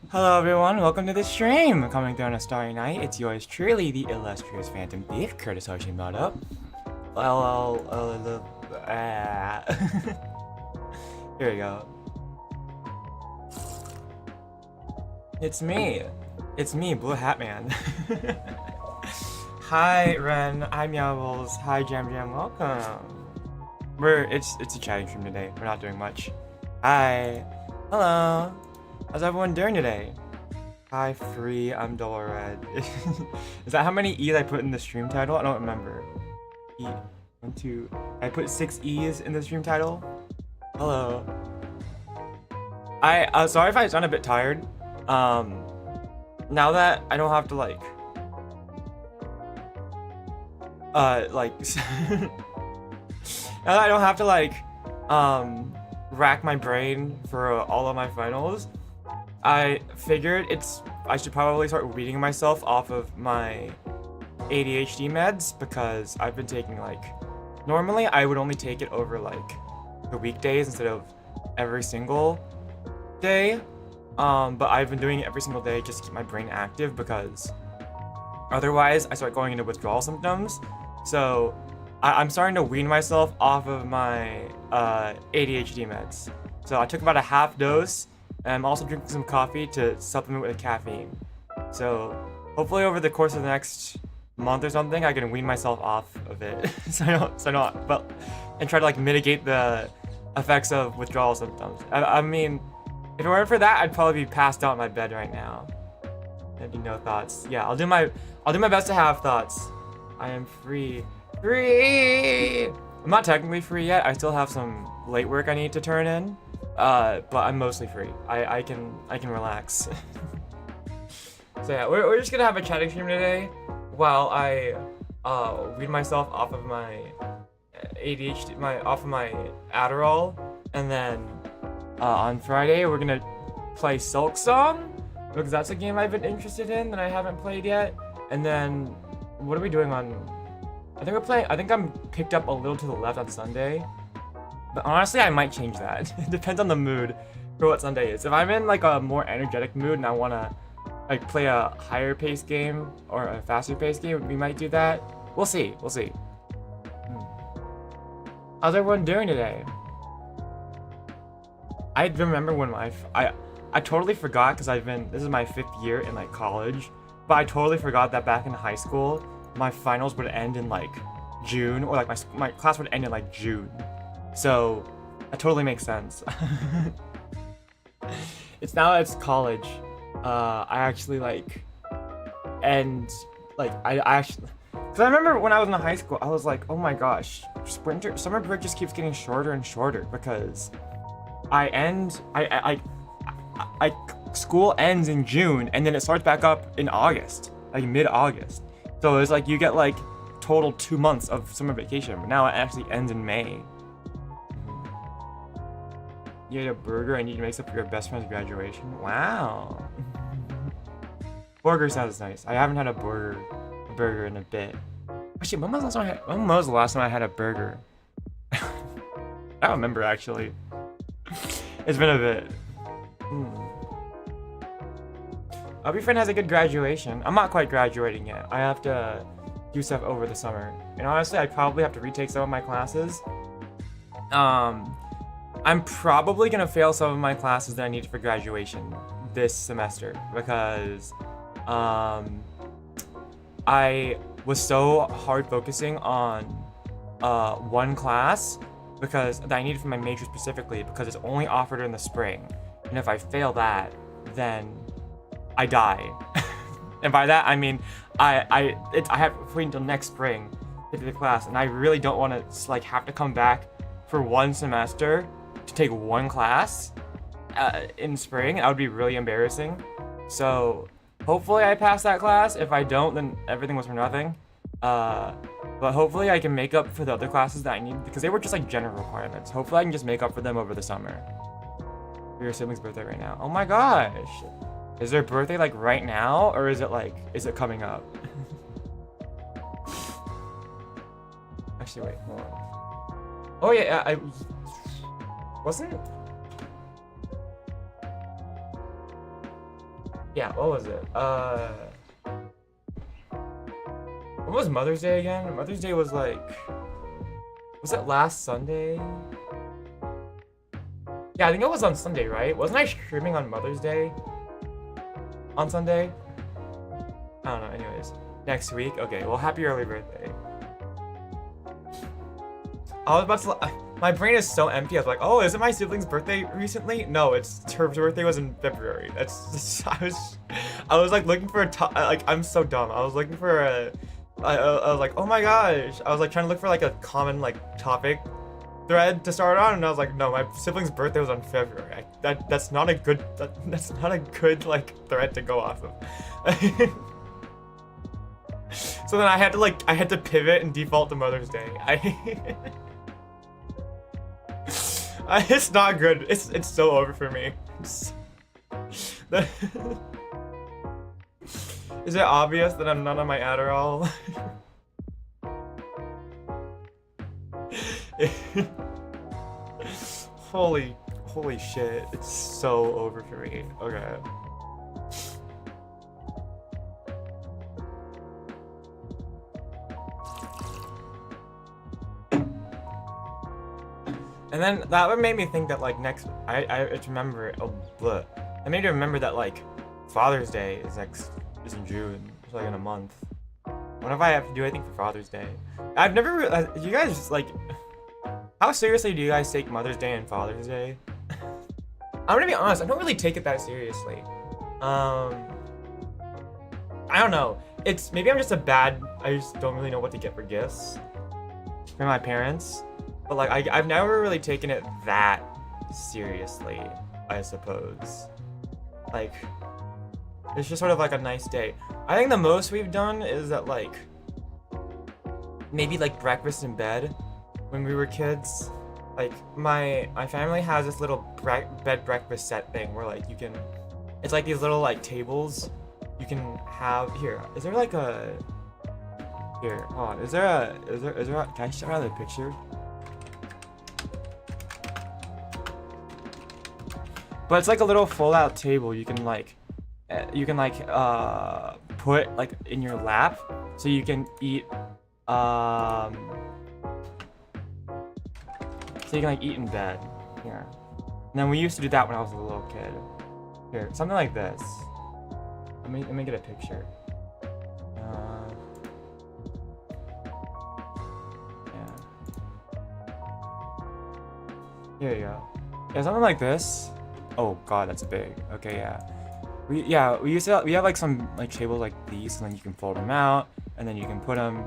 Hello everyone, welcome to the stream! Coming through on a starry night, it's yours truly, the illustrious Phantom Thief, Kurtis Hoshimoto. Here we go. It's me, Blue Hat Man. Hi Ren, hi Meowbles, hi Jam Jam, welcome. It's a chatting stream today, we're not doing much. Hi, hello. How's everyone doing today? Hi, Free, I'm Double Red. Is that how many E's I put in the stream title? I don't remember. E, 1, 2. I put 6 E's in the stream title. Hello. Sorry if I sound a bit tired. Now that I don't have to now that I don't have to rack my brain for all of my finals, I figured I should probably start weaning myself off of my ADHD meds, because I've been taking normally I would only take it over the weekdays instead of every single day, but I've been doing it every single day just to keep my brain active, because otherwise I start going into withdrawal symptoms. So I'm starting to wean myself off of my ADHD meds. So I took about a half dose, and I'm also drinking some coffee to supplement with caffeine. So hopefully over the course of the next month or something, I can wean myself off of it, and try to mitigate the effects of withdrawal symptoms. I mean, if it weren't for that, I'd probably be passed out in my bed right now. There'd be no thoughts. Yeah, I'll do my best to have thoughts. I am free. Free! I'm not technically free yet. I still have some late work I need to turn in, but I'm mostly free. I can relax. So yeah, we're just gonna have a chatting stream today while I wean myself off of my ADHD, off of my Adderall, and then on Friday we're gonna play Silk Song, because that's a game I've been interested in that I haven't played yet. And then what are we doing on? I think I'm picked up a little to the left on Sunday, but honestly I might change that. It depends on the mood for what Sunday is. If I'm in a more energetic mood and I wanna play a higher paced game or a faster paced game, we might do that. We'll see. How's everyone doing today? I remember when I totally forgot, because this is my 5th year in college, but I totally forgot that back in high school my finals would end in June, or my class would end in June. So that totally makes sense. It's now that it's college, I actually and I actually, because I remember when I was in high school, I was like, oh my gosh, summer break just keeps getting shorter and shorter, because school ends in June and then it starts back up in August, mid-August. So it's you get total 2 months of summer vacation, but now it actually ends in May. You ate a burger and you make up for your best friend's graduation? Wow. Burger sounds nice. I haven't had a burger in a bit. Actually, when was the last time I had a burger? I don't remember, actually. It's been a bit. I hope your friend has a good graduation. I'm not quite graduating yet. I have to do stuff over the summer. And honestly, I probably have to retake some of my classes. I'm probably gonna fail some of my classes that I need for graduation this semester, because I was so hard focusing on one class that I needed for my major specifically, because it's only offered in the spring. And if I fail that, then I die. And by that I mean I have to wait until next spring to do the class, and I really don't want to have to come back for one semester to take one class in spring. That would be really embarrassing. So hopefully I pass that class. If I don't, then everything was for nothing. But hopefully I can make up for the other classes that I need, because they were just general requirements. Hopefully I can just make up for them over the summer. For your sibling's birthday right now. Oh my gosh. Is their birthday right now, or is it coming up? Actually, wait, hold on. Oh yeah, I wasn't. Yeah, what was it? What was Mother's Day again? Mother's Day was like, was it last Sunday? Yeah, I think it was on Sunday, right? Wasn't I streaming on Mother's Day? On Sunday? I don't know, anyways. Next week? Okay, well, happy early birthday. I was about to, my brain is so empty. I was like, oh, is it my sibling's birthday recently? No, it's her birthday was in February. That's just, I was like looking for like, I'm so dumb. I was looking for I was like, oh my gosh. I was like trying to look for like a common like topic thread to start on, and I was like, no, my sibling's birthday was on February. That's not a good, that's not a good like thread to go off of. So then I had to pivot and default to Mother's Day. It's not good. It's so over for me. Is it obvious that I'm not on my Adderall? Holy shit. It's so over for me. Okay. And then that would make me think that like next, I remember, that made me remember that like Father's Day is in June. It's like in a month. What if I have to do anything for Father's Day? I've never, you guys like, how seriously do you guys take Mother's Day and Father's Day? I'm gonna be honest, I don't really take it that seriously. I don't know. Maybe I'm just I just don't really know what to get for gifts from my parents. But like, I've never really taken it that seriously, I suppose. Like, it's just sort of like a nice day. I think the most we've done is that like, maybe like breakfast in bed when we were kids. Like, my family has this little bed breakfast set thing where like it's like these little like tables you can have. Here, is there like a, here, hold on, is there a, can I show you the picture? But it's like a little fold-out table you can put like in your lap, so you can eat eat in bed. Here. And then we used to do that when I was a little kid. Here, something like this. Let me get a picture. Yeah. Here you go. Yeah, something like this. Oh god, that's big. Okay, yeah. We have like some like tables like these, and then you can fold them out, and then you can put them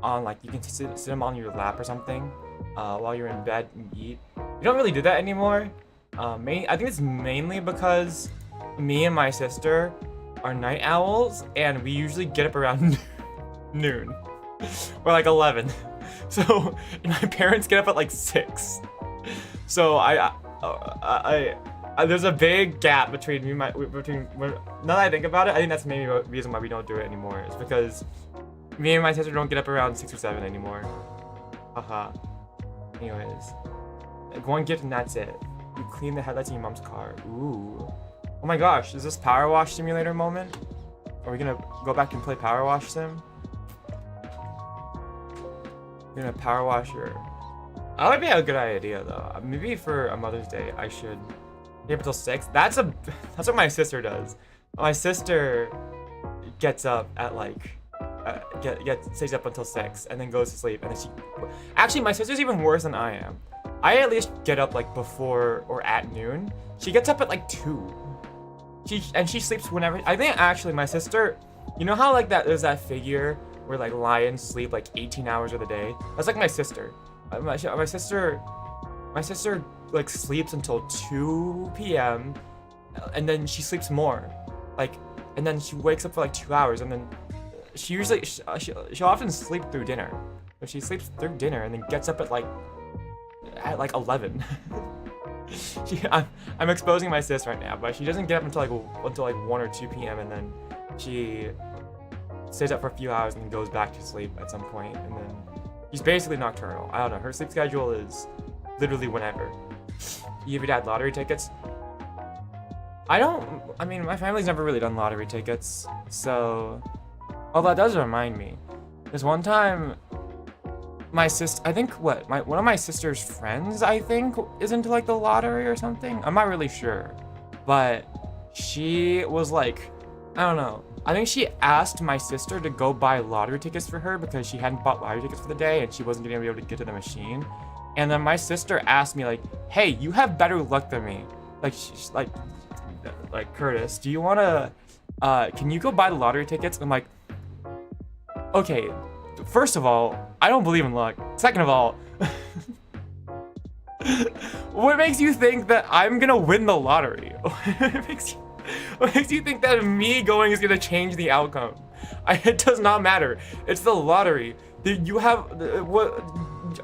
on, like you can sit them on your lap or something while you're in bed and eat. We don't really do that anymore. I think it's mainly because me and my sister are night owls, and we usually get up around noon or like 11. So and my parents get up at like 6. So there's a big gap between me now that I think about it, I think that's maybe the reason why we don't do it anymore. It's because me and my sister don't get up around 6 or 7 anymore. Haha. Anyways, one gift and that's it. You clean the headlights in your mom's car. Ooh. Oh my gosh, is this Power Wash Simulator moment? Are we gonna go back and play Power Wash Sim? We're gonna power wash your... That would be a good idea though. Maybe for a Mother's Day, I should stay up until 6. That's what my sister does. My sister gets up at like, stays up until 6 and then goes to sleep, and then actually my sister's even worse than I am. I at least get up like before or at noon. She gets up at like 2. She sleeps whenever. I think actually my sister, you know how like there's that figure where like lions sleep like 18 hours of the day? That's like my sister. My sister like sleeps until 2 p.m. and then she sleeps more, like, and then she wakes up for like 2 hours, and then she'll often sleep through dinner. But she sleeps through dinner and then gets up at like 11. I'm exposing my sis right now, but she doesn't get up until like 1 or 2 p.m. and then she stays up for a few hours and then goes back to sleep at some point, and then she's basically nocturnal. I don't know. Her sleep schedule is literally whenever. You give your dad lottery tickets? I mean, my family's never really done lottery tickets, so. Oh, that does remind me. There's one time, my sister, I think one of my sister's friends, I think, is into like the lottery or something. I'm not really sure, but she was like, I don't know. I think she asked my sister to go buy lottery tickets for her because she hadn't bought lottery tickets for the day and she wasn't gonna be able to get to the machine. And then my sister asked me like, "Hey, you have better luck than me. Like, she's like Kurtis, do you wanna, can you go buy the lottery tickets?" I'm like, okay, first of all, I don't believe in luck. Second of all, what makes you think that I'm gonna win the lottery? What makes you think that me going is gonna change the outcome? It does not matter. It's the lottery. You have what?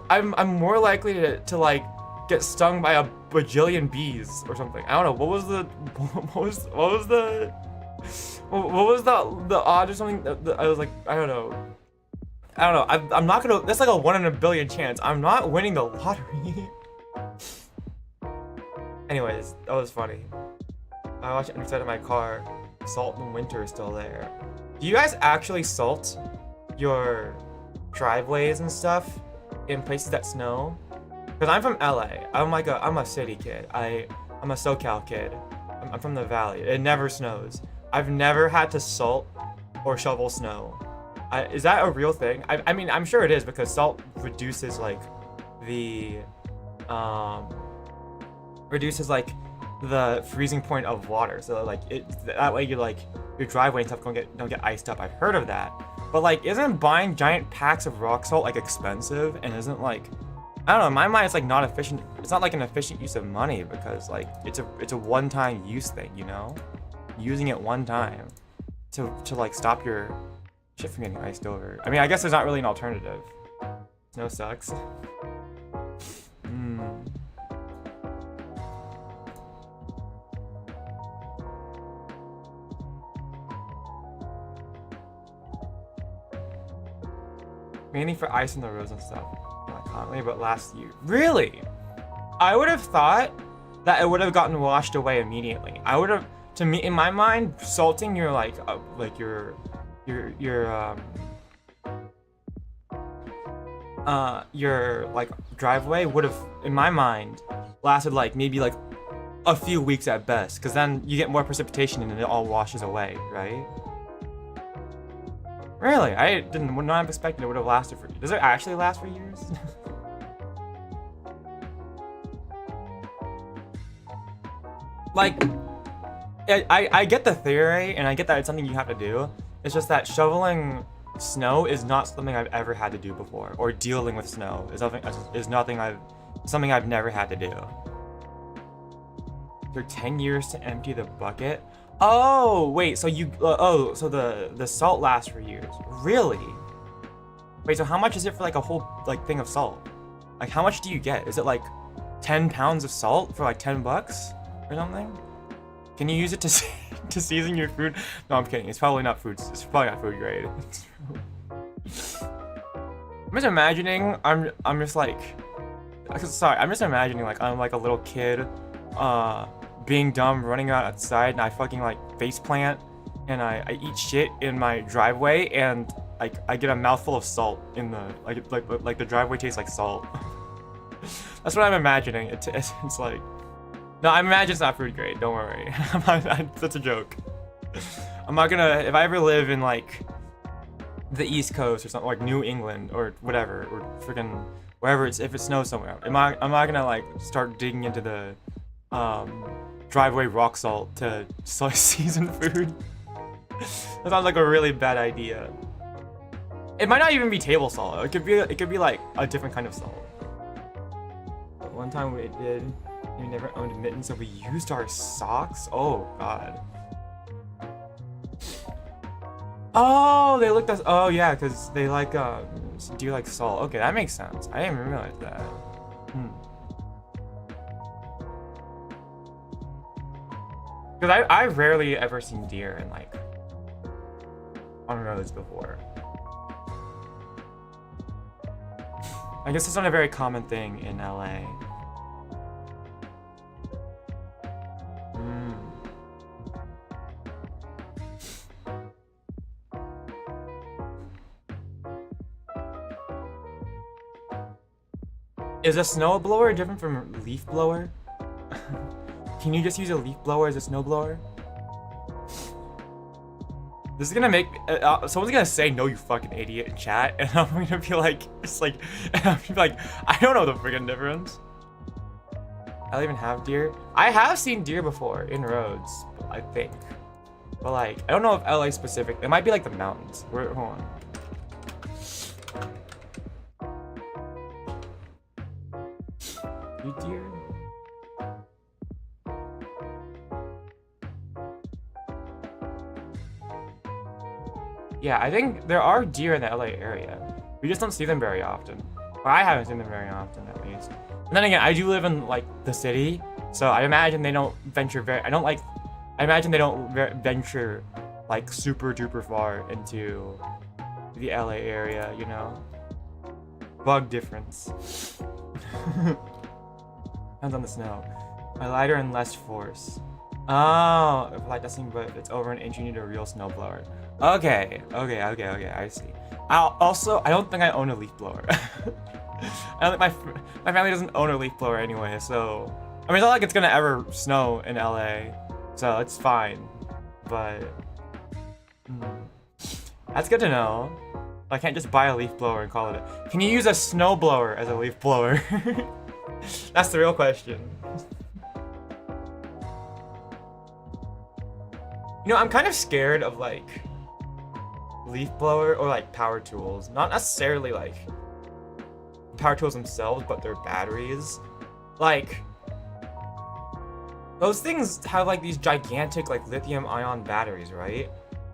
I'm more likely to like get stung by a bajillion bees or something. I don't know. What was the odds or something? I was like, I don't know. I'm not gonna. That's like a 1 in a billion chance. I'm not winning the lottery. Anyways, that was funny. I watched it inside of my car. Salt in winter is still there. Do you guys actually salt your driveways and stuff in places that snow? Because I'm from LA. I'm a city kid. I'm a SoCal kid. I'm from the valley. It never snows. I've never had to salt or shovel snow. Is that a real thing? I mean, I'm sure it is because salt reduces like the freezing point of water. So like that way you like your driveway and stuff don't get iced up. I've heard of that. But like, isn't buying giant packs of rock salt like expensive? And isn't like, I don't know, in my mind it's like not efficient. It's not like an efficient use of money because like it's a one-time use thing, you know? Using it one time to like stop your shit from getting iced over. I mean, I guess there's not really an alternative. Snow sucks. Mainly for ice on the roads and stuff. Not commonly, but last year. Really? I would have thought that it would have gotten washed away immediately. I would have, to me, in my mind, salting your your like driveway would have, in my mind, lasted like maybe like a few weeks at best, because then you get more precipitation and it all washes away, right? Really? I would not have expected it would have lasted for years. Does it actually last for years? Like, I get the theory, and I get that it's something you have to do. It's just that shoveling snow is not something I've ever had to do before, or dealing with snow is something I've never had to do. For 10 years to empty the bucket? Oh, wait, so so the salt lasts for years. Really? Wait, so how much is it for like a whole like thing of salt? Like how much do you get? Is it like 10 pounds of salt for like 10 bucks or something? Can you use it to season your food? No, I'm kidding. It's probably not food. It's probably not food grade. I'm just imagining. I'm just like, sorry. I'm just imagining like I'm like a little kid, being dumb, running outside, and I fucking like face plant, and I eat shit in my driveway, and like I get a mouthful of salt in the like the driveway tastes like salt. That's what I'm imagining. It's like, no, I imagine it's not food grade. Don't worry. That's a joke. I'm not gonna, if I ever live in like the East Coast or something, like New England or whatever, or freaking wherever if it snows somewhere, I'm not gonna like start digging into the driveway rock salt to season food. That sounds like a really bad idea. It might not even be table salt. It could be like a different kind of salt. But one time we did. We never owned mittens, so we used our socks. Oh god. Oh, they looked us. Oh yeah, because they like do like salt. Okay, that makes sense. I didn't even realize that. Because I've rarely ever seen deer in like on roads before. I guess it's not a very common thing in LA. Is a snow blower different from leaf blower? Can you just use a leaf blower as a snow blower? This is gonna make someone's gonna say no, you fucking idiot in chat, and I'm gonna be like, it's like, I'm gonna be like, I don't know the freaking difference. I don't even have deer. I have seen deer before in roads, I think, but like, I don't know if LA specific. It might be like the mountains. Hold on. You deer? Yeah, I think there are deer in the LA area. We just don't see them very often. Well, I haven't seen them very often, at least. And then again, I do live in like the city, so I imagine they don't venture I imagine they don't venture like super duper far into the LA area, you know? Bug difference. Depends on the snow. My lighter and less force. Oh, if light dusting, but if it's over an inch, you need a real snowblower. Okay, I see. I don't think I own a leaf blower. I don't think my family doesn't own a leaf blower anyway, so I mean, it's not like it's gonna ever snow in LA, so it's fine. But that's good to know. I can't just buy a leaf blower and call it a... Can you use a snow blower as a leaf blower? That's the real question. You know, I'm kind of scared of like leaf blower or like power tools. Not necessarily like power tools themselves, but their batteries. Like, those things have like these gigantic like lithium ion batteries, right?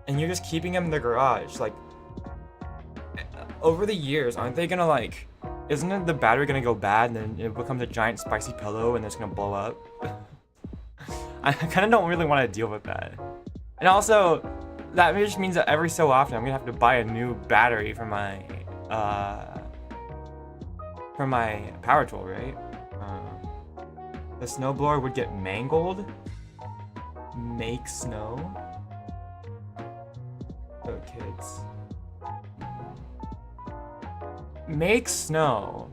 And you're just keeping them in the garage. Like, over the years, aren't they gonna like, isn't it the battery gonna go bad and then it becomes a giant spicy pillow and it's gonna blow up? I kind of don't really want to deal with that. And also, that just means that every so often I'm gonna have to buy a new battery for my power tool, right? The snowblower would get mangled. Make snow. Oh, kids. Make snow.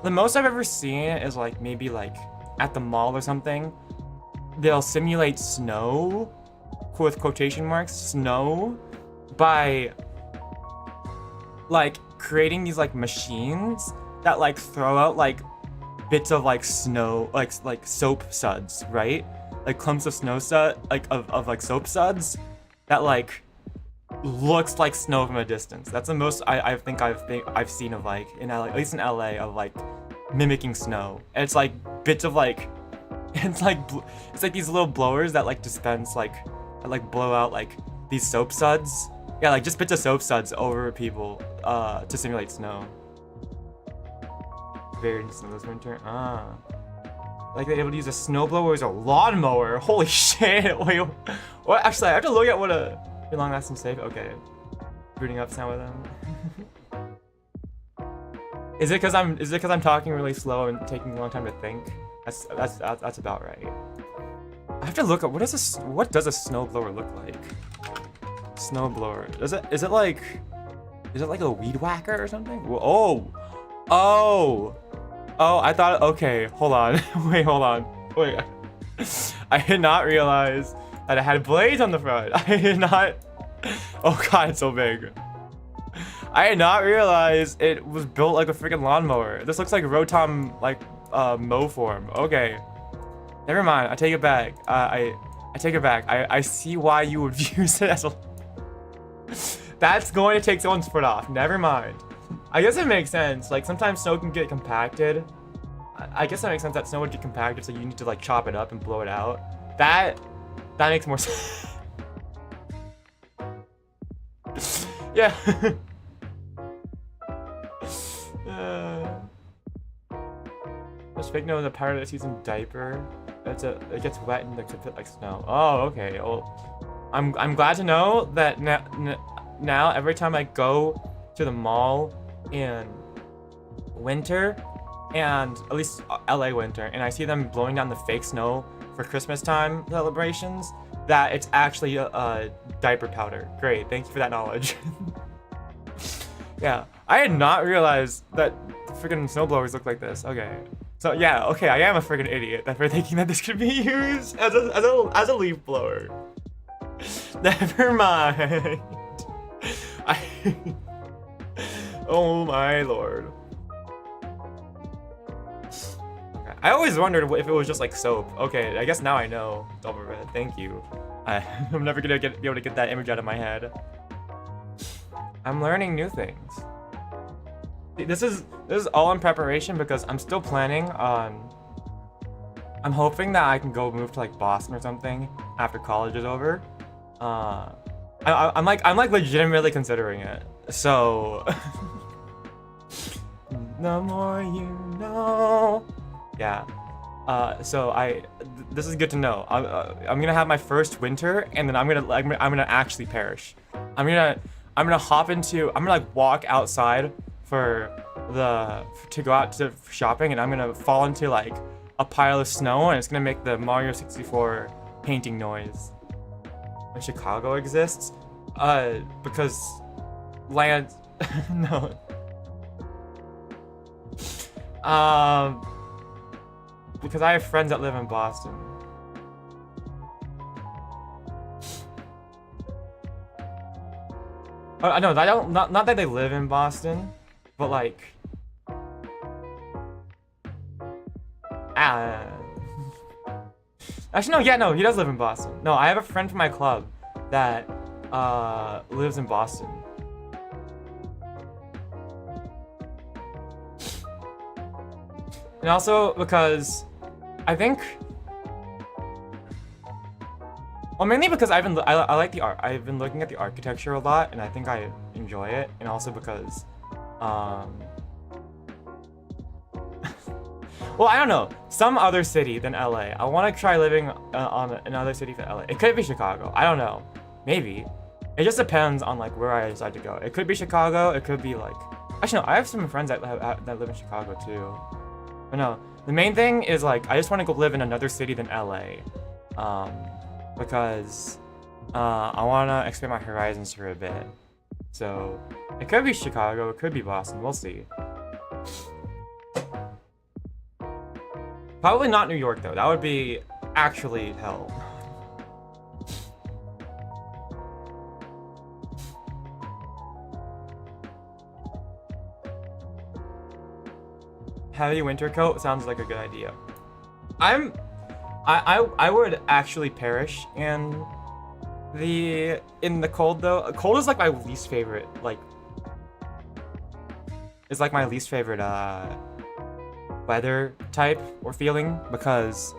The most I've ever seen is like maybe like at the mall or something. They'll simulate snow, with quotation marks, snow, by like creating these like machines that like throw out like bits of like snow, like soap suds, right? Like clumps of snow of like soap suds that like looks like snow from a distance. That's the most I think I've seen of like in LA, at least in LA, of like mimicking snow. And it's like bits of like it's like these little blowers that like dispense like blow out like these soap suds. Yeah, like just bits of soap suds over people to simulate snow. Very snow this winter. Like they're able to use a snowblower as a lawnmower. Holy shit! Wait, what? Actually, I have to look at what a long-lasting safe. Okay, booting up sound with them. Is it because I'm talking really slow and taking a long time to think? That's about right. I have to look up what does a snowblower look like? Snowblower. Is it like a weed whacker or something? Oh, I thought, okay, hold on. Wait. I did not realize that it had blades on the front. I did not. Oh god, it's so big. I did not realize it was built like a freaking lawnmower. This looks like Rotom, like, mow form. Okay. Never mind, I take it back. I take it back. I see why you would use it as a... That's going to take someone's foot off. Never mind. I guess it makes sense. Like, sometimes snow can get compacted. I guess that makes sense that snow would get compacted, so you need to, like, chop it up and blow it out. That makes more sense. Yeah. There's fake no in the Pirate of the Season diaper. It gets wet and it could fit like snow. Oh, okay. Well, I'm glad to know that now every time I go to the mall in winter, and at least LA winter, and I see them blowing down the fake snow for Christmas time celebrations, that it's actually a diaper powder. Great, thank you for that knowledge. Yeah, I had not realized that freaking snowblowers look like this. Okay. So yeah, okay, I am a freaking idiot for thinking that this could be used as a leaf blower. Never mind. Oh my lord. I always wondered if it was just like soap. Okay, I guess now I know. Double red, thank you. I'm never gonna be able to get that image out of my head. I'm learning new things. This is all in preparation because I'm still planning on. I'm hoping that I can go move to like Boston or something after college is over. I'm like legitimately considering it. So the more you know. Yeah. So this is good to know. I'm gonna have my first winter, and then I'm gonna actually perish. I'm gonna like walk outside to go out to shopping, and I'm gonna fall into like a pile of snow, and it's gonna make the Mario 64 painting noise. When Chicago exists, because land, no. Because I have friends that live in Boston. Oh, no, I don't. Not that they live in Boston, but like. Actually, no. Yeah, no. He does live in Boston. No, I have a friend from my club that lives in Boston. And also because I think, well, mainly because I like the art. I've been looking at the architecture a lot, and I think I enjoy it. And also because, well, I don't know, some other city than LA. I want to try living on another city than LA. It could be Chicago. I don't know. Maybe. It just depends on like where I decide to go. It could be Chicago. It could be like, actually no, I have some friends that live in Chicago too. But no, the main thing is like I just want to go live in another city than LA, because I want to expand my horizons for a bit. So it could be Chicago, it could be Boston. We'll see. Probably not New York though. That would be actually hell. Heavy winter coat sounds like a good idea. I would actually perish in the cold though. Cold is like my least favorite. Like, it's like my least favorite weather type or feeling because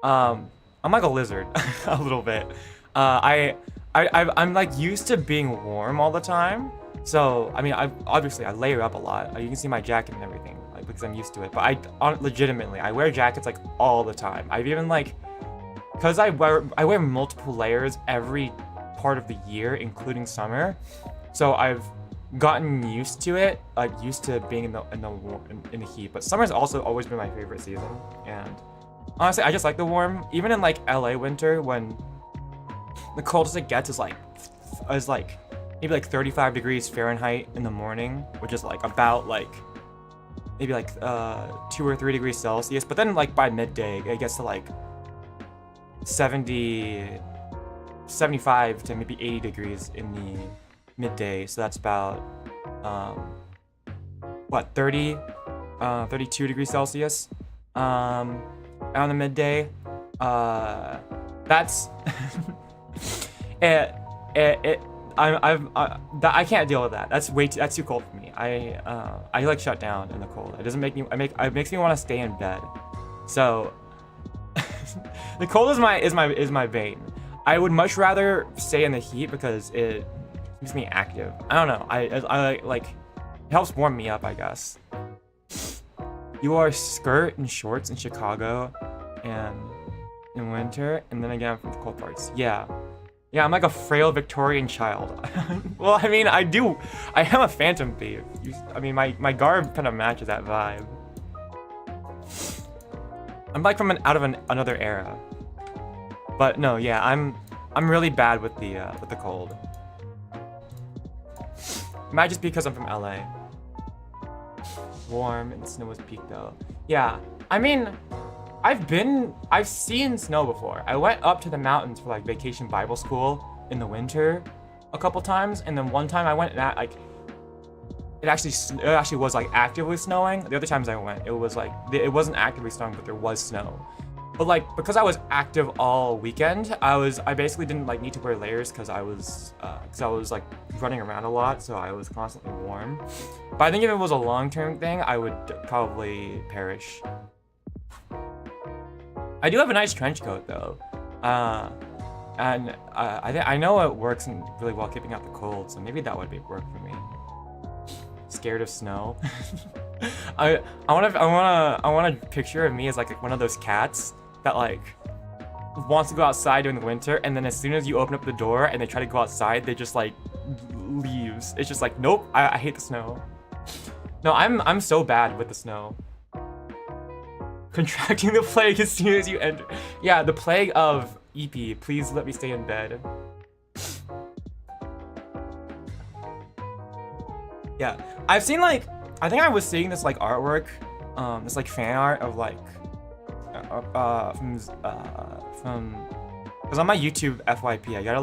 I'm like a lizard a little bit. I'm like used to being warm all the time. So I mean, obviously I layer up a lot. You can see my jacket and everything. Because I'm used to it, but legitimately I wear jackets like all the time. I've even like, because I wear multiple layers every part of the year, including summer, so I've gotten used to it, like used to being in the heat. But summer's also always been my favorite season, and honestly I just like the warm. Even in like LA winter, when the coldest it gets is like maybe like 35 degrees Fahrenheit in the morning, which is like about like maybe like 2 or 3 degrees Celsius, but then like by midday it gets to like 75 to maybe 80 degrees in the midday. So that's about what, 32 degrees Celsius on the midday. That's I can't deal with that. That's too cold for me. I like shut down in the cold. It doesn't make me it makes me want to stay in bed. So the cold is my bane. I would much rather stay in the heat because it keeps me active. I don't know. I like it helps warm me up, I guess. You are skirt and shorts in Chicago and in winter, and then again from the cold parts. Yeah, I'm like a frail Victorian child. Well, I mean, I am a phantom thief. I mean, my garb kind of matches that vibe. I'm like from another era. But no, yeah, I'm really bad with the cold. It might just be because I'm from LA. warm and the snow was peaked though. Yeah, I mean, I've seen snow before. I went up to the mountains for like vacation Bible school in the winter a couple times, and then one time I went at like it actually was like actively snowing. The other times I went, it was like it wasn't actively snowing, but there was snow. But like because I was active all weekend, I basically didn't like need to wear layers because I was like running around a lot, so I was constantly warm. But I think if it was a long-term thing, I would probably perish. I do have a nice trench coat though, and I know it works really well keeping out the cold, so maybe that would work for me. Scared of snow. I want a picture of me as like one of those cats that like wants to go outside during the winter, and then as soon as you open up the door and they try to go outside, they just like leaves. It's just like, nope, I hate the snow. No, I'm so bad with the snow. Contracting the plague as soon as you enter. Yeah, the plague of EP. Please let me stay in bed. Yeah, I've seen like, I think I was seeing this like artwork, this like fan art of like, because on my YouTube FYP, I got a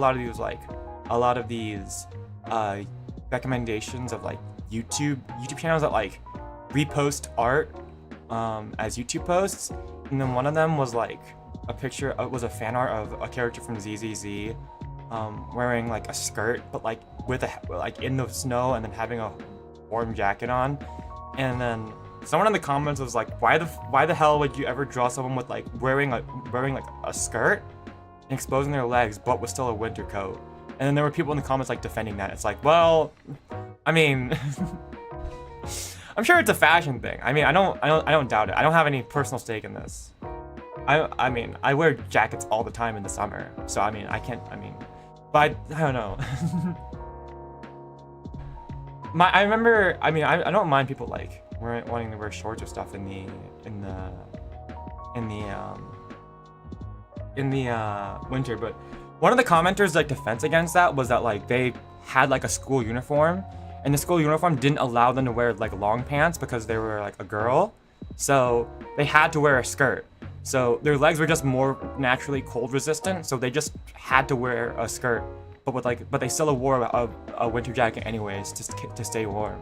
lot of these recommendations of like YouTube channels that like repost art as YouTube posts, and then one of them was like a picture, was a fan art of a character from ZZZ wearing like a skirt, but like with like in the snow, and then having a warm jacket on. And then someone in the comments was like, why the hell would you ever draw someone with like wearing like a skirt and exposing their legs but with still a winter coat? And then there were people in the comments like defending that. It's like, well, I mean, I'm sure it's a fashion thing. I mean, I don't doubt it. I don't have any personal stake in this. I mean, I wear jackets all the time in the summer, so I mean, but I don't know. I remember, I mean, I don't mind people like wanting to wear shorts or stuff in the winter, but one of the commenters' like defense against that was that like they had like a school uniform, and the school uniform didn't allow them to wear like long pants because they were like a girl, so they had to wear a skirt. So their legs were just more naturally cold resistant, so they just had to wear a skirt, but they still wore a winter jacket anyways to stay warm.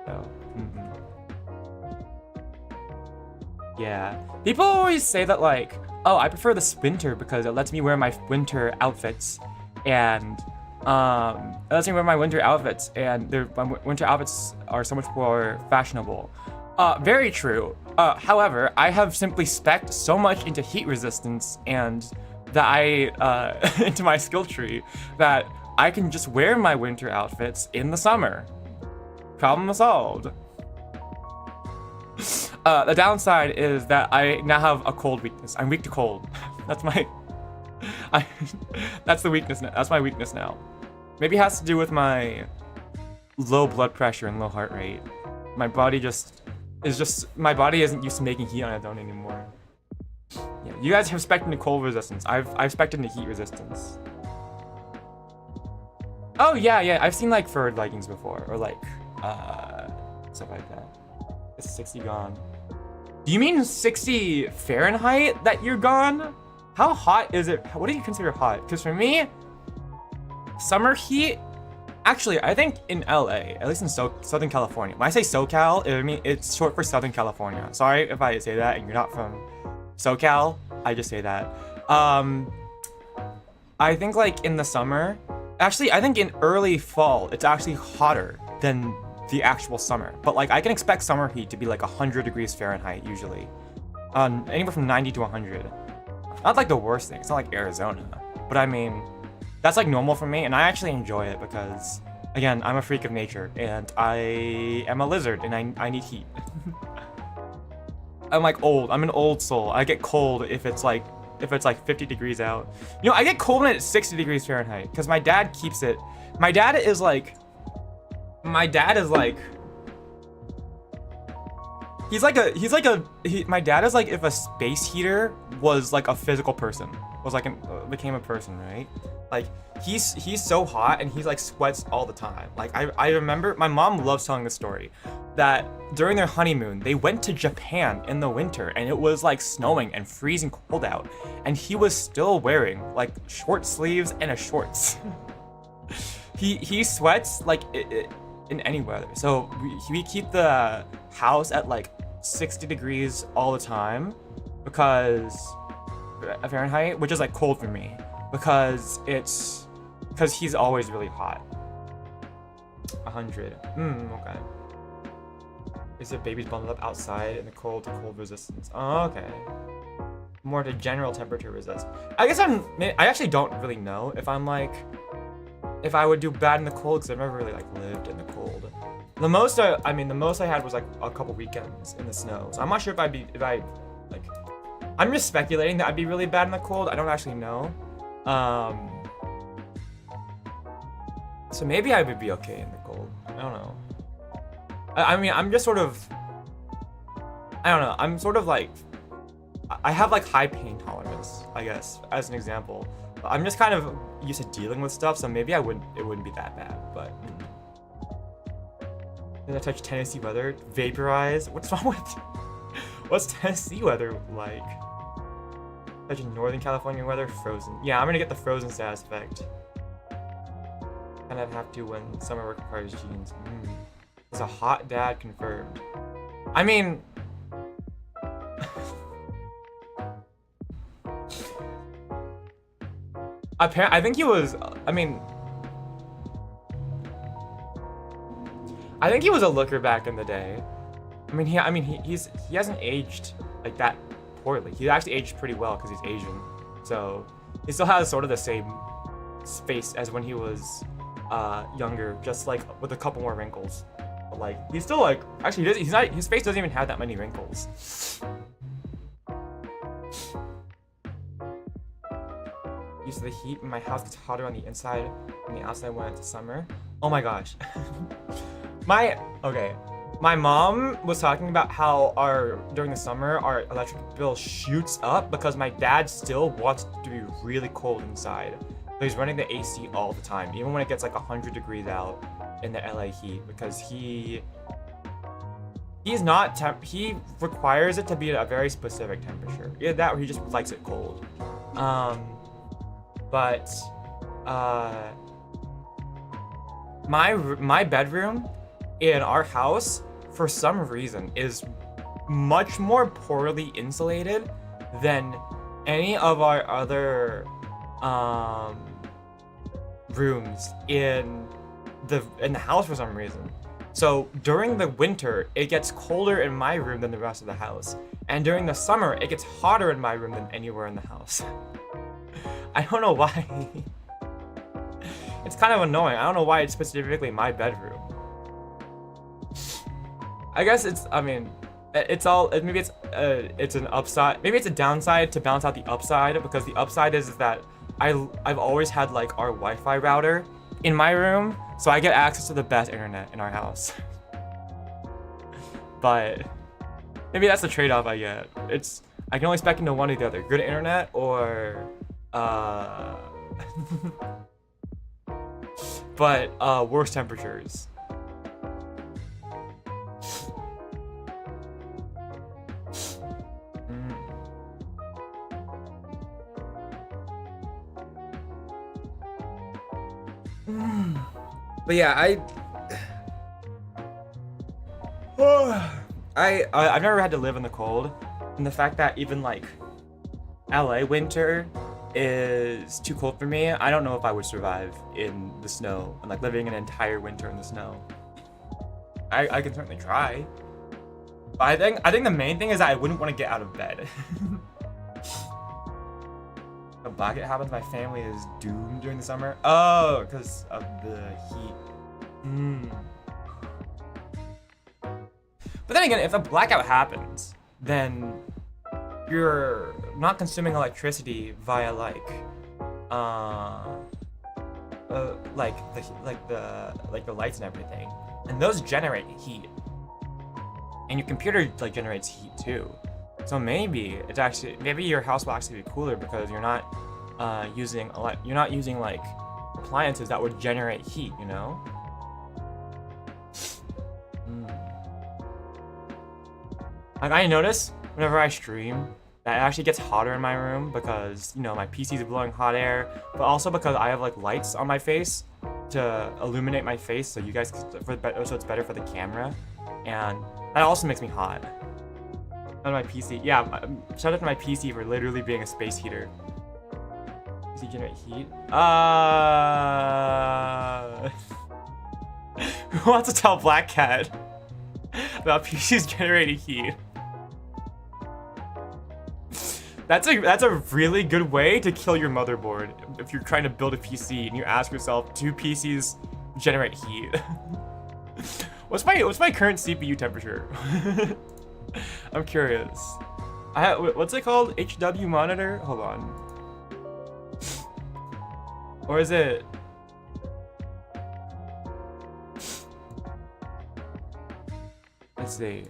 So yeah, people always say that like, oh, I prefer this winter because it lets me wear my winter outfits, and my winter outfits are so much more fashionable. Very true. However, I have simply spec'd so much into heat resistance and that into my skill tree that I can just wear my winter outfits in the summer. Problem solved. The downside is that I now have a cold weakness. I'm weak to cold. That's that's the weakness. That's my weakness now. Maybe it has to do with my low blood pressure and low heart rate. My body my body isn't used to making heat on its own anymore. Yeah, you guys have spec'd into cold resistance. I've spec'd into heat resistance. Oh yeah, I've seen like furred leggings before, or like stuff like that. It's 60 gone. Do you mean 60 Fahrenheit that you're gone? How hot is it? What do you consider hot? Because for me, summer heat, actually, I think in LA, at least in Southern California. When I say SoCal, I mean it's short for Southern California. Sorry if I say that and you're not from SoCal. I just say that. I think like in the summer, actually, I think in early fall, it's actually hotter than the actual summer. But like I can expect summer heat to be like 100 degrees Fahrenheit usually. Anywhere from 90 to 100. Not like the worst thing. It's not like Arizona. But I mean, that's like normal for me, and I actually enjoy it because, again, I'm a freak of nature, and I am a lizard, and I need heat. I'm like old. I'm an old soul. I get cold if it's like 50 degrees out. You know, I get cold when it's 60 degrees Fahrenheit because my dad keeps it. My dad is like my dad is like my dad is like if a space heater was like a physical person. was like became a person, right? Like he's so hot and he's like sweats all the time. Like I remember my mom loves telling the story that during their honeymoon they went to Japan in the winter and it was like snowing and freezing cold out, and he was still wearing like short sleeves and a shorts. he sweats like in any weather. So we keep the house at like 60 degrees all the time because Fahrenheit, which is like cold for me because he's always really hot. 100. Okay. Is it babies bundled up outside in the cold to cold resistance? Oh, okay. More to general temperature resist. I guess I actually don't really know if I'm like, if I would do bad in the cold because I've never really like lived in the cold. The most I had was like a couple weekends in the snow. So I'm not sure I'm just speculating that I'd be really bad in the cold. I don't actually know. So maybe I would be okay in the cold. I don't know. I'm just sort of, I don't know. I'm sort of like, I have like high pain tolerance, I guess, as an example. I'm just kind of used to dealing with stuff, so maybe it wouldn't be that bad, but. Did I touch Tennessee weather? Vaporize? What's wrong with, what's Tennessee weather like? Touching Northern California weather? Frozen. Yeah, I'm gonna get the frozen status effect. And I'd have to when summer work requires jeans. It's a hot dad confirmed. I mean, I think he was. I think he was a looker back in the day. He hasn't aged like that poorly. He actually aged pretty well because he's Asian. So he still has sort of the same face as when he was younger, just like with a couple more wrinkles. But like he's still like his face doesn't even have that many wrinkles. Used to the heat, and my house gets hotter on the inside than the outside when it's summer. Oh my gosh. My mom was talking about how during the summer our electric bill shoots up because my dad still wants it to be really cold inside. So he's running the AC all the time, even when it gets like 100 degrees out in the LA heat, because he requires it to be at a very specific temperature. Either that or he just likes it cold. But my bedroom in our house, for some reason, is much more poorly insulated than any of our other rooms in the house for some reason. So during the winter, it gets colder in my room than the rest of the house, and during the summer, it gets hotter in my room than anywhere in the house. I don't know why. It's kind of annoying. I don't know why it's specifically my bedroom. I guess it's an upside. Maybe it's a downside to balance out the upside, because the upside is that I've always had like our Wi-Fi router in my room, so I get access to the best internet in our house. But maybe that's the trade-off I get. I can only spec into one or the other: good internet or but worse temperatures. But yeah, I've never had to live in the cold, and the fact that even like LA winter is too cold for me, I don't know if I would survive in the snow and like living an entire winter in the snow. I can certainly try, but I think the main thing is that I wouldn't want to get out of bed. A blackout happens, my family is doomed during the summer. Oh, because of the heat. But then again, if a blackout happens, then you're not consuming electricity via like the lights and everything, and those generate heat, and your computer like generates heat too. So maybe your house will actually be cooler because you're not you're not using like appliances that would generate heat, you know? Like I notice whenever I stream that it actually gets hotter in my room because, you know, my PC is blowing hot air, but also because I have like lights on my face to illuminate my face so you guys so it's better for the camera, and that also makes me hot. On my PC, yeah, shout out to my PC for literally being a space heater. Does he generate heat? Who wants to tell Black Cat about PCs generating heat? That's a really good way to kill your motherboard if you're trying to build a PC and you ask yourself, do PCs generate heat? What's my current CPU temperature? I'm curious. What's it called? HW monitor? Hold on. Or is it? Let's see.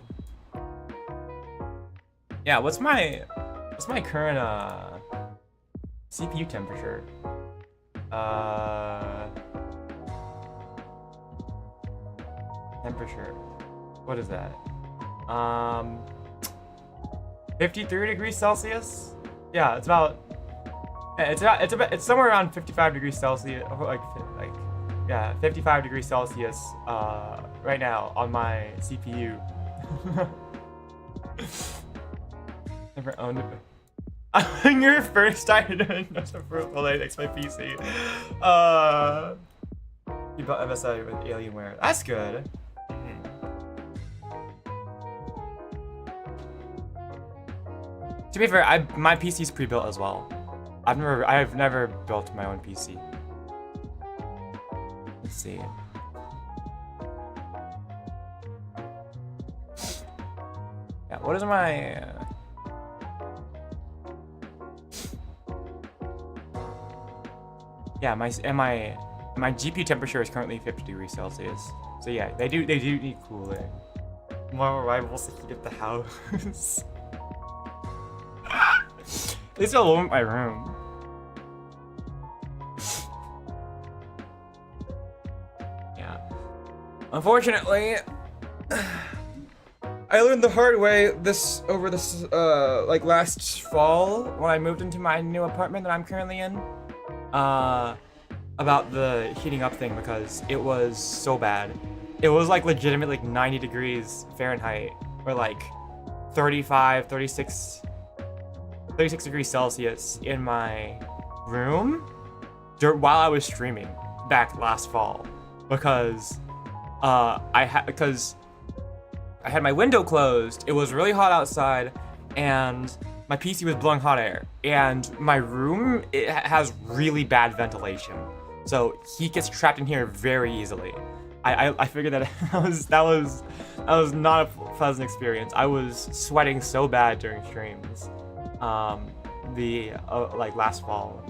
Yeah, what's my current CPU temperature? Temperature. What is that? 53 degrees Celsius? Yeah, it's somewhere around 55 degrees Celsius, like yeah, 55 degrees Celsius right now on my CPU. Never owned it. When you're first started doing approval, I fix my PC. You bought MSI with Alienware. That's good. To be fair, my PC's pre-built as well. I've never built my own PC. Let's see. Yeah, what is my yeah, my GPU temperature is currently 50 degrees Celsius. So yeah, they do need cooling. More rivals to heat up the house. At least I'll warm my room. Yeah. Unfortunately, I learned the hard way over this like last fall when I moved into my new apartment that I'm currently in. About the heating up thing because it was so bad. It was like legitimately like 90 degrees Fahrenheit or like 36 degrees Celsius in my room while I was streaming back last fall because I had my window closed. It was really hot outside and my PC was blowing hot air, and my room, it has really bad ventilation, so heat gets trapped in here very easily. I figured that that was not a pleasant experience. I was sweating so bad during streams, like last fall.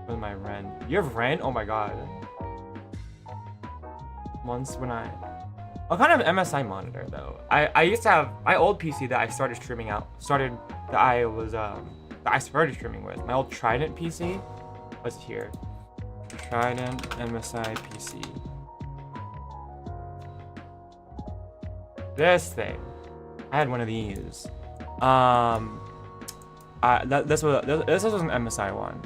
With my rent. You have rent? Oh my god. Once when what kind of MSI monitor though? I used to have my old PC that I started streaming that I started streaming with. My old Trident PC. What's here? Trident MSI PC. This thing. I had one of these. This was an MSI one.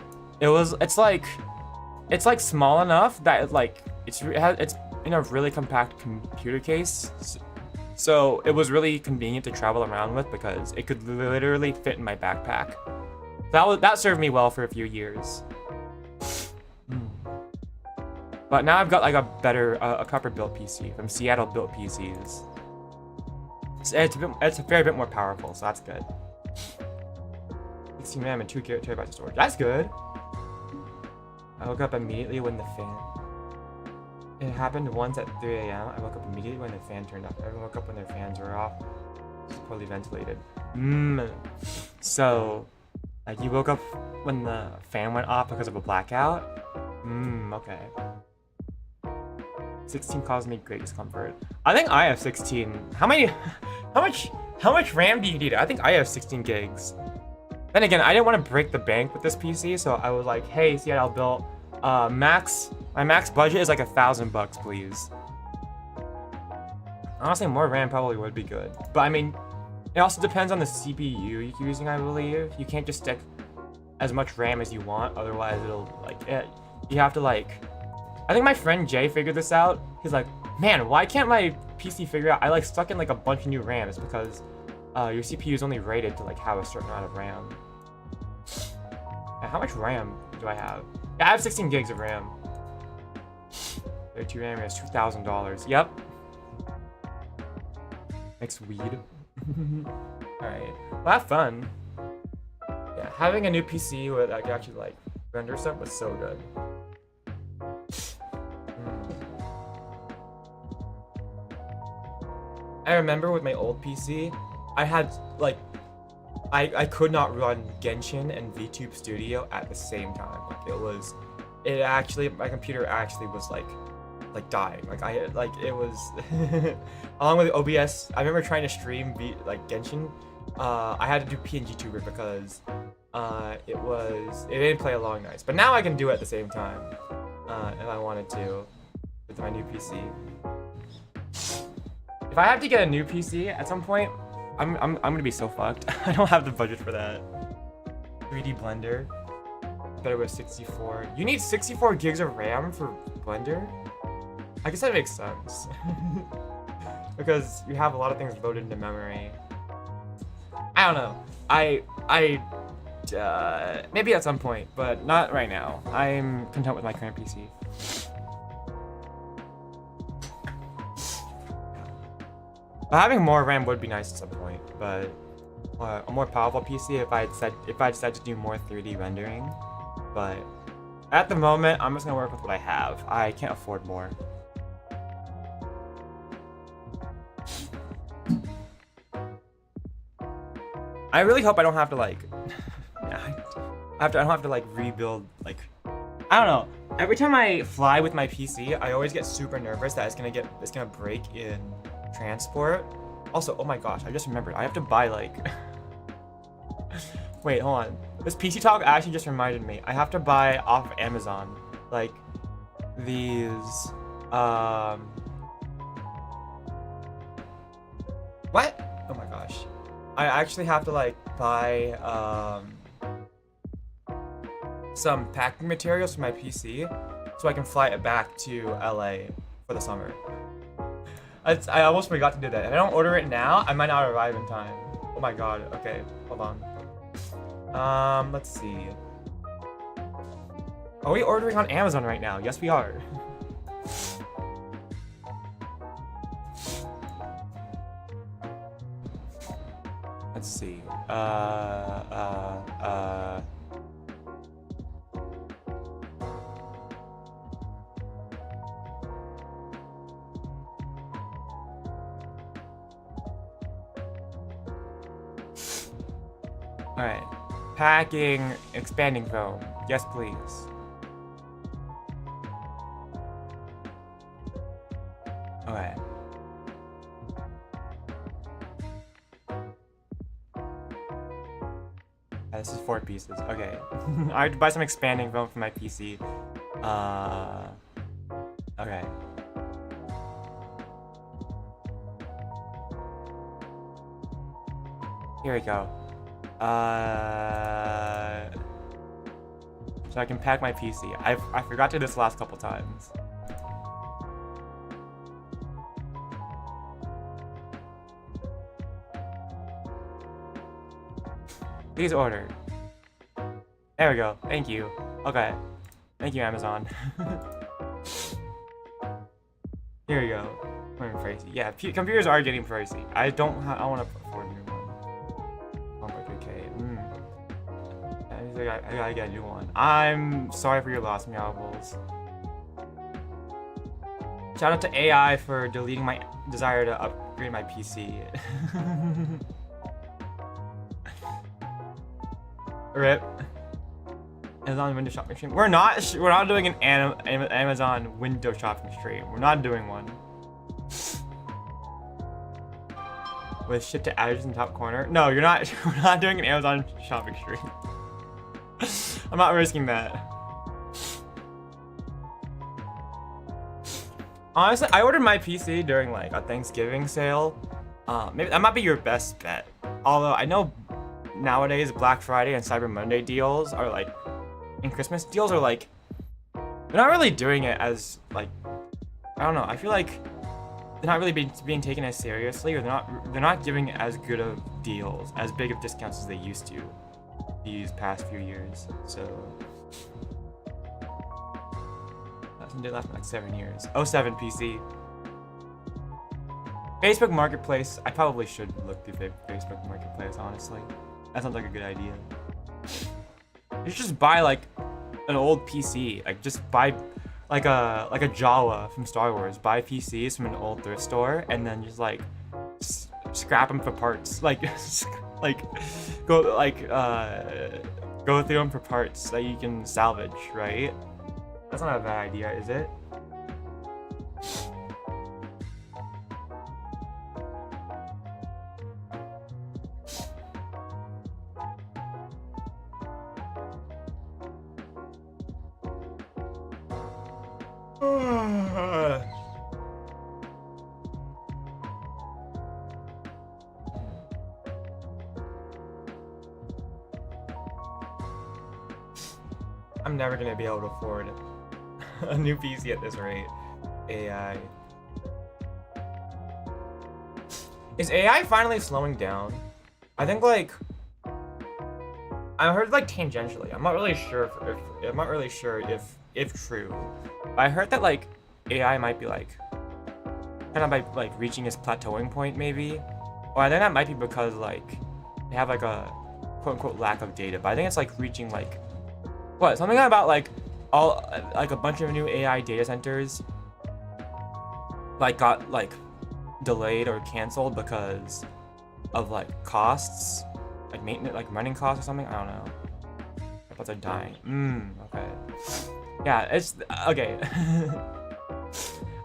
It's like small enough that it's in a really compact computer case, so it was really convenient to travel around with because it could literally fit in my backpack. That served me well for a few years. But now I've got like a proper built PC from Seattle Built PCs. It's a fair bit more powerful, so that's good. 16 RAM and 2 terabytes of storage. That's good. I woke up immediately when the fan. It happened once at 3 a.m. I woke up immediately when the fan turned off. Everyone woke up when their fans were off. It's poorly ventilated. So, like you woke up when the fan went off because of a blackout? Okay. 16 caused me great discomfort. I think I have 16. How much RAM do you need? I think I have 16 gigs. Then again, I didn't want to break the bank with this PC, so I was like, hey, Seattle built, my max budget is like $1,000, please. Honestly, more RAM probably would be good. But I mean, it also depends on the CPU you're using, I believe. You can't just stick as much RAM as you want, otherwise it'll, like, you have to, like... I think my friend Jay figured this out. He's like, man, why can't my PC figure out? I, like, stuck in, like, a bunch of new RAMs because your CPU is only rated to, like, have a certain amount of RAM. How much RAM do I have? Yeah, I have 16 gigs of RAM. 32 RAM is $2,000. Yep. Makes weed. Alright. Well, have fun. Yeah, having a new PC where I could actually, like, render stuff was so good. I remember with my old PC, I had, like, I could not run Genshin and VTube Studio at the same time. Like, my computer actually was, like dying. Like, it was, along with OBS, I remember trying to stream, Genshin. I had to do PNG Tuber because, it didn't play along nice. But now I can do it at the same time, if I wanted to, with my new PC. If I have to get a new PC at some point, I'm gonna be so fucked. I don't have the budget for that. 3D Blender. I bet it was 64. You need 64 gigs of RAM for Blender? I guess that makes sense. Because you have a lot of things loaded into memory. I don't know. Maybe at some point, but not right now. I'm content with my current PC. Having more RAM would be nice at some point, but a more powerful PC if I decide to do more 3D rendering. But at the moment, I'm just gonna work with what I have. I can't afford more. I really hope I don't have to like, I don't have to like rebuild, like, I don't know. Every time I fly with my PC, I always get super nervous that it's gonna break in transport. Also, oh my gosh, I just remembered, I have to buy like wait, hold on, this PC talk actually just reminded me, I have to buy off of Amazon like these what? Oh my gosh, I actually have to like buy some packing materials for my PC so I can fly it back to LA for the summer. I almost forgot to do that. If I don't order it now, I might not arrive in time. Oh my god. Okay, hold on. Let's see. Are we ordering on Amazon right now? Yes, we are. Let's see. Alright. Packing, expanding foam. Yes, please. Alright. This is 4 pieces. Okay. I have to buy some expanding foam for my PC. Okay. Here we go. So I can pack my PC. I forgot to do this the last couple times. Please order. There we go. Thank you. Okay. Thank you, Amazon. Here we go. Pricey. Yeah, computers are getting pricey. I don't want to afford a new one. I gotta get a new one. I'm sorry for your loss, Meowbles. Shout out to AI for deleting my desire to upgrade my PC. RIP. Amazon window shopping stream. We're not doing an Amazon window shopping stream. We're not doing one. with ship to address in the top corner. No, you're not. We're not doing an Amazon shopping stream. I'm not risking that. Honestly, I ordered my PC during like a Thanksgiving sale. Maybe that might be your best bet. Although I know nowadays Black Friday and Cyber Monday deals are like, and Christmas deals are like, they're not really doing it as like, I don't know. I feel like they're not really being taken as seriously, or they're not giving as good of deals, as big of discounts as they used to these past few years. So that's did last like 7 years. 07 PC. Facebook Marketplace. I probably should look through Facebook Marketplace, honestly. That sounds like a good idea. You should just buy like an old PC. Like just buy like a Jawa from Star Wars. Buy PCs from an old thrift store and then just like scrap them for parts. Like go through them for parts that you can salvage, right? That's not a bad idea, is it? I'm never gonna be able to afford a new PC at this rate. AI. Is AI finally slowing down? I think like I heard like tangentially. I'm not really sure if true. But I heard that like AI might be like kind of like reaching its plateauing point maybe. Or I think that might be because like they have like a quote unquote lack of data. But I think it's like reaching like what, something about like all like a bunch of new AI data centers like got like delayed or canceled because of like costs, like maintenance, like running costs or something. I don't know. My thoughts are dying. Okay. Yeah, it's okay.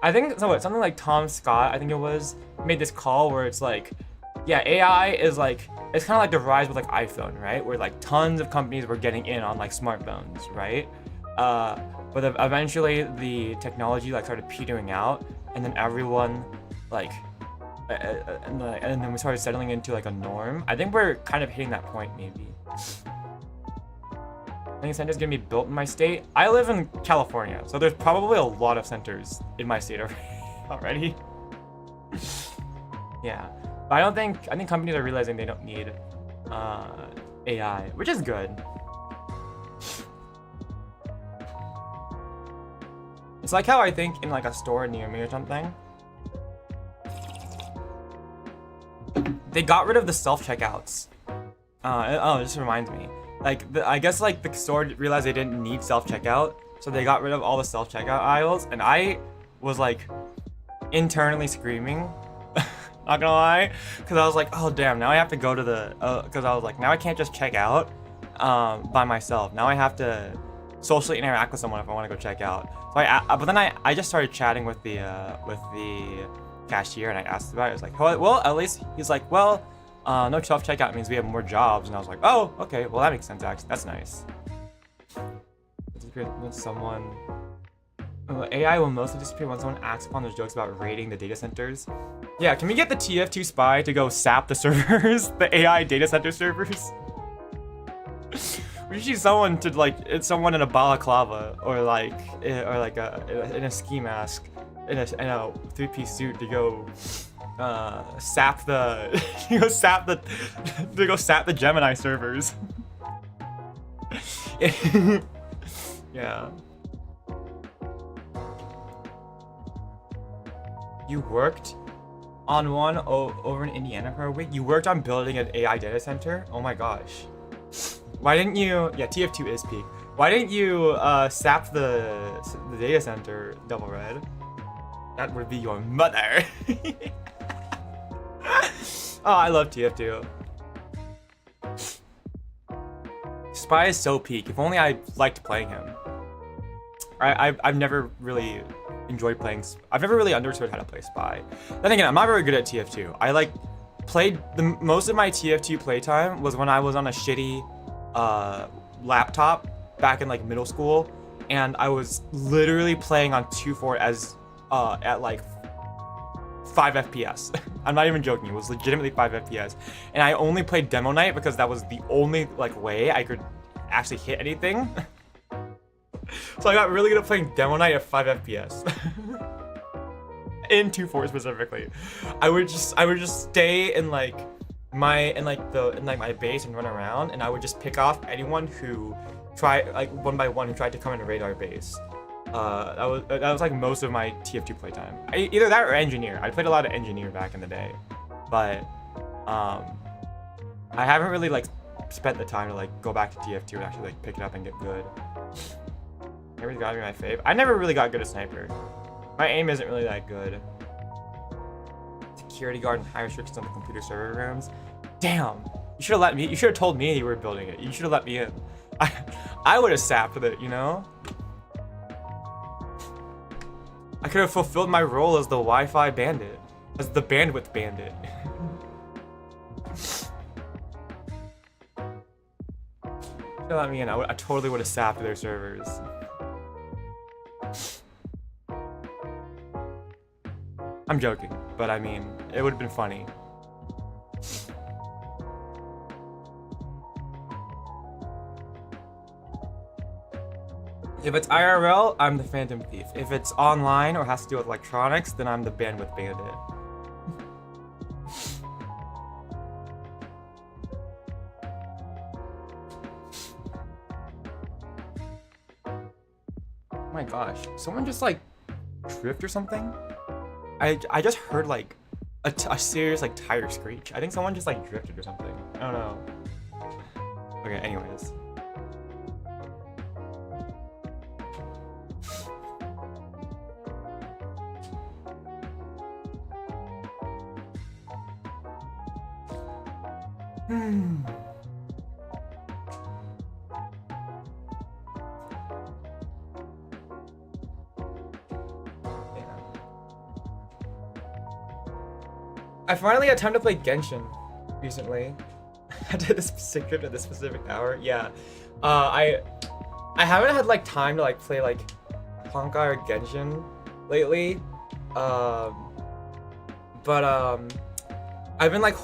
I think so. What, something like Tom Scott, I think it was, made this call where it's like, yeah, AI is like, it's kind of like the rise with like iPhone, right? Where like tons of companies were getting in on like smartphones, right? But eventually the technology like started petering out, and then everyone like, and then we started settling into like a norm. I think we're kind of hitting that point maybe. I think a center's gonna be built in my state. I live in California, so there's probably a lot of centers in my state already. Yeah. But I think companies are realizing they don't need AI, which is good. It's like how I think in like a store near me or something, they got rid of the self-checkouts. Oh, it just reminds me. Like, I guess like the store realized they didn't need self-checkout, so they got rid of all the self-checkout aisles, and I was like internally screaming. Not gonna lie, because I was like, oh damn, now I have to go to the, because I was like, now I can't just check out by myself. Now I have to socially interact with someone if I want to go check out. So but then I just started chatting with the cashier, and I asked about it. I was like, well, at least he's like, well, no self-checkout means we have more jobs, and I was like, oh, okay, well that makes sense actually. That's nice. When someone. AI will mostly disappear when someone acts upon those jokes about raiding the data centers. Yeah, can we get the TF2 spy to go sap the servers, the AI data center servers? We should use someone to like, it's someone in a balaclava or like in a ski mask, in a 3-piece suit to go sap the to go sap the Gemini servers. Yeah. You worked on one over in Indiana for a week? You worked on building an AI data center? Oh my gosh. Why didn't you... Yeah, TF2 is peak. Why didn't you sap the data center, Double Red? That would be your mother. Oh, I love TF2. Spy is so peak. If only I liked playing him. I've never really enjoyed playing. I've never really understood how to play Spy. Then again, I'm not very good at TF2. I like played most of my TF2 playtime was when I was on a shitty laptop back in like middle school, and I was literally playing on 2.4 as at like 5 FPS. I'm not even joking, it was legitimately 5 FPS. And I only played Demo Night because that was the only like way I could actually hit anything. So I got really good at playing Demo Night at 5 FPS. In 2.4 specifically. I would just stay in like my base and run around, and I would just pick off anyone who tried like one by one who tried to come in a radar base. That was like most of my TF2 playtime. Either that or engineer. I played a lot of engineer back in the day, but I haven't really like spent the time to like go back to TF2 and actually like pick it up and get good. Never got to be my fave. I never really got good at sniper. My aim isn't really that good. Security guard and high restrictions on the computer server rooms. Damn, you should have let me. You should have told me you were building it. You should have let me in. I would have sapped with it, you know. I could have fulfilled my role as the Wi-Fi bandit, as the bandwidth bandit. Should have let me in. I totally would have sapped their servers. I'm joking, but I mean, it would have been funny. If it's IRL, I'm the Phantom Thief. If it's online or has to do with electronics, then I'm the Bandwidth Bandit. Oh my gosh, someone just like drift or something? I just heard like a serious like tire screech. I think someone just like drifted or something. I don't know. Okay, anyways. I finally had time to play Genshin recently. I did this script at this specific hour. Yeah, I haven't had like time to like play like Honkai or Genshin lately. But I've been like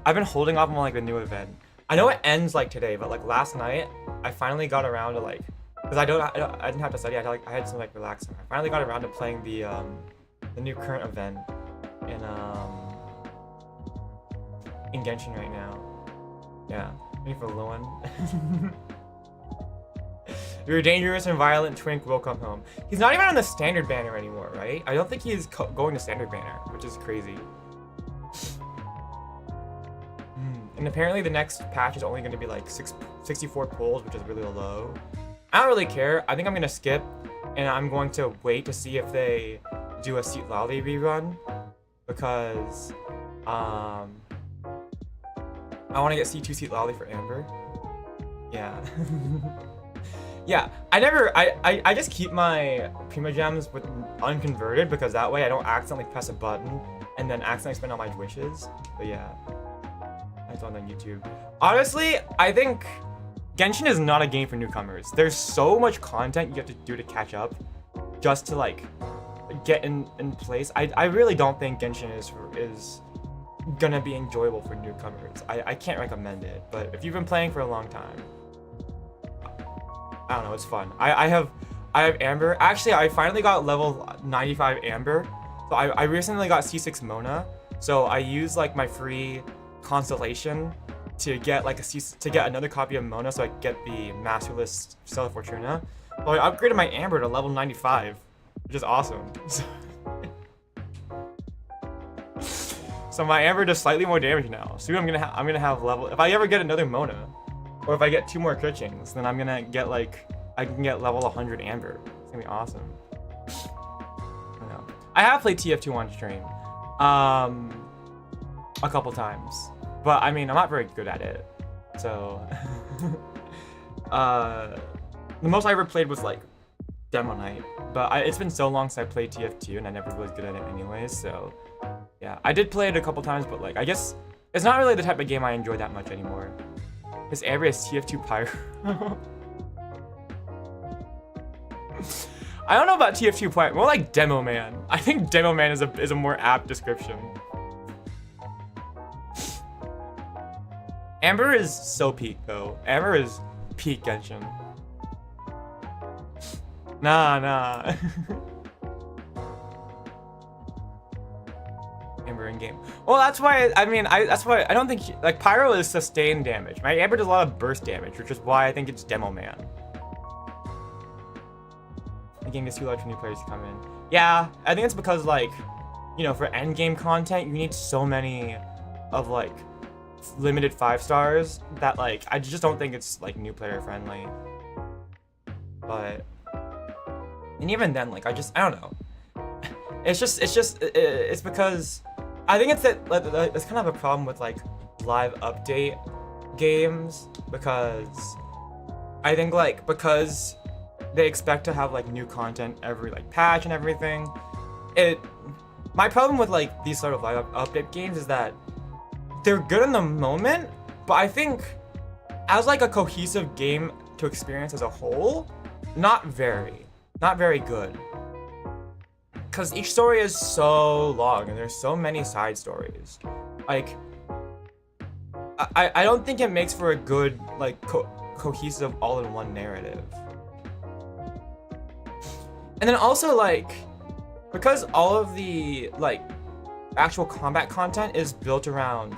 I've been holding off on like the new event. I know it ends like today, but like last night I finally got around to like, because I didn't have to study. I had some like relaxing. I finally got around to playing the new current event in Genshin right now. Yeah, waiting for Luan. Your dangerous and violent twink will come home. He's not even on the standard banner anymore, right? I don't think he's going to standard banner, which is crazy. And apparently the next patch is only going to be like 64 pulls, which is really low. I don't really care. I think I'm going to skip, and I'm going to wait to see if they do a Seat Lolly rerun, because I want to get C2 Seat Lolly for Amber. Yeah. Yeah, I just keep my Primogems with unconverted, because that way I don't accidentally press a button and then accidentally spend all my wishes. But yeah, that's on YouTube. Honestly, I think Genshin is not a game for newcomers. There's so much content you have to do to catch up just to like get in place. I really don't think Genshin is gonna be enjoyable for newcomers. I can't recommend it, but if you've been playing for a long time, I don't know, it's fun. I have Amber. Actually, I finally got level 95 Amber. So I recently got C6 Mona. So I used like my free constellation to get like to get another copy of Mona, so I get the Masterless Stella Fortuna. So I upgraded my Amber to level 95, which is awesome. So my Amber does slightly more damage now. Soon I'm gonna have level. If I ever get another Mona, or if I get 2 more Kritchings, then I'm gonna get like, I can get level 100 Amber. It's gonna be awesome. I have played TF2 on stream, a couple times, but I mean, I'm not very good at it. So, the most I ever played was like Demo Night, But it's been so long since I played TF2 and I never was good at it anyways, so yeah. I did play it a couple times, but like I guess it's not really the type of game I enjoy that much anymore. This area is TF2 Pyro. I don't know about TF2 Pyro, more like Demo Man. I think Demo Man is a more apt description. Amber is so peak though. Amber is peak Genshin. Nah. Amber in game. Well, that's why that's why I don't think like Pyro is sustained damage, right? Amber does a lot of burst damage, which is why I think it's Demo Man. The game is too large for new players to come in. Yeah, I think it's because like, you know, for end game content, you need so many of like limited 5 stars that like I just don't think it's like new player friendly. But and even then, like I don't know. It's because I think it's that it's kind of a problem with like live update games, because I think like because they expect to have like new content every like patch and everything. My problem with like these sort of live update games is that they're good in the moment, but I think as like a cohesive game to experience as a whole, not very good. Because each story is so long and there's so many side stories. Like, I don't think it makes for a good, like, cohesive all-in-one narrative. And then also, like, because all of the, like, actual combat content is built around,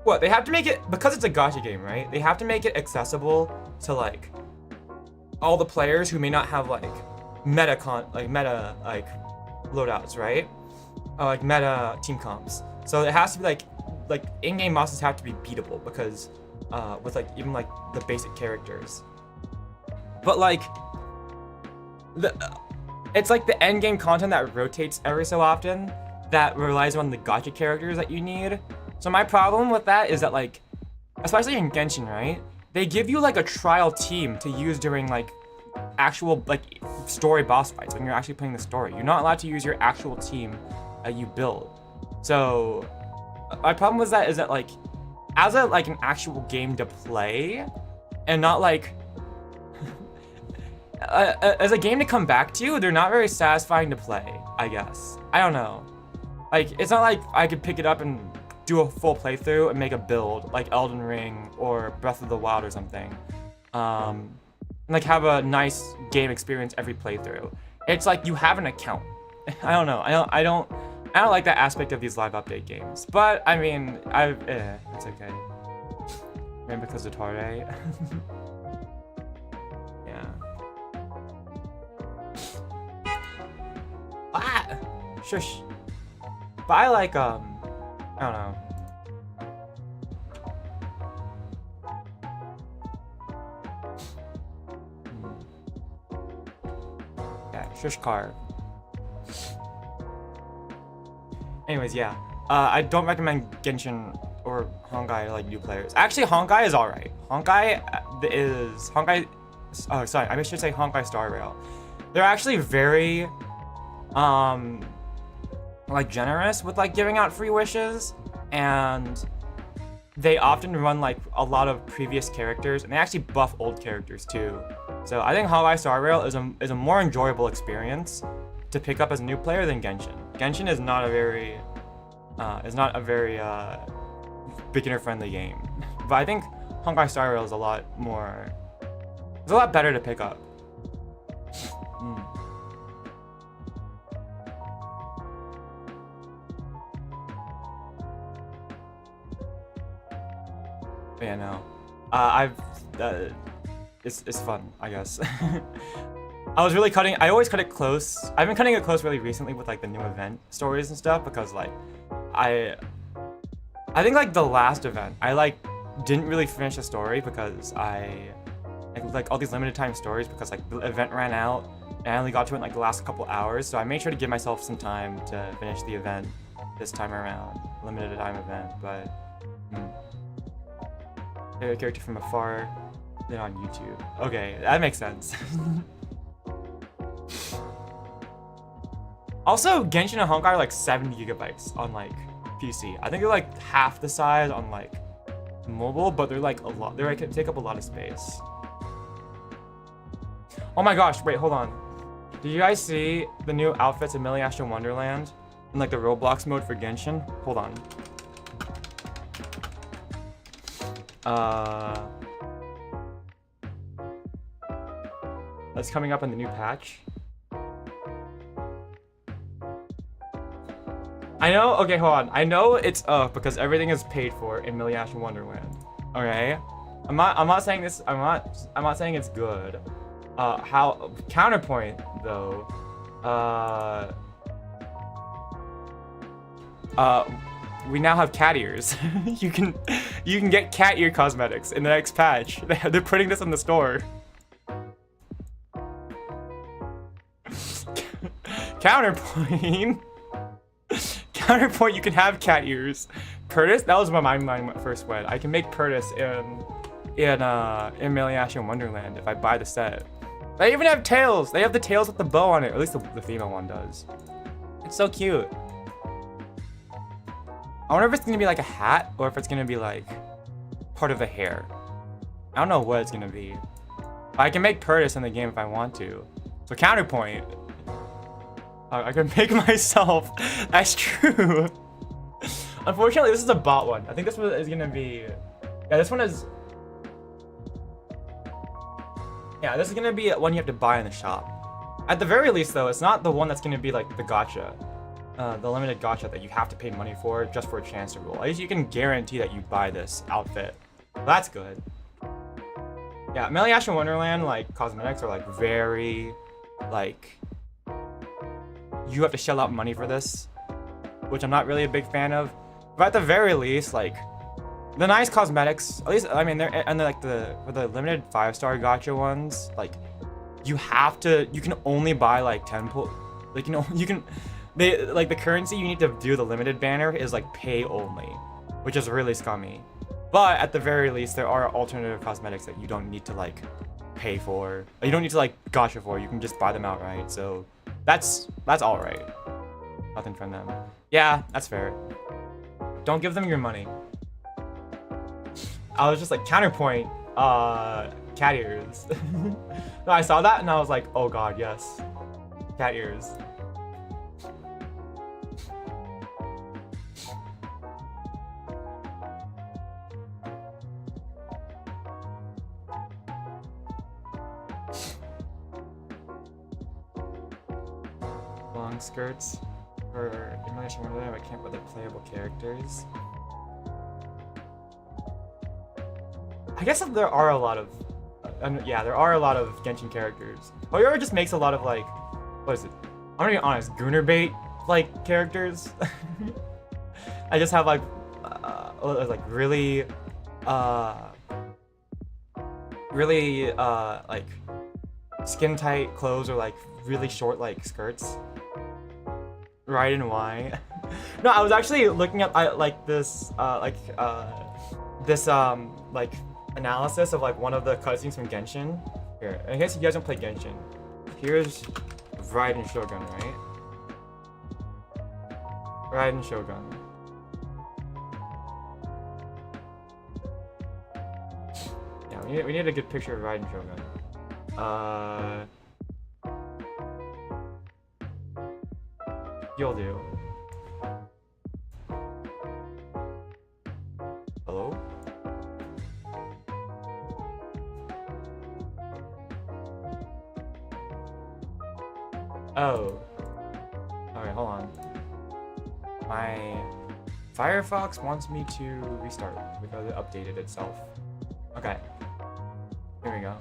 what, they have to make it, because it's a gacha game, right? They have to make it accessible to, like, all the players who may not have like meta loadouts, right? Like meta team comps. So it has to be like in-game bosses have to be beatable, because with like even like the basic characters. But like it's like the end game content that rotates every so often that relies on the gacha characters that you need. So my problem with that is that like, especially in Genshin, right? They give you like a trial team to use during like actual like story boss fights when you're actually playing the story. You're not allowed to use your actual team that you build. So my problem with that is that like as a like an actual game to play and not like as a game to come back to, they're not very satisfying to play, I guess. I don't know. Like it's not like I could pick it up and do a full playthrough and make a build like Elden Ring or Breath of the Wild or something. And like have a nice game experience every playthrough. It's like you have an account. I don't know. I don't like that aspect of these live update games. But I mean, it's okay. Maybe because of Tare. Yeah. Ah! Shush. But I like I don't know. Yeah, shush car. Anyways, yeah. I don't recommend Genshin or Honkai to like new players. Actually, Honkai is alright. Honkai. Oh, sorry. I should say Honkai Star Rail. They're actually very like generous with like giving out free wishes, and they often run like a lot of previous characters, and they actually buff old characters too. So I think Honkai Star Rail is a more enjoyable experience to pick up as a new player than Genshin. Genshin is not a very beginner friendly game. But I think Honkai Star Rail is a lot better to pick up. But yeah, no. It's fun, I guess. I always cut it close. I've been cutting it close really recently with like the new event stories and stuff, because like I think like the last event I like didn't really finish the story because I like all these limited time stories, because like the event ran out and I only got to it in like the last couple hours, so I made sure to give myself some time to finish the event this time around. Limited time event. But favorite character from afar. than on YouTube. Okay, that makes sense. Also, Genshin and Honkai are like 70 gigabytes on like PC. I think they're like half the size on like mobile, but they're like a lot. They're like take up a lot of space. Oh my gosh! Wait, hold on. Did you guys see the new outfits in Milliastra Wonderland in like the Roblox mode for Genshin? Hold on. That's coming up in the new patch. I know, okay, hold on. I know it's up because everything is paid for in Milliastra Wonderland. Okay? I'm not saying this, I'm not saying it's good. How counterpoint though, we now have cat ears. you can get cat ear cosmetics in the next patch. They're putting this in the store. Counterpoint. Counterpoint, you can have cat ears. Kurtis, that was where my mind first went. I can make Kurtis in Milliastra Wonderland if I buy the set. They even have tails. They have the tails with the bow on it. At least the female one does. It's so cute. I wonder if it's gonna be like a hat or if it's gonna be like part of the hair. I don't know what it's gonna be. But I can make Kurtis in the game if I want to. So counterpoint. I can make myself. That's true. Unfortunately, this is a bot one. I think this one is gonna be. Yeah, this one is. Yeah, this is gonna be one you have to buy in the shop. At the very least, though, it's not the one that's gonna be like the gacha, the limited gacha that you have to pay money for just for a chance to roll. At least you can guarantee that you buy this outfit. That's good. Yeah, Milliastra Wonderland like cosmetics are like very, like. You have to shell out money for this, which I'm not really a big fan of. But at the very least, like, the nice cosmetics, at least, I mean, they're like for the limited 5-star gacha ones, like, you can only buy like 10 like, you know, like the currency you need to do the limited banner is like pay only, which is really scummy. But at the very least, there are alternative cosmetics that you don't need to like pay for. You don't need to like gacha for, you can just buy them outright, so. That's all right. Nothing from them. Yeah, that's fair. Don't give them your money. I was just like, counterpoint, cat ears. No, I saw that and I was like, oh god, yes. Cat ears. Long skirts for Milliastra Wonderland, but can't put the playable characters. I guess there are a lot of, yeah, there are a lot of Genshin characters. Hoyover just makes a lot of like, what is it? I'm gonna be honest, Gooner bait like characters. I just have like really like skin tight clothes or like really short like skirts. Right and why? No, I was actually looking up this analysis of like one of the cutscenes from Genshin. Here, in case you guys don't play Genshin, here's Raiden Shogun, right? Raiden Shogun. Yeah, we need a good picture of Raiden Shogun. You'll do. Hello? Oh. Alright, hold on. My Firefox wants me to restart because it updated itself. Okay. Here we go.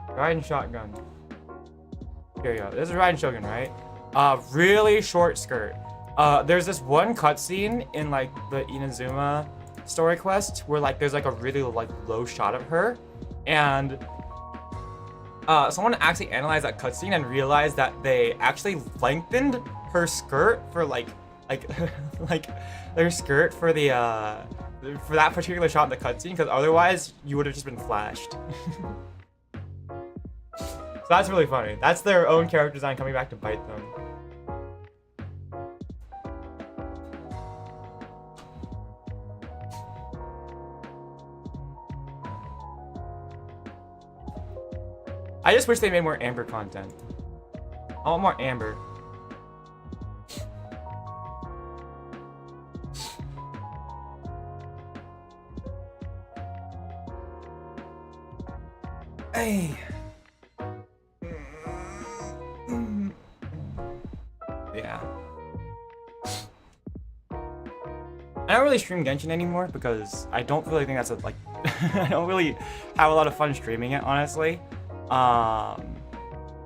Raiden Shotgun. Here we go. This is Raiden Shogun, right? Really short skirt. There's this one cutscene in like the Inazuma story quest where like there's like a really like low shot of her, and someone actually analyzed that cutscene and realized that they actually lengthened her skirt for like like their skirt for the for that particular shot in the cutscene, because otherwise you would have just been flashed. So that's really funny. That's their own character design coming back to bite them. I just wish they made more Amber content. I want more Amber. Hey. Yeah. I don't really stream Genshin anymore because I don't really think that's like I don't really have a lot of fun streaming it, honestly.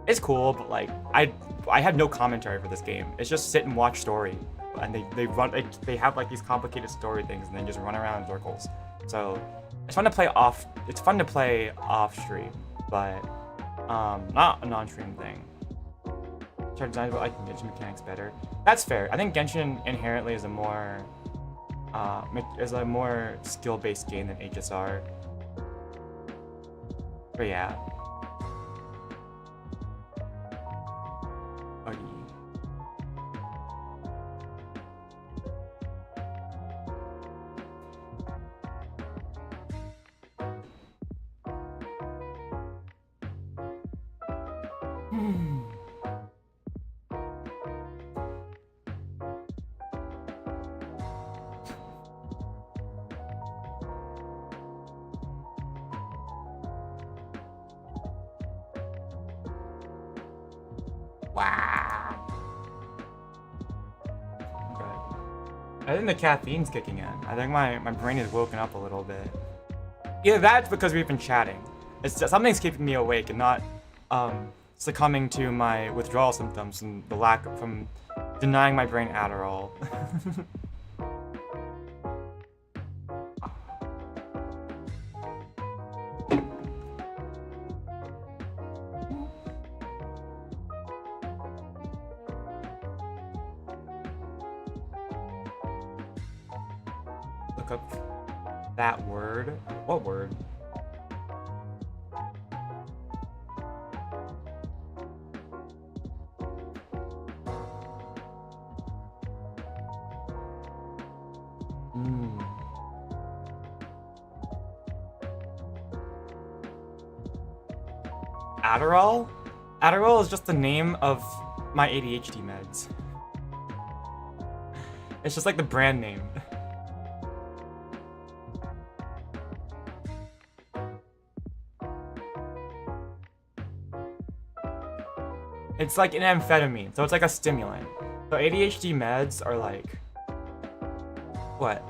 It's cool, but like I have no commentary for this game. It's just sit and watch story, and they have like these complicated story things, and then just run around in circles. So it's fun to play off. It's fun to play off stream, but not a non-stream thing. Chart design, but like Genshin mechanics better. That's fair. I think Genshin inherently is a more skill-based game than HSR. But yeah. Wow. Okay. I think the caffeine's kicking in. I think my brain is woken up a little bit. Either that's because we've been chatting. It's just, something's keeping me awake and not succumbing to my withdrawal symptoms and the lack from denying my brain Adderall. Look up that word. What word? Adderall? Adderall is just the name of my ADHD meds. It's just like the brand name. It's like an amphetamine, so it's like a stimulant. So ADHD meds are like... what?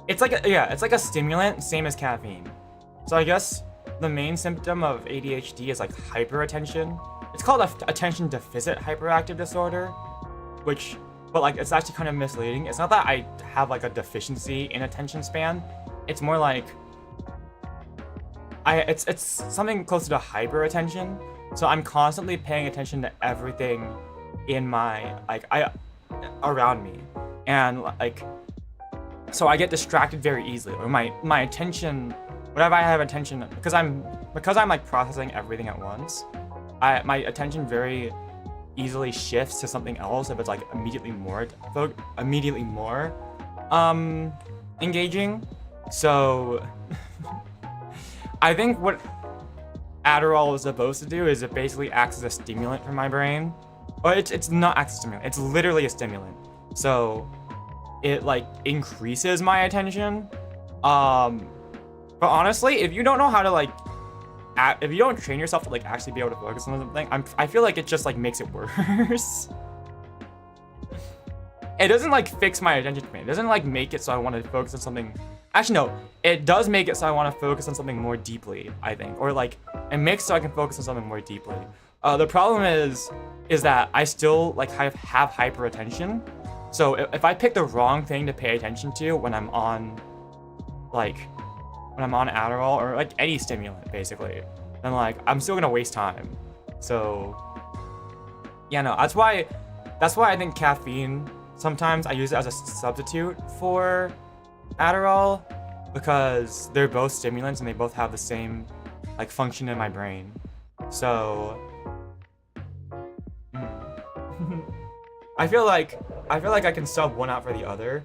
It's like it's like a stimulant, same as caffeine. So I guess the main symptom of ADHD is like hyperattention. It's called attention deficit hyperactive disorder, but like it's actually kind of misleading. It's not that I have like a deficiency in attention span. It's more like it's something closer to hyperattention. So I'm constantly paying attention to everything in my around me, and like so I get distracted very easily. Or my attention, whenever I have attention, because I'm like processing everything at once, my attention very easily shifts to something else if it's like immediately more engaging. So I think what Adderall is supposed to do is it basically acts as a stimulant for my brain. But it's not acts as a stimulant, it's literally a stimulant. So it like increases my attention. But honestly, if you don't know how to like if you don't train yourself to like actually be able to focus on something, I feel like it just like makes it worse. It doesn't like fix my attention span. It doesn't like make it so I want to focus on something. Actually, no, it does make it so I want to focus on something more deeply, I think. Or like, it makes so I can focus on something more deeply. The problem is that I still like have hyperattention. So if I pick the wrong thing to pay attention to when I'm on Adderall or like any stimulant basically, then like I'm still gonna waste time. So yeah, no, that's why I think caffeine sometimes I use it as a substitute for Adderall because they're both stimulants and they both have the same like function in my brain. So I feel like I can sub one out for the other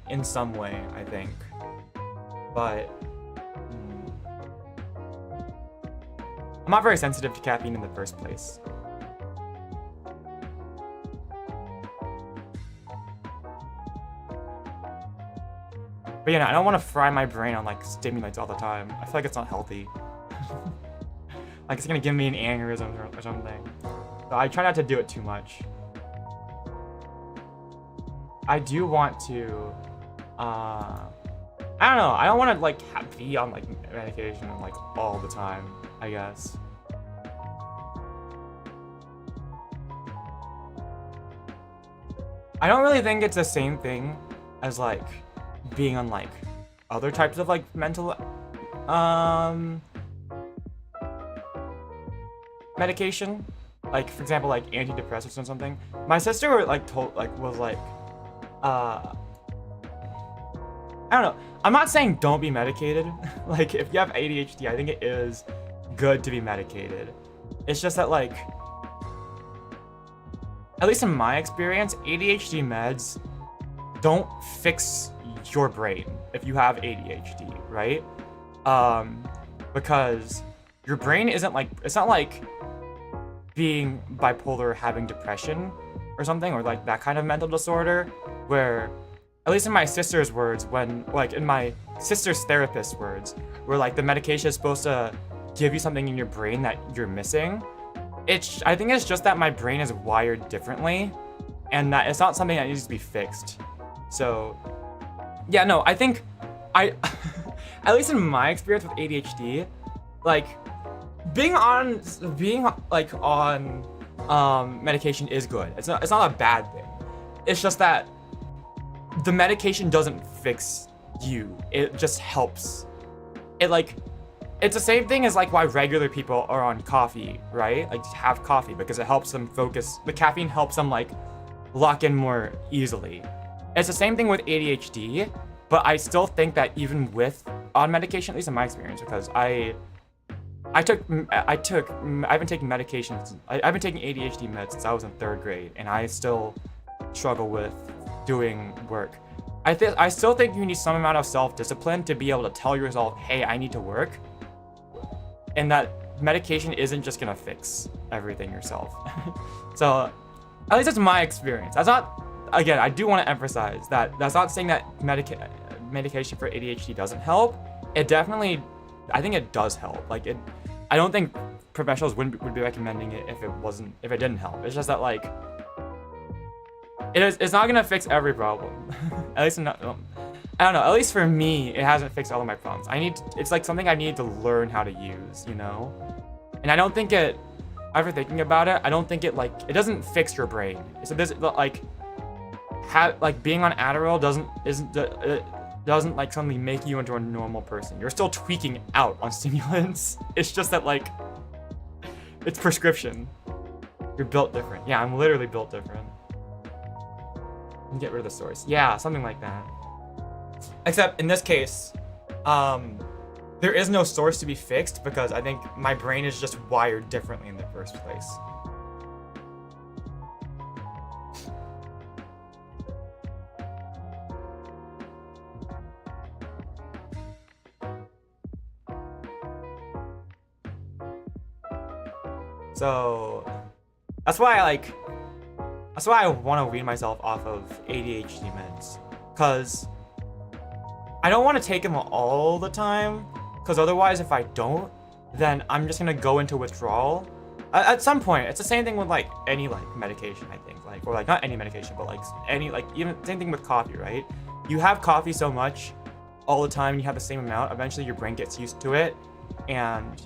in some way, I think. But I'm not very sensitive to caffeine in the first place. But yeah, I don't want to fry my brain on like stimulants all the time. I feel like it's not healthy. Like it's gonna give me an aneurysm or something. So I try not to do it too much. I do want to, I don't know. I don't want to like be on like medication like all the time, I guess. I don't really think it's the same thing as like being on like other types of like mental medication, like for example like antidepressants or something. My sister like was like I don't know, I'm not saying don't be medicated. Like if you have ADHD, I think it is good to be medicated. It's just that like, at least in my experience, ADHD meds don't fix your brain if you have ADHD, right? Because your brain isn't like, it's not like being bipolar or having depression or something, or like that kind of mental disorder where, at least in my sister's words, when like in my sister's therapist's words, where like the medication is supposed to give you something in your brain that you're missing. I think it's just that my brain is wired differently and that it's not something that needs to be fixed. So yeah, no, I think at least in my experience with ADHD, like being on medication is good. It's not a bad thing. It's just that the medication doesn't fix you. It just helps. It's the same thing as like why regular people are on coffee, right? Like have coffee because it helps them focus. The caffeine helps them like lock in more easily. It's the same thing with ADHD, but I still think that even with on medication, at least in my experience, because I've been taking medications. I've been taking ADHD meds since I was in 3rd grade, and I still struggle with doing work. I still think you need some amount of self-discipline to be able to tell yourself, hey, I need to work. And that medication isn't just gonna fix everything yourself. So, at least that's my experience. That's not, again, I do want to emphasize that that's not saying that medication for ADHD doesn't help. It definitely, I think it does help. Like I don't think professionals would be recommending it if it didn't help. It's just that like, it's not gonna fix every problem. At least not, I don't know, at least for me, it hasn't fixed all of my problems. It's like something I need to learn how to use, you know? And I don't think after thinking about it, I don't think it doesn't fix your brain. So this, like being on Adderall doesn't like suddenly make you into a normal person. You're still tweaking out on stimulants. It's just that like, it's prescription. You're built different. Yeah, I'm literally built different. Get rid of the source. Yeah, something like that. Except in this case, there is no source to be fixed because I think my brain is just wired differently in the first place. So that's why I want to wean myself off of ADHD meds, because I don't want to take them all the time, because otherwise if I don't, then I'm just gonna go into withdrawal. At some point, it's the same thing with like any like medication, I think, like, or like not any medication, but like any, like even same thing with coffee, right? You have coffee so much all the time, and you have the same amount, eventually your brain gets used to it, and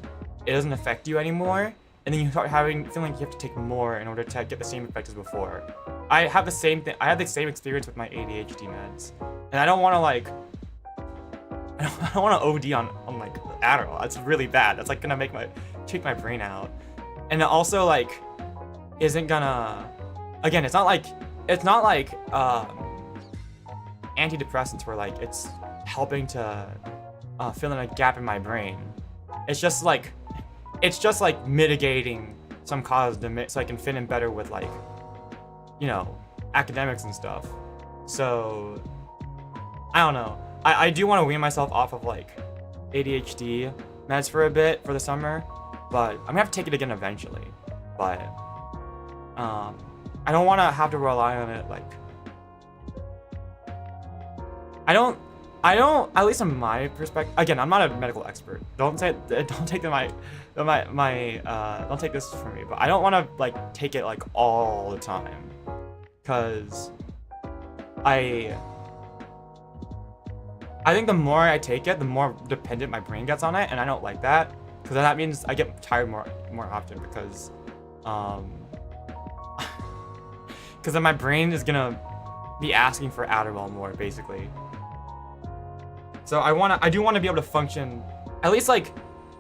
it doesn't affect you anymore. And then you start feeling like you have to take more in order to get the same effect as before. I have the same thing. I had the same experience with my ADHD meds, and I don't want to like, I don't want to OD on like Adderall. That's really bad. That's like gonna take my brain out, and it also like isn't gonna. Again, it's not like it's not like antidepressants where like it's helping to fill in a gap in my brain. It's just like mitigating some cause so I can fit in better with like, you know, academics and stuff. So I don't know. I do want to wean myself off of like ADHD meds for a bit for the summer, but I'm gonna have to take it again eventually. But I don't want to have to rely on it. Like I don't, at least from my perspective, again, I'm not a medical expert. Don't take this from me, but I don't want to like take it like all the time, because I think the more I take it, the more dependent my brain gets on it, and I don't like that, because that means I get tired more often, because then my brain is gonna be asking for Adderall more, basically. So I do want to be able to function, at least like,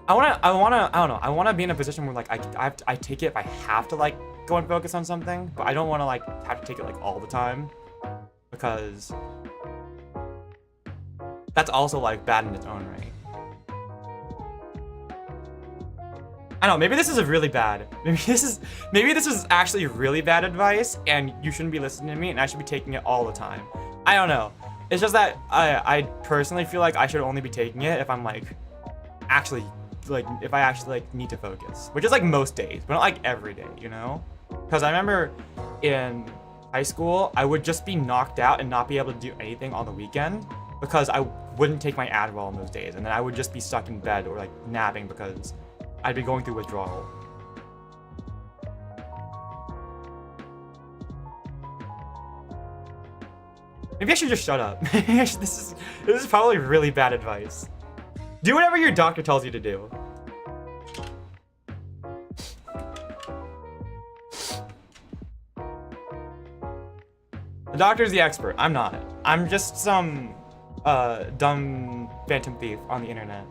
I want to be in a position where like I take it if I have to like go and focus on something, but I don't want to like have to take it like all the time, because that's also like bad in its own right. I don't know, maybe this is a really bad, maybe this is actually really bad advice, and you shouldn't be listening to me, and I should be taking it all the time. I don't know. It's just that I personally feel like I should only be taking it if I'm like actually like, if I actually like need to focus, which is like most days, but not like every day, you know? Because I remember in high school, I would just be knocked out and not be able to do anything on the weekend because I wouldn't take my Adderall in those days, and then I would just be stuck in bed or like napping because I'd be going through withdrawal. Maybe I should just shut up. This is probably really bad advice. Do whatever your doctor tells you to do. The doctor's the expert. I'm not. I'm just some dumb phantom thief on the internet.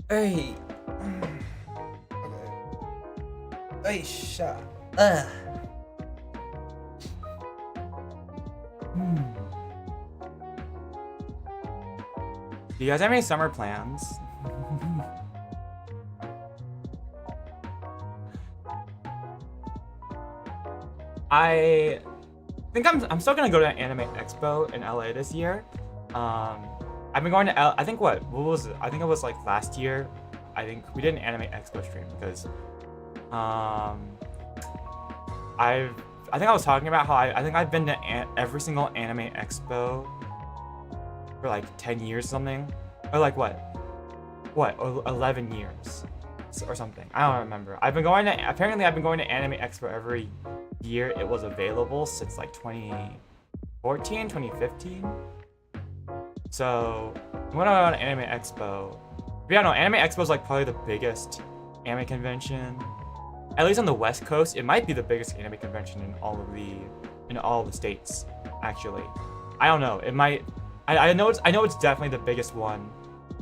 Hey. Hey, shut. Do you guys have any summer plans? I think I'm still gonna go to an anime expo in LA this year. I've been going to I think what was it? I think it was like last year. I think we did an anime expo stream because I think I was talking about how I think I've been to every single anime expo for like 10 years or something, or like what 11 years or something. I don't remember. Apparently I've been going to anime expo every year it was available since like 2014, 2015. So I'm gonna go to Anime Expo. But yeah, no, Anime Expo is like probably the biggest anime convention, at least on the West Coast. It might be the biggest anime convention in all of the states. Actually, I don't know. It might. I know it's definitely the biggest one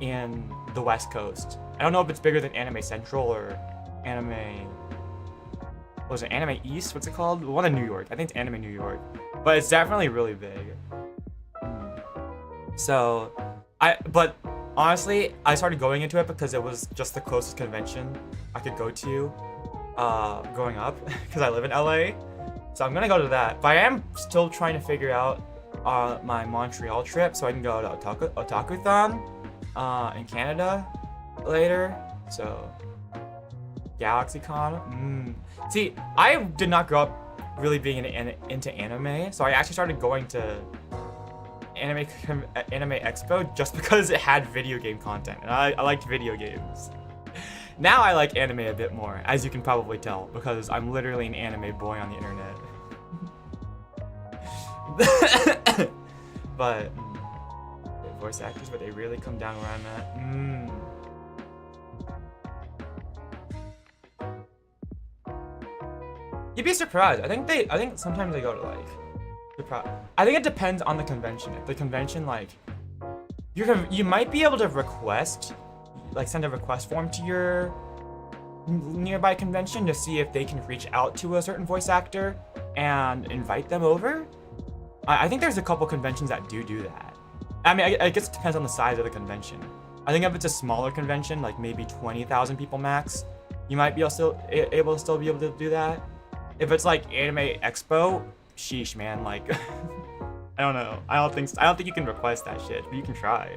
in the West Coast. I don't know if it's bigger than Anime Central or Anime. What was it? Anime East? What's it called? The one in New York. I think it's Anime New York, but it's definitely really big. So, but honestly, I started going into it because it was just the closest convention I could go to growing up, because I live in LA. So I'm gonna go to that. But I am still trying to figure out my Montreal trip so I can go to Otaku-thon in Canada later. So, GalaxyCon. See, I did not grow up really being into anime, so I actually started going to Anime Expo just because it had video game content, and I liked video games. Now I like anime a bit more, as you can probably tell, because I'm literally an anime boy on the internet. But voice actors, but they really come down where I'm at. You'd be surprised. I think sometimes they go to like, I think it depends on the convention. If the convention like, you might be able to request, like send a request form to your nearby convention to see if they can reach out to a certain voice actor and invite them over. I think there's a couple conventions that do that. I mean, I guess it depends on the size of the convention. I think if it's a smaller convention, like maybe 20,000 people max, you might be able to do that. If it's like Anime Expo, sheesh, man. Like, I don't know. I don't think you can request that shit, but you can try.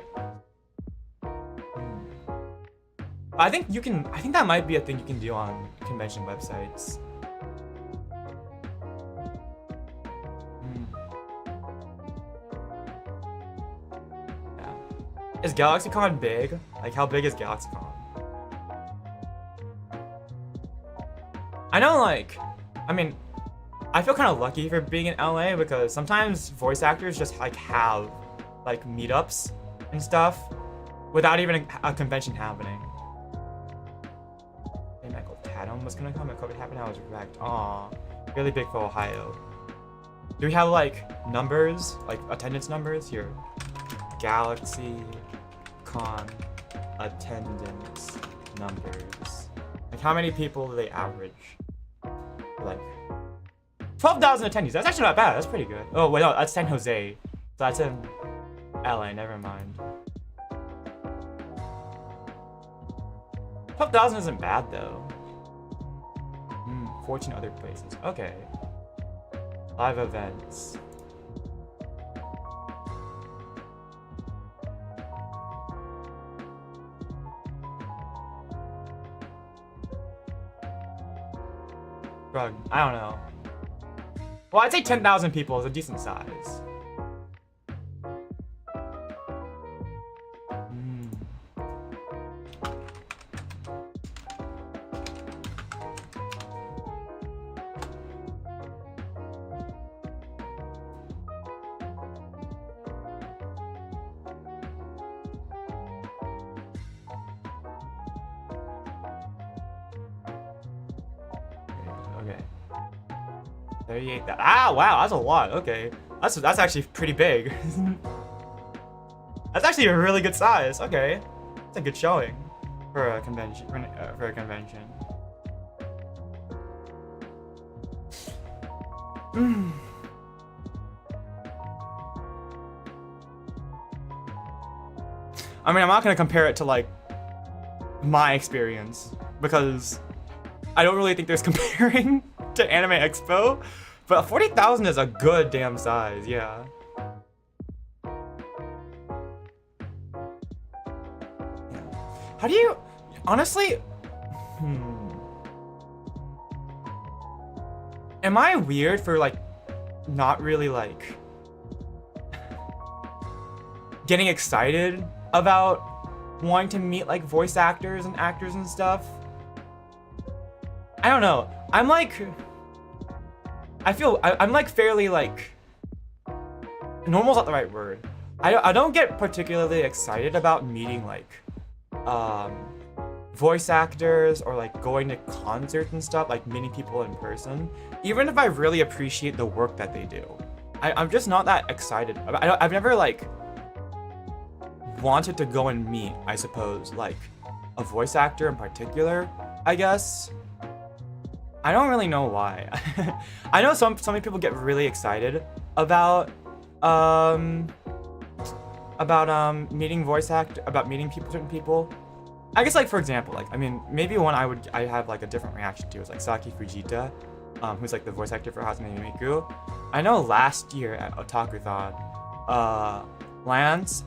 I think that might be a thing you can do on convention websites. Yeah. Is GalaxyCon big? Like, how big is GalaxyCon? I know, like, I mean, I feel kind of lucky for being in LA because sometimes voice actors just like have like meetups and stuff without even a convention happening. Hey, Michael Tatum was gonna come and COVID happened. I was wrecked. Aw, really big for Ohio. Do we have like numbers, like attendance numbers here? GalaxyCon attendance numbers. Like how many people do they average? Like 12,000 attendees. That's actually not bad. That's pretty good. Oh wait, no, that's San Jose. So that's in LA. Never mind. 12,000 isn't bad though. 14 other places. Okay. Live events. Bro, I don't know. Well, I'd say 10,000 people is a decent size. Okay. 38. Ah, wow, that's a lot. Okay, that's actually pretty big. That's actually a really good size. Okay, that's a good showing for a convention. For a convention. I mean, I'm not gonna compare it to like my experience because I don't really think there's comparing to Anime Expo, but 40,000 is a good damn size, yeah. How do you, honestly, am I weird for like not really like getting excited about wanting to meet like voice actors and actors and stuff? I don't know. I'm like, I'm like fairly like, normal's not the right word. I don't get particularly excited about meeting like, voice actors or like going to concerts and stuff, like meeting people in person, even if I really appreciate the work that they do. I'm just not that excited. I've never like wanted to go and meet, I suppose, like a voice actor in particular, I guess. I don't really know why. I know some people get really excited about meeting certain people. I guess like for example, like I mean maybe one I have like a different reaction to is like Saki Fujita, who's like the voice actor for Hatsune Miku. I know last year at Otakuthon, Lance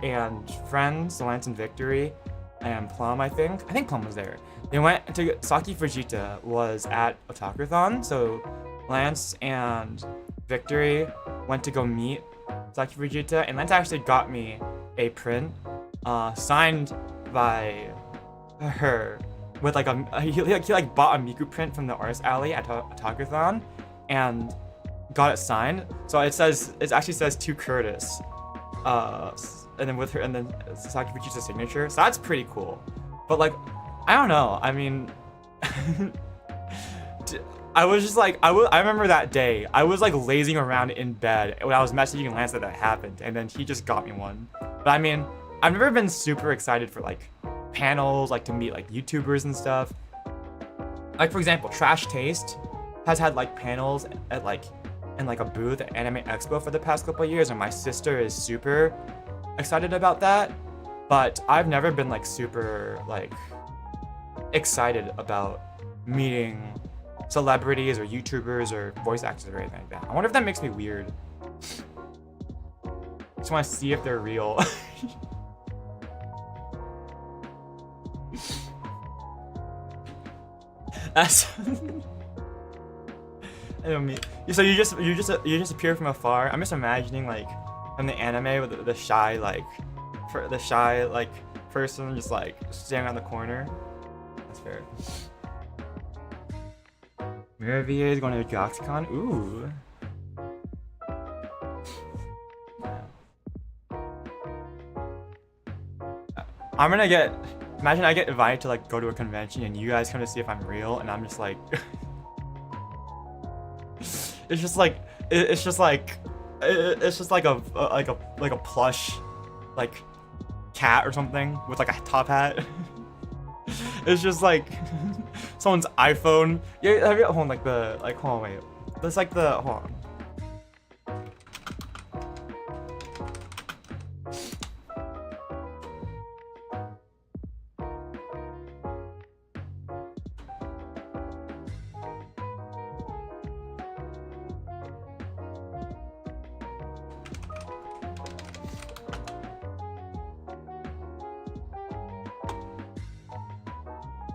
and friends, Lance and Victory, and Plum, I think Plum was there. They went to, Saki Fujita was at Otakuthon, so Lance and Victory went to go meet Saki Fujita, and Lance actually got me a print signed by her with like he like bought a Miku print from the artist alley at Otakuthon, and got it signed. So it actually says to Kurtis, and then with her, and then Sakaguchi's a signature. So that's pretty cool. But like, I don't know. I mean, I was just like, I remember that day. I was like lazing around in bed when I was messaging Lance that happened, and then he just got me one. But I mean, I've never been super excited for like panels, like to meet like YouTubers and stuff. Like for example, Trash Taste has had like panels at like in like a booth at Anime Expo for the past couple of years, and my sister is super excited about that. But I've never been like super like excited about meeting celebrities or YouTubers or voice actors or anything like that. I wonder if that makes me weird. Just want to see if they're real. That's I don't mean. So you just appear from afar. I'm just imagining like from the anime with the shy like person just like standing on the corner. That's fair. Miravia is going to GalaxyCon. Ooh. I'm gonna get. Imagine I get invited to like go to a convention and you guys come to see if I'm real, and I'm just like. It's just like a plush like cat or something with like a top hat. It's just like someone's iPhone. Yeah, have you hold on wait. That's like the hold on.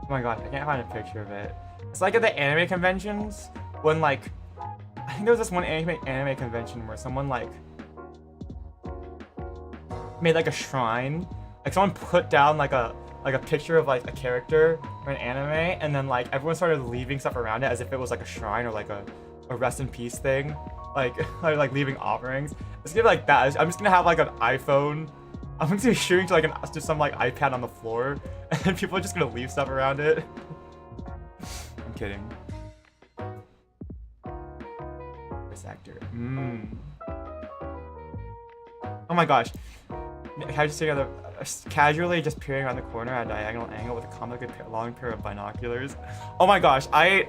Oh my god, I can't find a picture of it. It's like at the anime conventions when like I think there was this one anime convention where someone like made like a shrine. Like someone put down like a picture of like a character or an anime, and then like everyone started leaving stuff around it as if it was like a shrine or like a rest in peace thing. Like leaving offerings. It's gonna be like that. I'm just gonna have like an iPhone. I'm gonna be shooting to like to some like iPad on the floor, and then people are just gonna leave stuff around it. I'm kidding. This actor. Oh my gosh. Can I just take another casually just peering around the corner at a diagonal angle with a comically long pair of binoculars? Oh my gosh, oh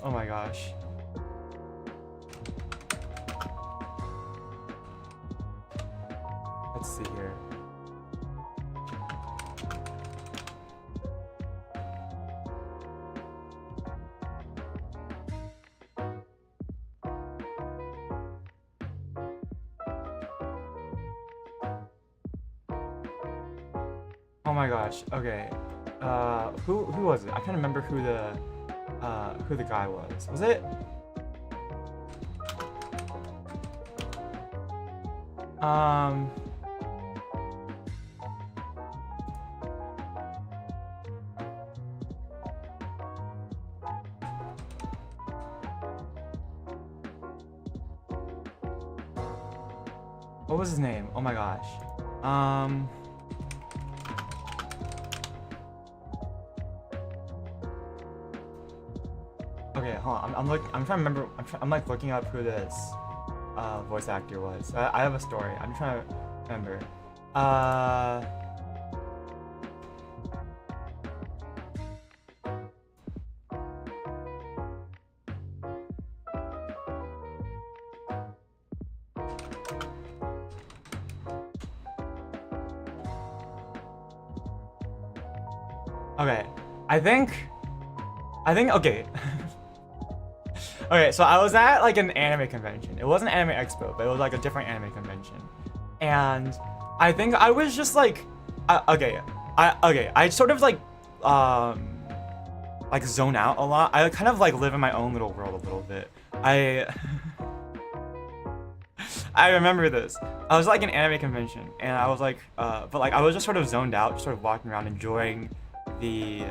my gosh. Let's see here. Oh my gosh. Okay. Who was it? I can't remember who the guy was. Was it? What was his name? Oh my gosh. Okay, hold on. I'm trying to remember. I'm like looking up who this voice actor was. I have a story. I'm trying to remember. Okay, I think okay. Okay, so I was at like an anime convention. It wasn't Anime Expo, but it was like a different anime convention. And I think I was just like, I sort of like zone out a lot. I kind of like live in my own little world a little bit. I remember this. I was like an anime convention, and I was like, but like I was just sort of zoned out, just sort of walking around, enjoying the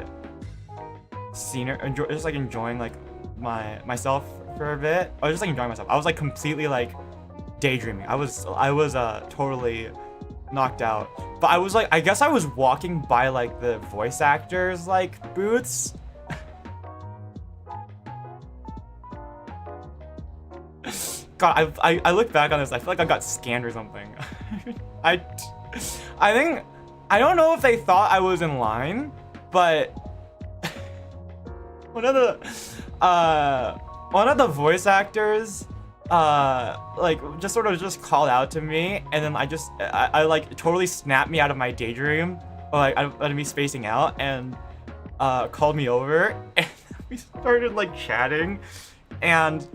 scenery, just like enjoying like myself for a bit. I was just like enjoying myself. I was like completely like daydreaming. I was totally knocked out. But I was like, I guess I was walking by like the voice actors like booths. God, I look back on this, I feel like I got scanned or something. I think, I don't know if they thought I was in line, but one of the voice actors like just sort of just called out to me, and then I like totally snapped me out of my daydream, or like out of me spacing out, and called me over, and we started like chatting, and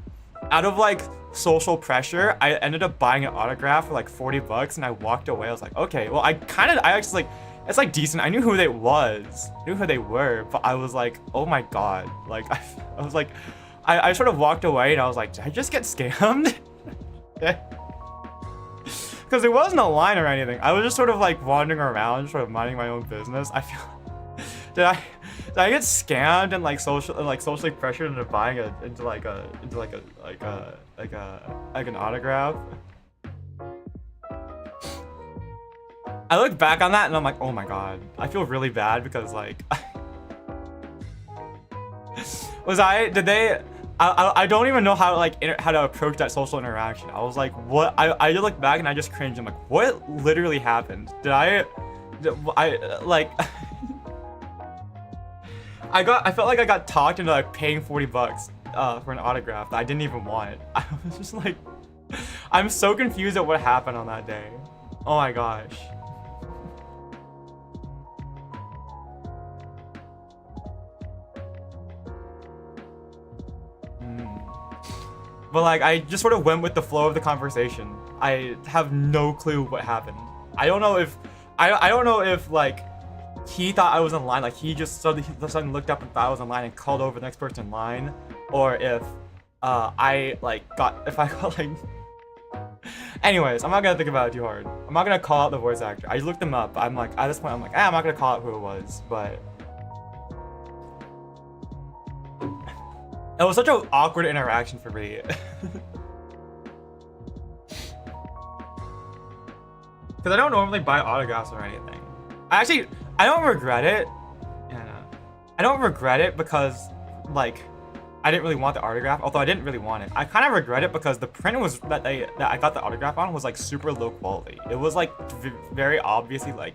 out of like social pressure, I ended up buying an autograph for like 40 bucks, and I walked away. I was like, okay, well, I actually like, it's like decent. I knew who they were, but I was like, oh my god, like I was like, I sort of walked away, and I was like, did I just get scammed? Because it wasn't a line or anything. I was just sort of like wandering around, sort of minding my own business. I feel, did I get scammed and like socially pressured into buying an autograph? I look back on that and I'm like, oh my god, I feel really bad because like, I don't even know how how to approach that social interaction. I was like, what? I look back and I just cringe. I'm like, what literally happened? I felt like I got talked into like paying 40 bucks for an autograph that I didn't even want. I was just like, I'm so confused at what happened on that day. Oh my gosh. But like, I just sort of went with the flow of the conversation. I have no clue what happened. I don't know if like he thought I was in line, like he just suddenly looked up and thought I was in line and called over the next person in line, or if I got like. Anyways, I'm not gonna think about it too hard. I'm not gonna call out the voice actor. I just looked them up. I'm like, at this point, I'm like, I'm not gonna call out who it was, but. It was such an awkward interaction for me. Because I don't normally buy autographs or anything. I don't regret it. Yeah, I don't regret it because, like, I didn't really want the autograph. Although I didn't really want it. I kind of regret it because the print was that I got the autograph on was like super low quality. It was like very obviously like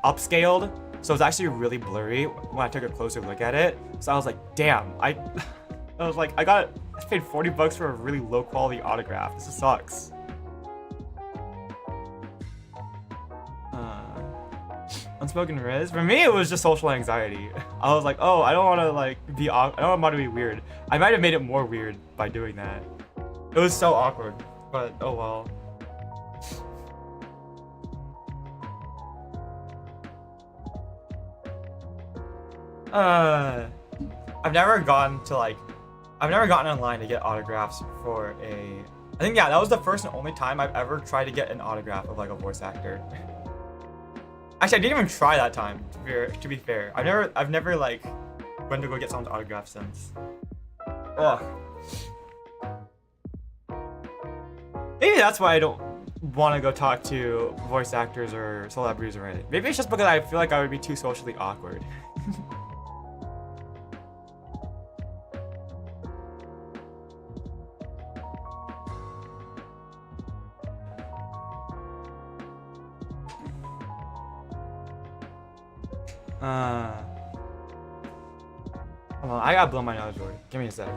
upscaled. So it's actually really blurry when I took a closer look at it. So I was like, damn, I was like, I paid 40 bucks for a really low quality autograph. This sucks. Unspoken Riz. For me, it was just social anxiety. I was like, oh, I don't want to like I don't want to be weird. I might have made it more weird by doing that. It was so awkward, but oh well. I've never gotten in line to get autographs for I think, yeah, that was the first and only time I've ever tried to get an autograph of like a voice actor. Actually, I didn't even try that time, to be fair. I've never like went to go get someone's autograph since. Ugh. Maybe that's why I don't want to go talk to voice actors or celebrities or anything. Maybe it's just because I feel like I would be too socially awkward. Hold on, I gotta blow my nose, Jordan. Give me a sec.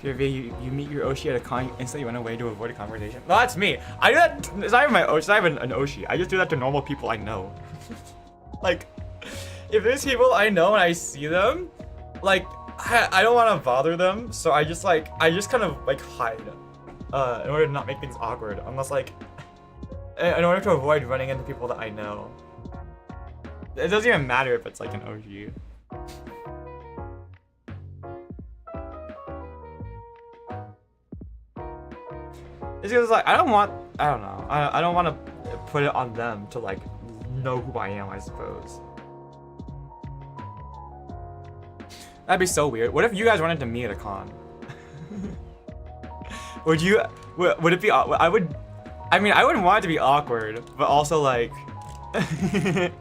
You meet your Oshi at a con, you instantly run away to avoid a conversation. No, that's me. I do that. It's not even my Oshi. It's not even an Oshi. I just do that to normal people I know. Like, if there's people I know and I see them, like, I don't want to bother them, so I just kind of like hide, in order to not make things awkward. Unless like, in order to avoid running into people that I know. It doesn't even matter if it's like an OG. It's because like I don't know. I don't want to put it on them to like know who I am, I suppose. That'd be so weird. What if you guys run into me at a con? Would it be, I mean, I wouldn't want it to be awkward, but also like, cause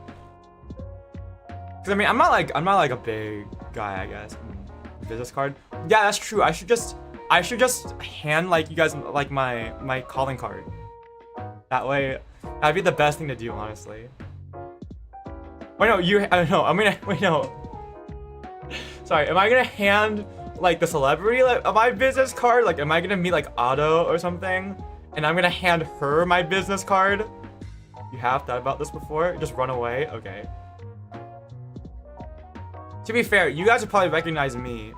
I mean, I'm not like a big guy, I guess. Business card? Yeah, that's true. I should just hand like you guys like my calling card. That way, that'd be the best thing to do, honestly. Wait, no, I don't know. I'm gonna, wait, no. Sorry, am I gonna hand like the celebrity like my business card? Like, am I gonna meet like Otto or something? And I'm gonna hand her my business card? You have thought about this before? Just run away? Okay. To be fair, you guys would probably recognize me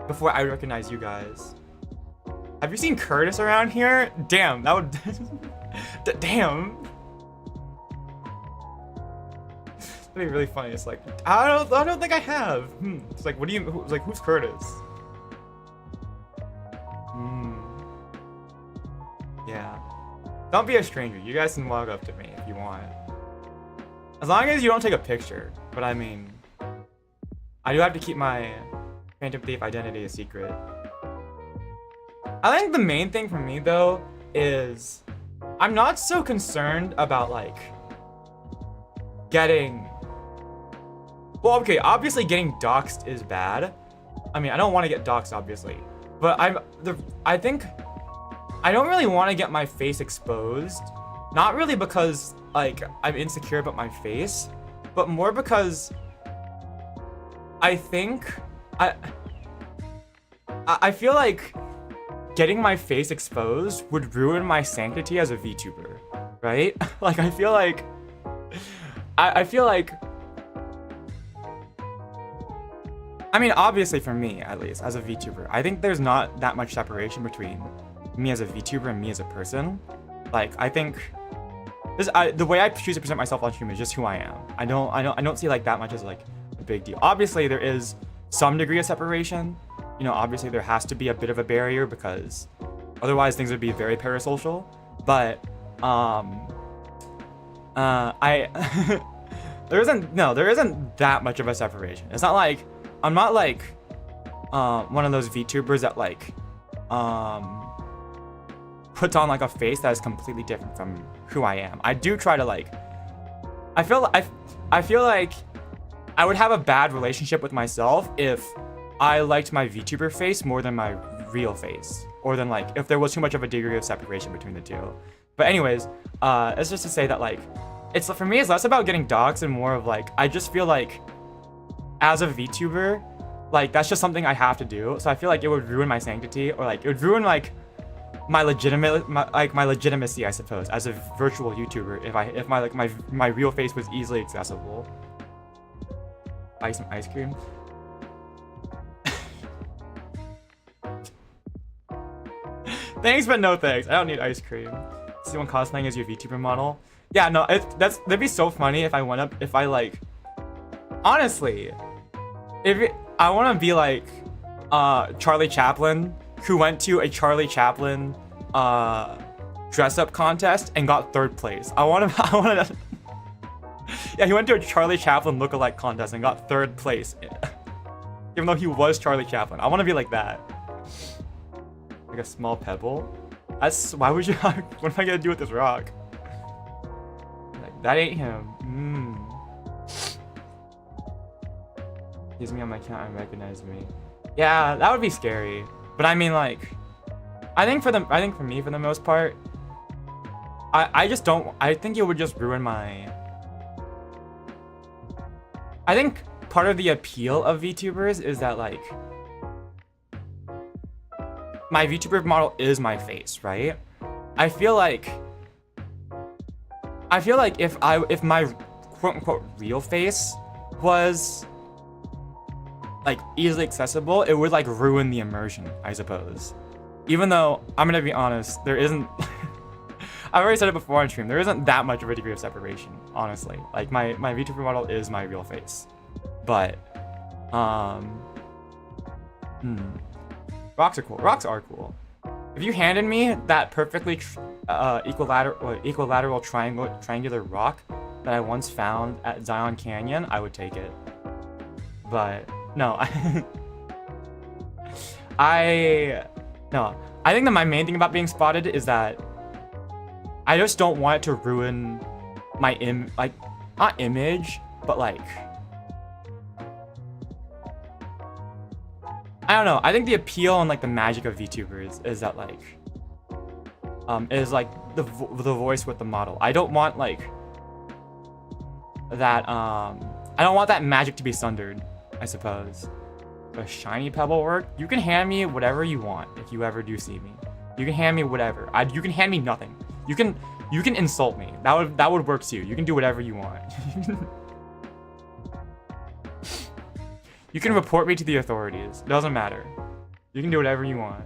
before I recognize you guys. Have you seen Kurtis around here? Damn, that would... Damn. That'd be really funny. It's like, I don't think I have. It's like, what do you... It's like, who's Kurtis? Yeah. Don't be a stranger. You guys can walk up to me if you want. As long as you don't take a picture. But I mean... I do have to keep my Phantom Thief identity a secret. I think the main thing for me, though, is... I'm not so concerned about, like... getting... Well, okay, obviously getting doxxed is bad. I mean, I don't want to get doxxed, obviously. But I think... I don't really want to get my face exposed. Not really because, like, I'm insecure about my face. But more because... I think... I feel like getting my face exposed would ruin my sanctity as a VTuber, right? Like, I feel like... I feel like... I mean, obviously for me, at least, as a VTuber, I think there's not that much separation between me as a VTuber and me as a person. Like, I think... the way I choose to present myself on stream is just who I am. I don't see, like, that much as, like, a big deal. Obviously, there is some degree of separation. You know, obviously there has to be a bit of a barrier because otherwise things would be very parasocial. But there isn't that much of a separation. It's not like I'm not like one of those VTubers that like puts on like a face that is completely different from who I am. I do try to like I feel like I would have a bad relationship with myself if I liked my VTuber face more than my real face, or than like if there was too much of a degree of separation between the two. But anyways, it's just to say that like it's for me it's less about getting doxxed and more of like I just feel like as a VTuber, like that's just something I have to do. So I feel like it would ruin my sanctity, or like it would ruin like my legitimacy, I suppose, as a virtual YouTuber if my real face was easily accessible. Buy some ice cream. Thanks, but no thanks. I don't need ice cream. Someone cosplaying as your VTuber model. Yeah, no, that'd be so funny if I went up, if I like, honestly, I want to be like Charlie Chaplin, who went to a Charlie Chaplin dress up contest and got 3rd place. I want to yeah, he went to a Charlie Chaplin lookalike contest and got 3rd place, even though he was Charlie Chaplin. I want to be like that. Like a small pebble. Why would you? What am I gonna do with this rock? Like, that ain't him. He's me on my account and recognize me. Yeah, that would be scary. But I mean, like, I think for me, for the most part, I just don't. I think it would just ruin my. I think part of the appeal of VTubers is that like my VTuber model is my face, right? I feel like if my quote-unquote real face was like easily accessible, it would like ruin the immersion, I suppose. Even though, I'm gonna be honest, there isn't I've already said it before on stream, there isn't that much of a degree of separation, honestly. Like my VTuber model is my real face. But rocks are cool. Rocks are cool. If you handed me that perfectly equilateral triangular rock that I once found at Zion Canyon, I would take it. But no, I think that my main thing about being spotted is that I just don't want it to ruin my not image, but like, I don't know. I think the appeal and like the magic of VTubers is that like, is like the voice with the model. I don't want like that. I don't want that magic to be sundered, I suppose. The shiny pebble work. You can hand me whatever you want if you ever do see me. You can hand me whatever. You can hand me nothing. You can insult me. That would work too. You can do whatever you want. You can report me to the authorities. It doesn't matter. You can do whatever you want.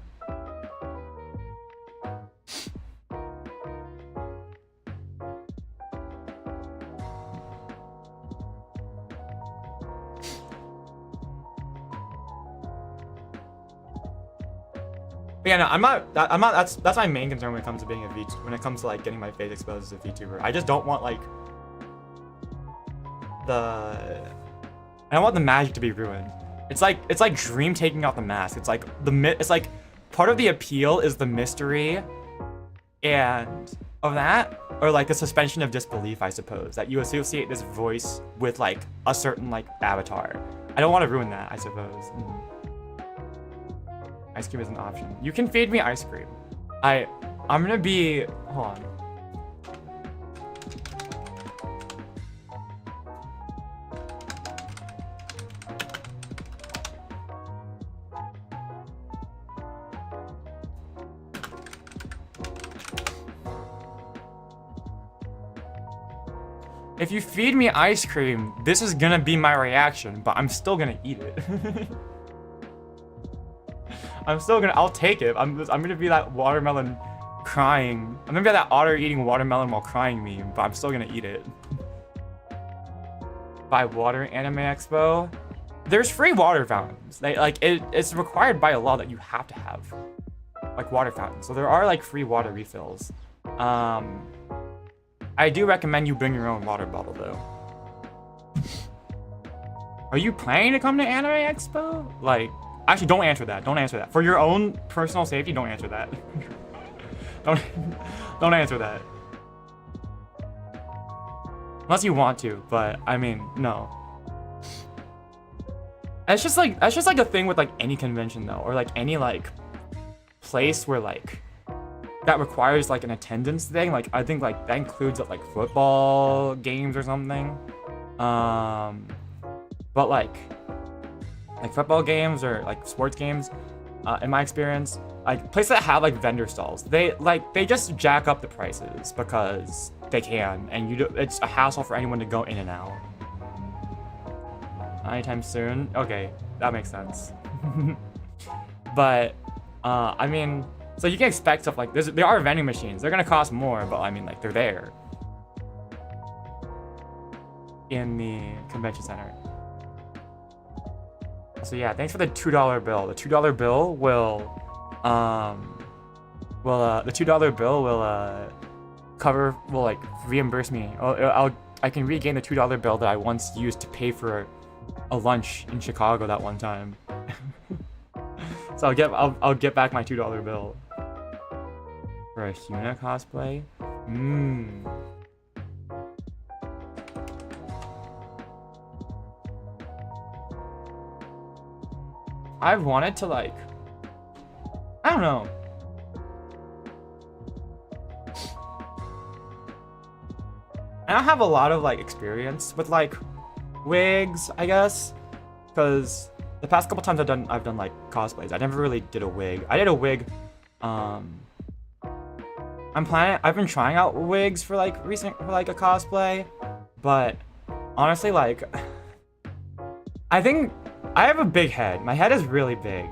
But yeah, no, I'm not. That's my main concern when it comes to being a when it comes to like getting my face exposed as a VTuber. I just don't want like I don't want the magic to be ruined. It's like Dream taking off the mask. It's like it's like part of the appeal is the mystery and of that, or like the suspension of disbelief, I suppose, that you associate this voice with like a certain like avatar. I don't want to ruin that, I suppose. Ice cream is an option. You can feed me ice cream. I'm gonna be, hold on. If you feed me ice cream, this is gonna be my reaction, but I'm still gonna eat it. I'll take it. I'm gonna be that watermelon crying. I'm gonna be that otter eating watermelon while crying meme, but I'm still gonna eat it. Buy water Anime Expo. There's free water fountains. It's required by a law that you have to have like water fountains. So there are like free water refills. I do recommend you bring your own water bottle though. Are you planning to come to Anime Expo? Like, actually, don't answer that. Don't answer that. For your own personal safety, don't answer that. don't answer that. Unless you want to, but I mean, no. That's just like a thing with like any convention though, or like any like place where like that requires like an attendance thing. Like I think like that includes like football games or something. But like football games or like sports games, in my experience, like places that have like vendor stalls, they just jack up the prices because they can, and it's a hassle for anyone to go in and out. Anytime soon? Okay, that makes sense. But I mean, so you can expect stuff like this. There are vending machines. They're gonna cost more, but I mean, like they're there in the convention center. So yeah, thanks for the $2 bill. The $2 bill will like reimburse me. I can regain the $2 bill that I once used to pay for a lunch in Chicago that one time. So I'll get back my $2 bill for a Huna cosplay. I've wanted to like, I don't know. I don't have a lot of like experience with like wigs, I guess, because the past couple times I've done like cosplays. I never really did a wig. I did a wig. I've been trying out wigs for like a cosplay, but honestly, like, I think I have a big head. My head is really big.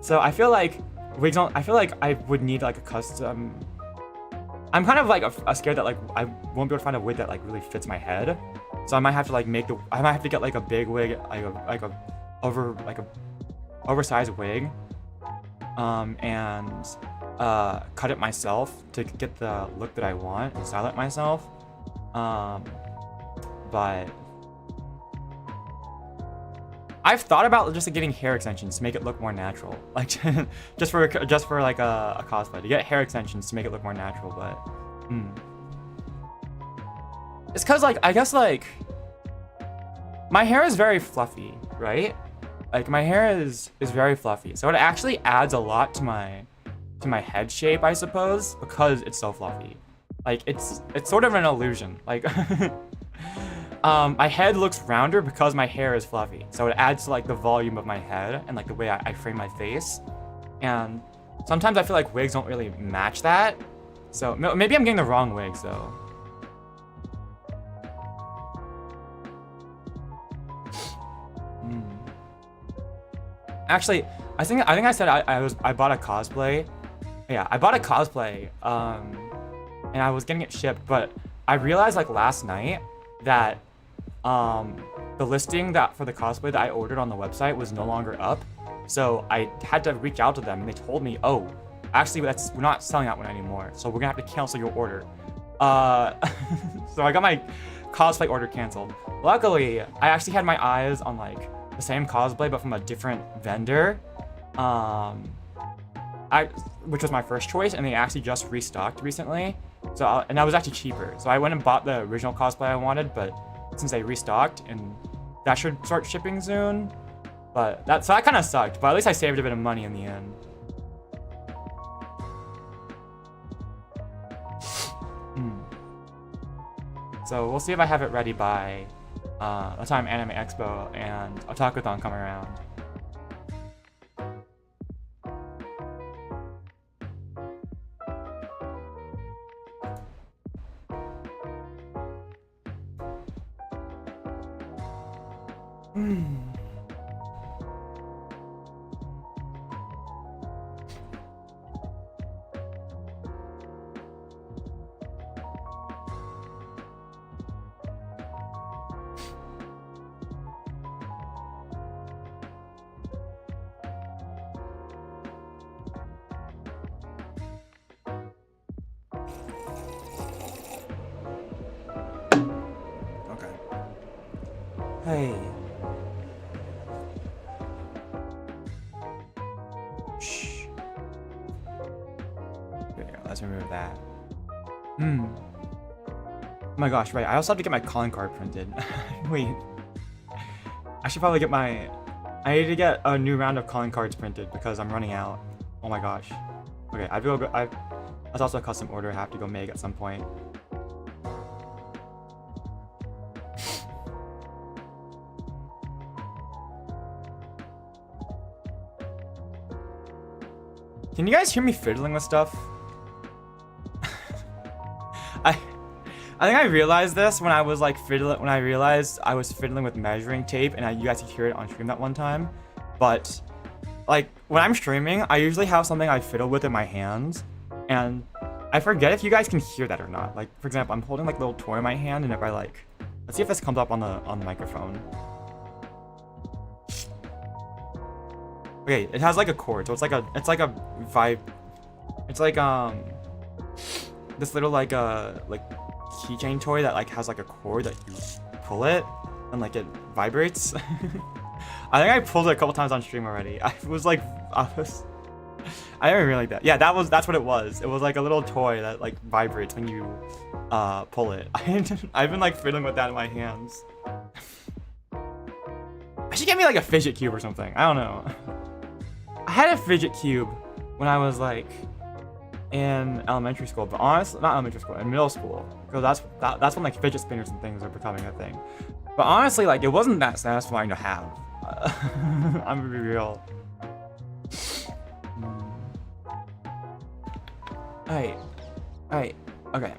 So I feel like wigs don't, I feel like I would need like a custom, I'm kind of like scared that like I won't be able to find a wig that like really fits my head. So I might have to like I might have to get like a big wig, like a oversized wig, and cut it myself to get the look that I want and style it myself. But I've thought about just like, getting hair extensions to make it look more natural, like just for like a cosplay, to get hair extensions to make it look more natural. But it's cause like I guess like my hair is very fluffy, right? Like my hair is very fluffy, so it actually adds a lot to my head shape, I suppose, because it's so fluffy. Like it's sort of an illusion. Like my head looks rounder because my hair is fluffy, so it adds to like the volume of my head and like the way I frame my face. And sometimes I feel like wigs don't really match that, so maybe I'm getting the wrong wigs though. Actually, I think I said I bought a cosplay. Yeah, I bought a cosplay, and I was getting it shipped, but I realized like last night that the listing that for the cosplay that I ordered on the website was no longer up. So I had to reach out to them, and they told me, oh, actually we're not selling that one anymore, so we're gonna have to cancel your order. So I got my cosplay order canceled. Luckily, I actually had my eyes on like the same cosplay but from a different vendor, which was my first choice, and they actually just restocked recently. So and that was actually cheaper. So I went and bought the original cosplay I wanted, but since they restocked, and that should start shipping soon. But that kind of sucked, but at least I saved a bit of money in the end. So we'll see if I have it ready by the time Anime Expo and Otakuthon come around. Hey. Shh. There you go. Let's remove that. Oh my gosh, right. I also have to get my calling card printed. Wait. I should probably get I need to get a new round of calling cards printed because I'm running out. Oh my gosh. Okay, that's also a custom order I have to go make at some point. Can you guys hear me fiddling with stuff? I think I realized this when I was like when I realized I was fiddling with measuring tape, and you guys could hear it on stream that one time. But like when I'm streaming, I usually have something I fiddle with in my hands, and I forget if you guys can hear that or not. Like for example, I'm holding like a little toy in my hand, and if I like, let's see if this comes up on the microphone. Okay, it has like a cord, so it's like a vibe. It's like this little like keychain toy that like has like a cord that you pull it and like it vibrates. I think I pulled it a couple times on stream already. I didn't really that. Yeah, that's what it was. It was like a little toy that like vibrates when you pull it. I've been like fiddling with that in my hands. I should get me like a fidget cube or something. I don't know. I had a fidget cube when I was like in elementary school, but honestly, not elementary school, in middle school, because that's when like fidget spinners and things are becoming a thing. But honestly, like it wasn't that satisfying to have. I'm gonna be real. Alright, okay.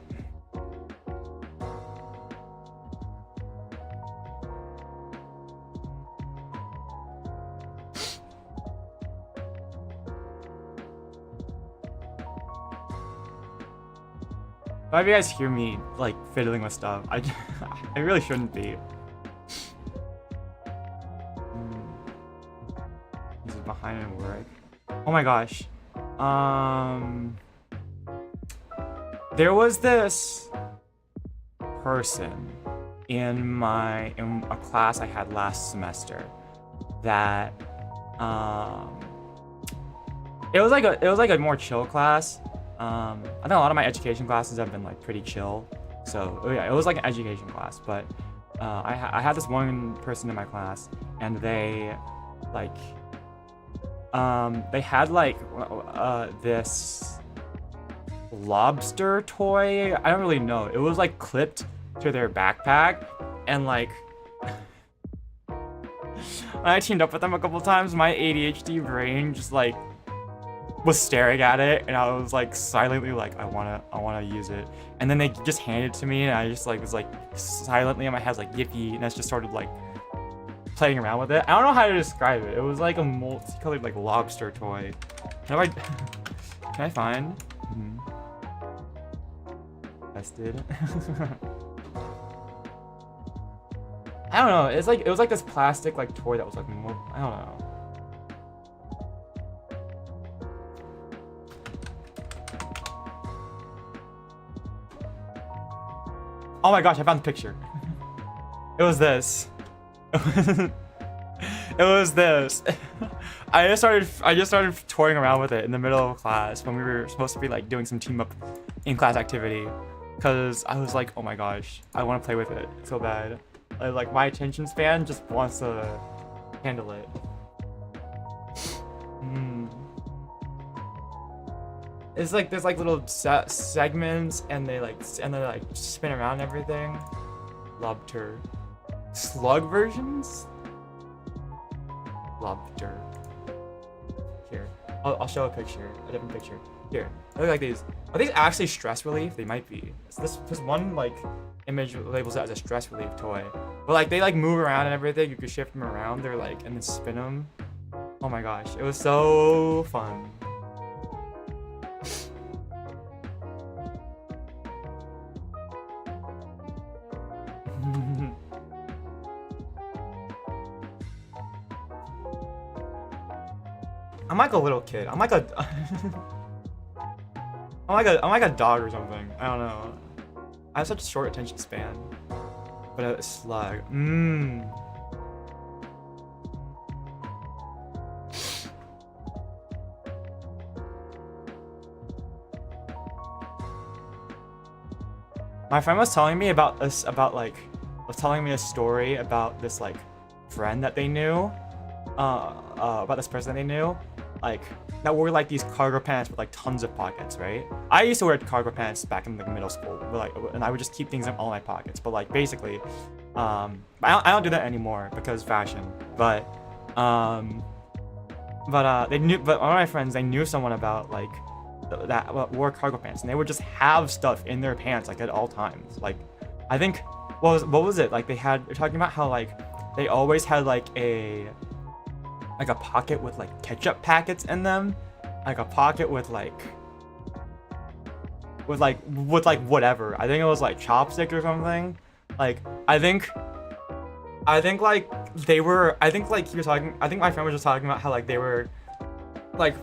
Why do you guys hear me like fiddling with stuff? I really shouldn't be. This is behind in work. Oh my gosh. There was this person in a class I had last semester that it was like a more chill class. I think a lot of my education classes have been like pretty chill, so yeah, it was like an education class. But I had this one person in my class, and they had like this lobster toy. I don't really know. It was like clipped to their backpack, and like when I teamed up with them a couple times, my ADHD brain just like was staring at it, and I was like silently like I wanna use it, and then they just handed it to me, and I just like was like silently in my head like yippee, and I just started like playing around with it. I don't know how to describe it. It was like a multicolored like lobster toy. Can I find? Tested. I don't know. It was like this plastic like toy that was like I don't know. Oh my gosh, I found the picture. It was this. It was this. I just started toying around with it in the middle of class when we were supposed to be like doing some team up in class activity, because I was like, oh my gosh, I want to play with it so bad. Like my attention span just wants to handle it. It's like there's like little segments, and they like spin around and everything. Lobster. Slug versions? Lobster. Here. I'll show a picture. A different picture. Here. They look like these. Are these actually stress relief? They might be. This one like image labels it as a stress relief toy. But like they like move around and everything. You can shift them around. They're like, and then spin them. Oh my gosh. It was so fun. I'm like a little kid. I'm like a I'm like a dog or something. I don't know. I have such a short attention span. But a slug. My friend was telling me about a story about this like friend that they knew. About this person they knew, like that wore like these cargo pants with like tons of pockets, right? I used to wear cargo pants back in like middle school, but like, and I would just keep things in all my pockets. But like basically, I don't do that anymore because fashion. But one of my friends, they knew someone about like that wore cargo pants, and they would just have stuff in their pants like at all times. Like, I think what was it? Like they're talking about how like they always had like a pocket with like ketchup packets in them, like a pocket with whatever. I think it was like chopsticks or something. Like I think like they were. I think like he was talking. I think my friend was just talking about how like they were like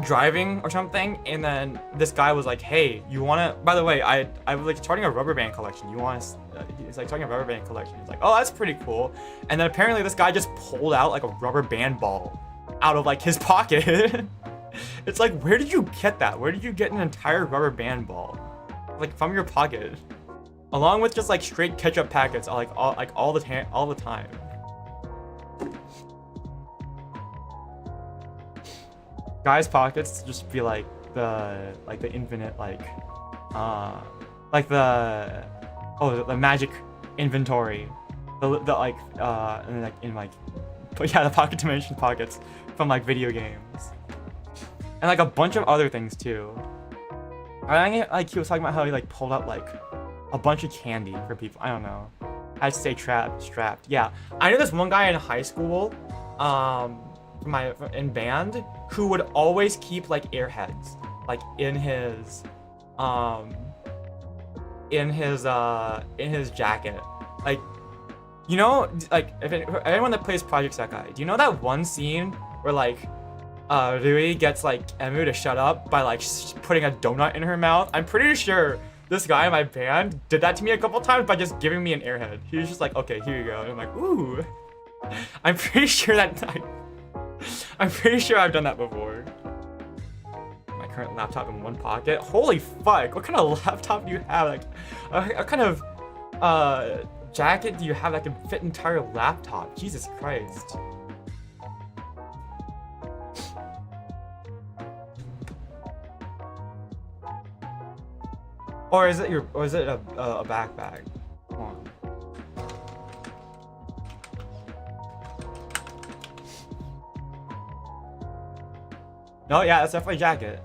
driving or something, and then this guy was like, "Hey, you wanna? By the way, I was like starting a rubber band collection. You want to?" He's like starting a rubber band collection. He's like, "Oh, that's pretty cool." And then apparently this guy just pulled out like a rubber band ball out of like his pocket. It's like, where did you get that? Where did you get an entire rubber band ball, like from your pocket, along with just like straight ketchup packets, all the time. Guys' pockets just be like the infinite the magic inventory, and like in like, but yeah, the pocket dimension pockets from like video games, and like a bunch of other things too. I think like he was talking about how he like pulled out like a bunch of candy for people. I don't know. I'd stay strapped. Yeah, I knew this one guy in high school, in band, who would always keep like Airheads like in his in his jacket. Like, you know, like for anyone that plays Project Sekai, do you know that one scene where like Rui gets like Emu to shut up by like putting a donut in her mouth? I'm pretty sure this guy in my band did that to me a couple times by just giving me an airhead. He was just like, okay, here you go. And I'm like, ooh. I'm pretty sure I'm pretty sure I've done that before. My current laptop in one pocket. Holy fuck! What kind of laptop do you have? Like, what kind of jacket do you have that can fit an entire laptop? Jesus Christ. Or is it a backpack? Come on. No, yeah, that's definitely a jacket.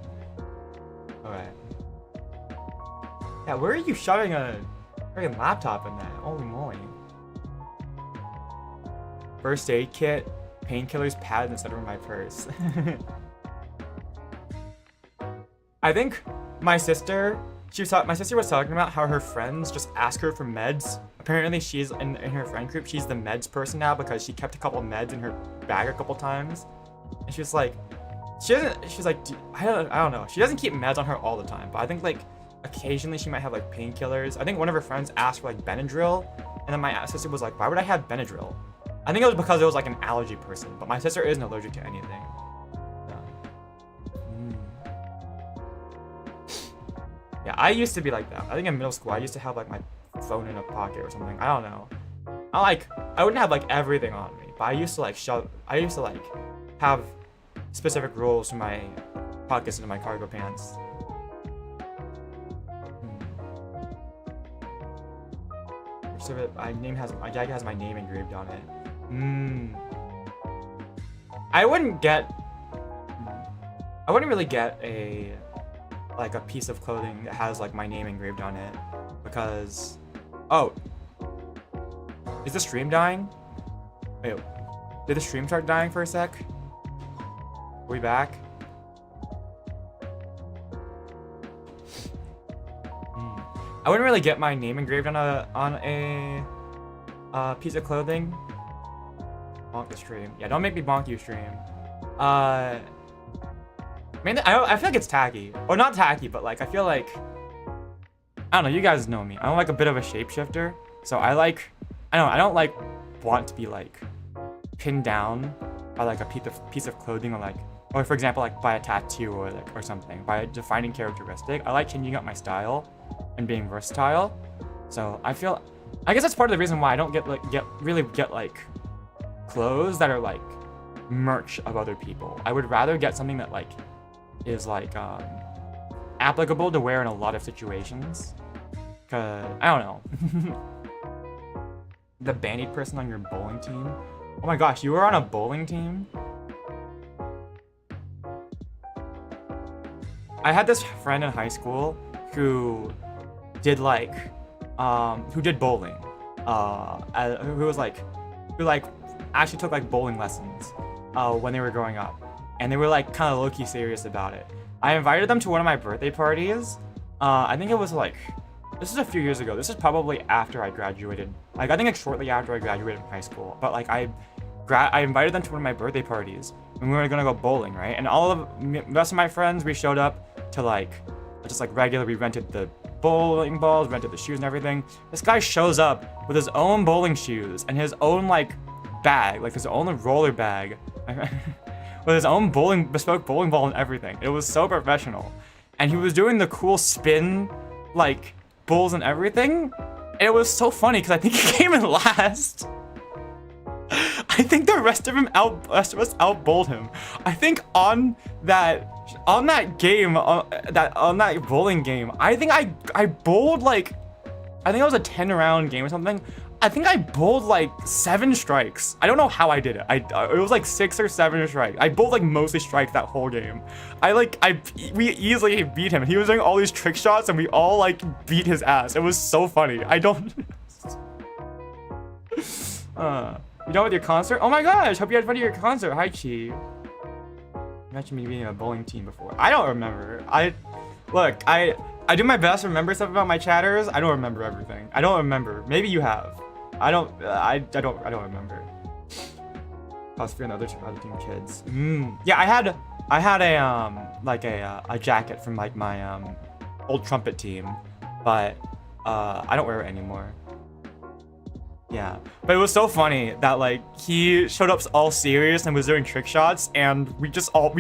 Alright. Yeah, where are you shoving a freaking laptop in that? Holy moly. First aid kit, painkillers, pad instead of my purse. I think my sister was talking about how her friends just ask her for meds. Apparently she's in her friend group, she's the meds person now because she kept a couple meds in her bag a couple times. And she was like, I don't know. She doesn't keep meds on her all the time, but I think like occasionally she might have like painkillers. I think one of her friends asked for like Benadryl, and then my sister was like, why would I have Benadryl? I think it was because it was like an allergy person, but my sister isn't allergic to anything. Yeah, I used to be like that. I think in middle school I used to have like my phone in a pocket or something. I don't know. I wouldn't have like everything on me, but I used to like have specific rules for my pockets into my cargo pants. My jacket has my name engraved on it. I wouldn't really get a piece of clothing that has like my name engraved on it because is the stream dying? Wait, did the stream start dying for a sec? Are we back? I wouldn't really get my name engraved on a piece of clothing. Bonk the stream. Yeah, don't make me bonk you, stream. Mainly, I feel like it's tacky. Or not tacky, but like I feel like, I don't know, you guys know me. I'm like a bit of a shapeshifter. So I don't like want to be like pinned down by like a piece of clothing or for example like by a tattoo or something, by a defining characteristic. I like changing up my style and being versatile. So I guess that's part of the reason why I don't get like clothes that are like merch of other people. I would rather get something that like is like applicable to wear in a lot of situations. Cause I don't know. The bandied person on your bowling team. Oh my gosh, you were on a bowling team? I had this friend in high school who did bowling. Who actually took like bowling lessons when they were growing up. And they were like kind of low-key serious about it. I invited them to one of my birthday parties. I think it was like, this is a few years ago. This is probably after I graduated. Like I think like shortly after I graduated from high school. But like I invited them to one of my birthday parties and we were gonna go bowling, right? And all of the rest of my friends, we showed up to like, just like regular, we rented the bowling balls, rented the shoes and everything. This guy shows up with his own bowling shoes and his own like bag, like his own roller bag. With his own bespoke bowling ball and everything. It was so professional. And he was doing the cool spin, like, bowls and everything. And it was so funny because I think he came in last. I think the rest of us out-bowled him. I think on that bowling game, I think I bowled like, I think it was a 10-round game or something. I think I bowled like 7 strikes. I don't know how I did it. It was like 6 or 7 strikes. I bowled like mostly strikes that whole game. We easily beat him. He was doing all these trick shots and we all like beat his ass. It was so funny. You done with your concert? Oh my gosh, hope you had fun at your concert. Hi, Chi. You mentioned me being a bowling team before. I don't remember. I do my best to remember stuff about my chatters. I don't remember everything. I don't remember. Maybe you have. I don't remember. Cosplay and other team kids. Yeah, I had a like a jacket from like my old trumpet team, but I don't wear it anymore. Yeah, but it was so funny that like he showed up all serious and was doing trick shots, and we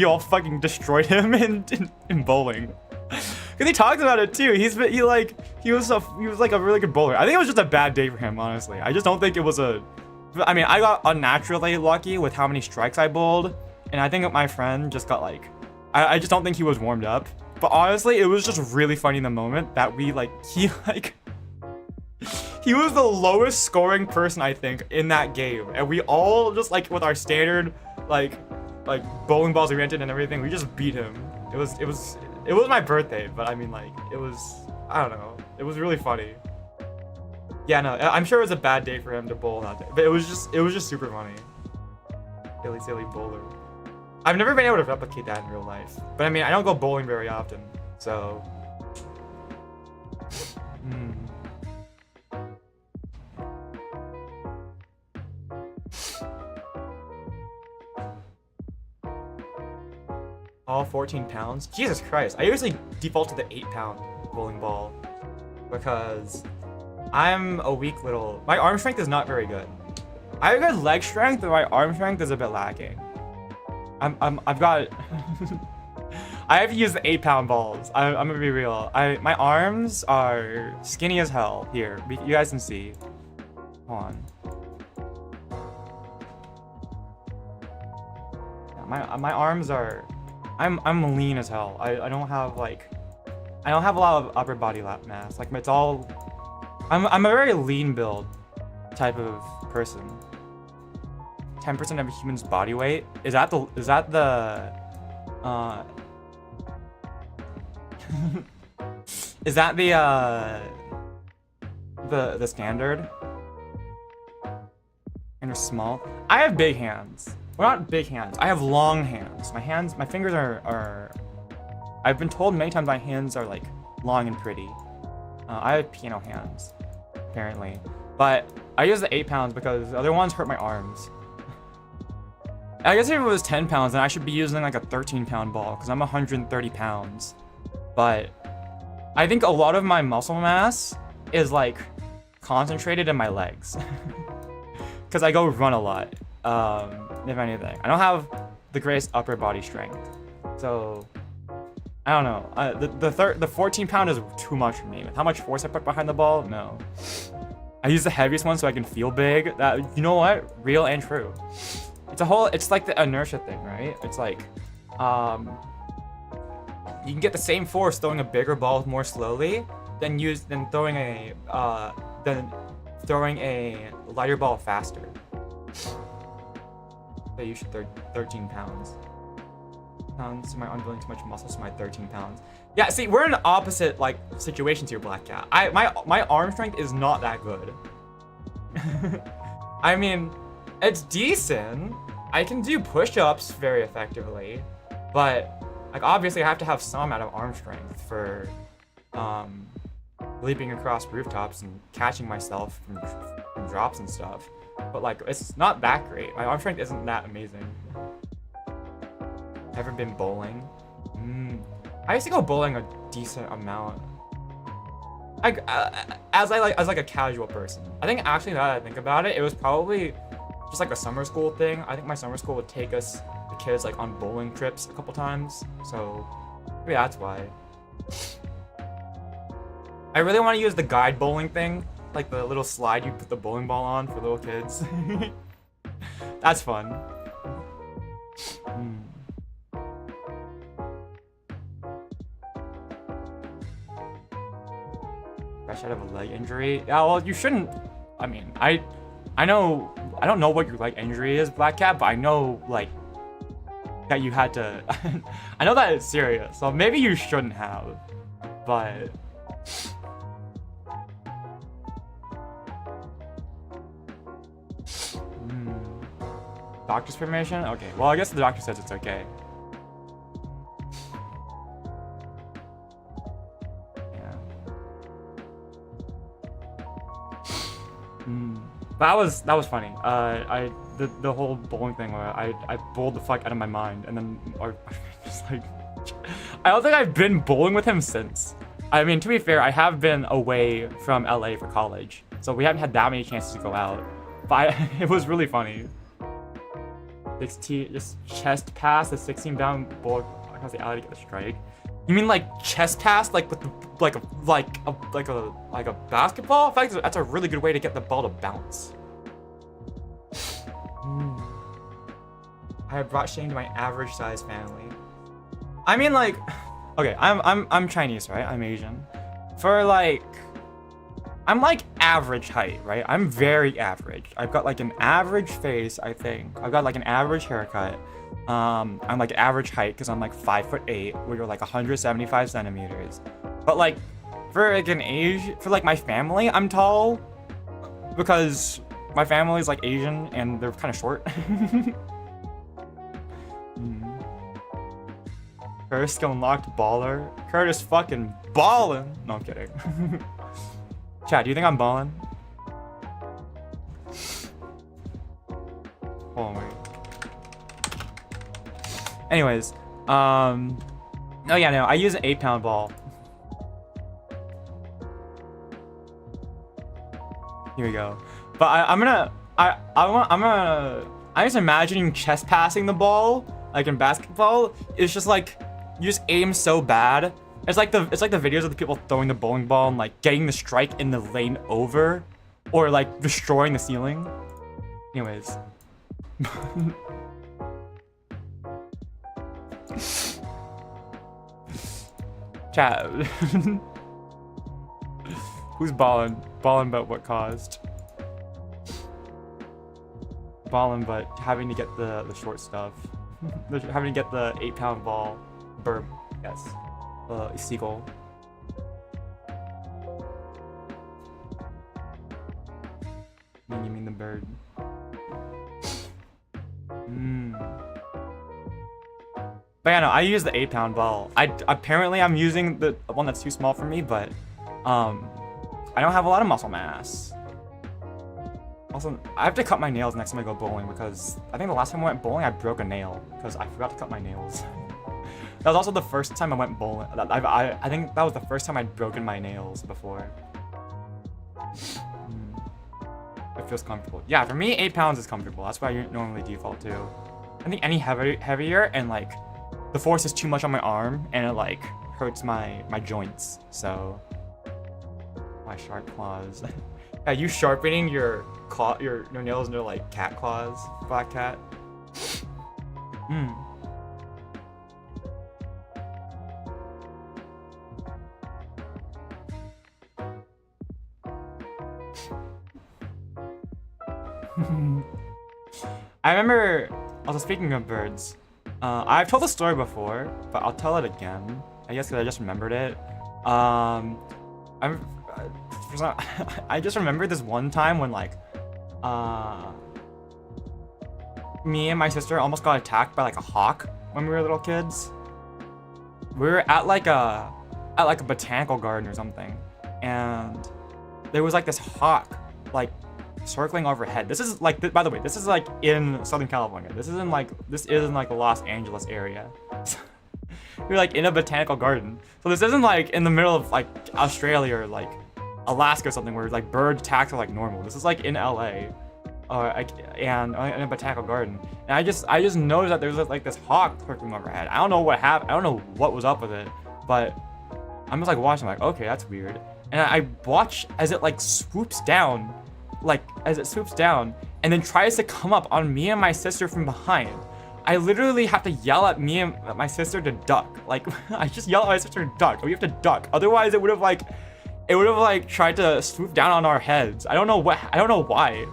all fucking destroyed him in bowling. Cause he talked about it too. He was like a really good bowler. I think it was just a bad day for him, honestly. I just don't think it was a. I mean, I got unnaturally lucky with how many strikes I bowled, and I think my friend just got like, I just don't think he was warmed up. But honestly, it was just really funny in the moment that he was the lowest scoring person I think in that game, and we all just like with our standard like bowling balls oriented and everything, we just beat him. It was my birthday, but I mean like it was, I don't know, it was really funny. Yeah, no, I'm sure it was a bad day for him to bowl that day, but it was just super funny. Silly bowler. I've never been able to replicate that in real life, but I mean I don't go bowling very often, so. All 14 pounds? Jesus Christ. I usually default to the 8-pound bowling ball because I'm a weak little... My arm strength is not very good. I have good leg strength, but my arm strength is a bit lacking. I've got... I have to use the 8-pound balls. I'm gonna be real. My arms are skinny as hell. Here, you guys can see. Hold on. Yeah, my arms are... I'm lean as hell. I don't have like, I don't have a lot of upper body mass. Like it's all, I'm a very lean build type of person. 10% of a human's body weight. Is that the is that the standard? And they're small. I have big hands. Well, not big hands. I have long hands. My fingers are... I've been told many times my hands are like long and pretty. I have piano hands, apparently. But I use the 8 pounds because the other ones hurt my arms. I guess if it was 10 pounds, then I should be using like a 13-pound ball because I'm 130 pounds. But I think a lot of my muscle mass is like concentrated in my legs. Because I go run a lot. If anything, I don't have the greatest upper body strength, so I don't know. The 14 pound is too much for me. With how much force I put behind the ball, no. I use the heaviest one so I can feel big. That, you know what? Real and true. It's like the inertia thing, right? It's like, you can get the same force throwing a bigger ball more slowly than throwing a lighter ball faster. So you should 13 pounds. So my unbuilding too much muscle, so my 13 pounds. Yeah, see, we're in opposite like situations here, Black Cat. My arm strength is not that good. I mean, it's decent. I can do push-ups very effectively, but like obviously I have to have some amount of arm strength for leaping across rooftops and catching myself from drops and stuff. But like, it's not that great. My arm strength isn't that amazing. Ever been bowling? I used to go bowling a decent amount. As like a casual person. I think actually now that I think about it, it was probably just like a summer school thing. I think my summer school would take us, the kids, like on bowling trips a couple times. So maybe that's why. I really want to use the guide bowling thing. Like the little slide you put the bowling ball on for little kids. That's fun. Fresh out of a leg injury? Yeah, well, you shouldn't. I mean, I know, I don't know what your leg injury is, Black Cat, but I know like that you had to. I know that it's serious, so maybe you shouldn't have, but. Doctor's permission? Okay, well, I guess the doctor says it's okay. Yeah. that was funny. The whole bowling thing where I bowled the fuck out of my mind, and then or just like I don't think I've been bowling with him since. I mean, to be fair, I have been away from LA for college, so we haven't had that many chances to go out. But it was really funny. 16, just chest pass the 16 down ball across the alley to get the strike. You mean like chest pass, like with the, like a basketball? In fact, that's a really good way to get the ball to bounce. I have brought shame to my average size family. I mean, like, okay, I'm Chinese, right? I'm Asian. For like, I'm like average height, right? I'm very average. I've got like an average face, I think. I've got like an average haircut. I'm like average height because I'm like 5'8", which are like 175 centimeters. But like, for like an age, for like my family, I'm tall because my family is like Asian and they're kind of short. First skill unlocked, baller. Kurtis fucking ballin'. No, I'm kidding. Chat, do you think I'm ballin'? Oh my. Anyways, no, yeah, no, I use an 8-pound ball. Here we go. But I'm just imagining chest passing the ball, like in basketball. It's just like, you just aim so bad. It's like the videos of the people throwing the bowling ball and like getting the strike in the lane over, or like destroying the ceiling. Anyways. Chat. Who's ballin'? Ballin' but what caused? Ballin' but having to get the short stuff. Having to get the 8-pound ball. Burp, yes. Seagull. You mean the bird? But yeah, no, I use the 8-pound ball. Apparently I'm using the one that's too small for me, but I don't have a lot of muscle mass. Also, I have to cut my nails next time I go bowling because I think the last time I went bowling I broke a nail because I forgot to cut my nails. That was also the first time I went bowling. I think that was the first time I'd broken my nails before. It feels comfortable. Yeah, for me, 8 pounds is comfortable. That's what I normally default to. I think any heavier and like the force is too much on my arm and it like hurts my joints. So my sharp claws. Yeah, you sharpening your nails into like cat claws, black cat. I remember, also speaking of birds, I've told the story before, but I'll tell it again. I guess because I just remembered it. I just remembered this one time when like, me and my sister almost got attacked by like a hawk when we were little kids. We were at like a botanical garden or something, and there was like this hawk like circling overhead. This is like, by the way, this is like in Southern California. This isn't like the Los Angeles area. We're like in a botanical garden. So this isn't like in the middle of like Australia or like Alaska or something where like bird attacks are like normal. This is like in LA, and in a botanical garden. And I just noticed that there's like this hawk circling overhead. I don't know what happened. I don't know what was up with it, but I'm just like watching, like, okay, that's weird. And I watch as it like swoops down, and then tries to come up on me and my sister from behind. I literally have to yell at me and my sister to duck. Like, I just yell at my sister to duck. We have to duck. Otherwise, it would have tried to swoop down on our heads. I don't know why.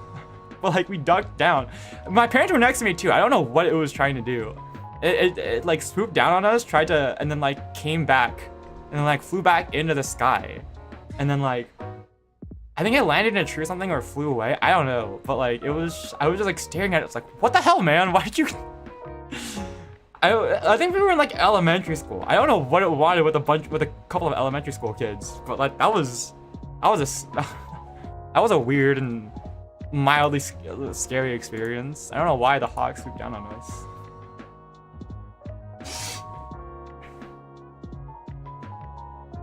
But like, we ducked down. My parents were next to me too. I don't know what it was trying to do. It like swooped down on us, tried to, and then like came back, and then like flew back into the sky. And then like, I think it landed in a tree or something or flew away. I don't know. But like, I was just like staring at it. It's like, what the hell, man? Why did you... I think we were in like elementary school. I don't know what it wanted with a couple of elementary school kids, but like that was a weird and mildly scary experience. I don't know why the hawk swooped down on us.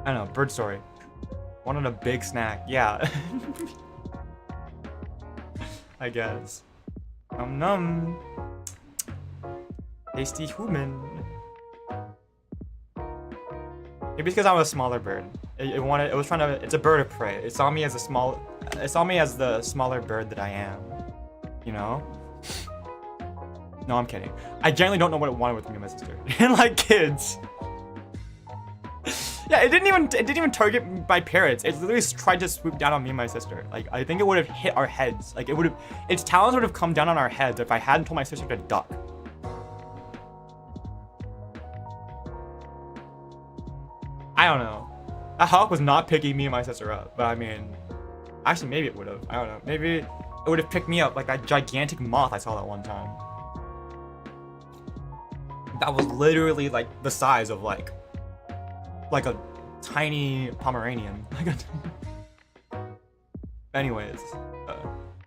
I don't know, bird story. Wanted a big snack, yeah. I guess. Num num. Tasty human. Maybe it's because I'm a smaller bird. It's a bird of prey. It saw me as the smaller bird that I am. You know? No, I'm kidding. I genuinely don't know what it wanted with me and my sister. And like kids. Yeah, it didn't even target my parents. It literally tried to swoop down on me and my sister. Like, I think it would have hit our heads. Like, its talons would have come down on our heads if I hadn't told my sister to duck. I don't know. That hawk was not picking me and my sister up, but I mean, actually maybe it would have. I don't know. Maybe it would have picked me up like that gigantic moth I saw that one time. That was literally like the size of like a tiny Pomeranian. Anyways,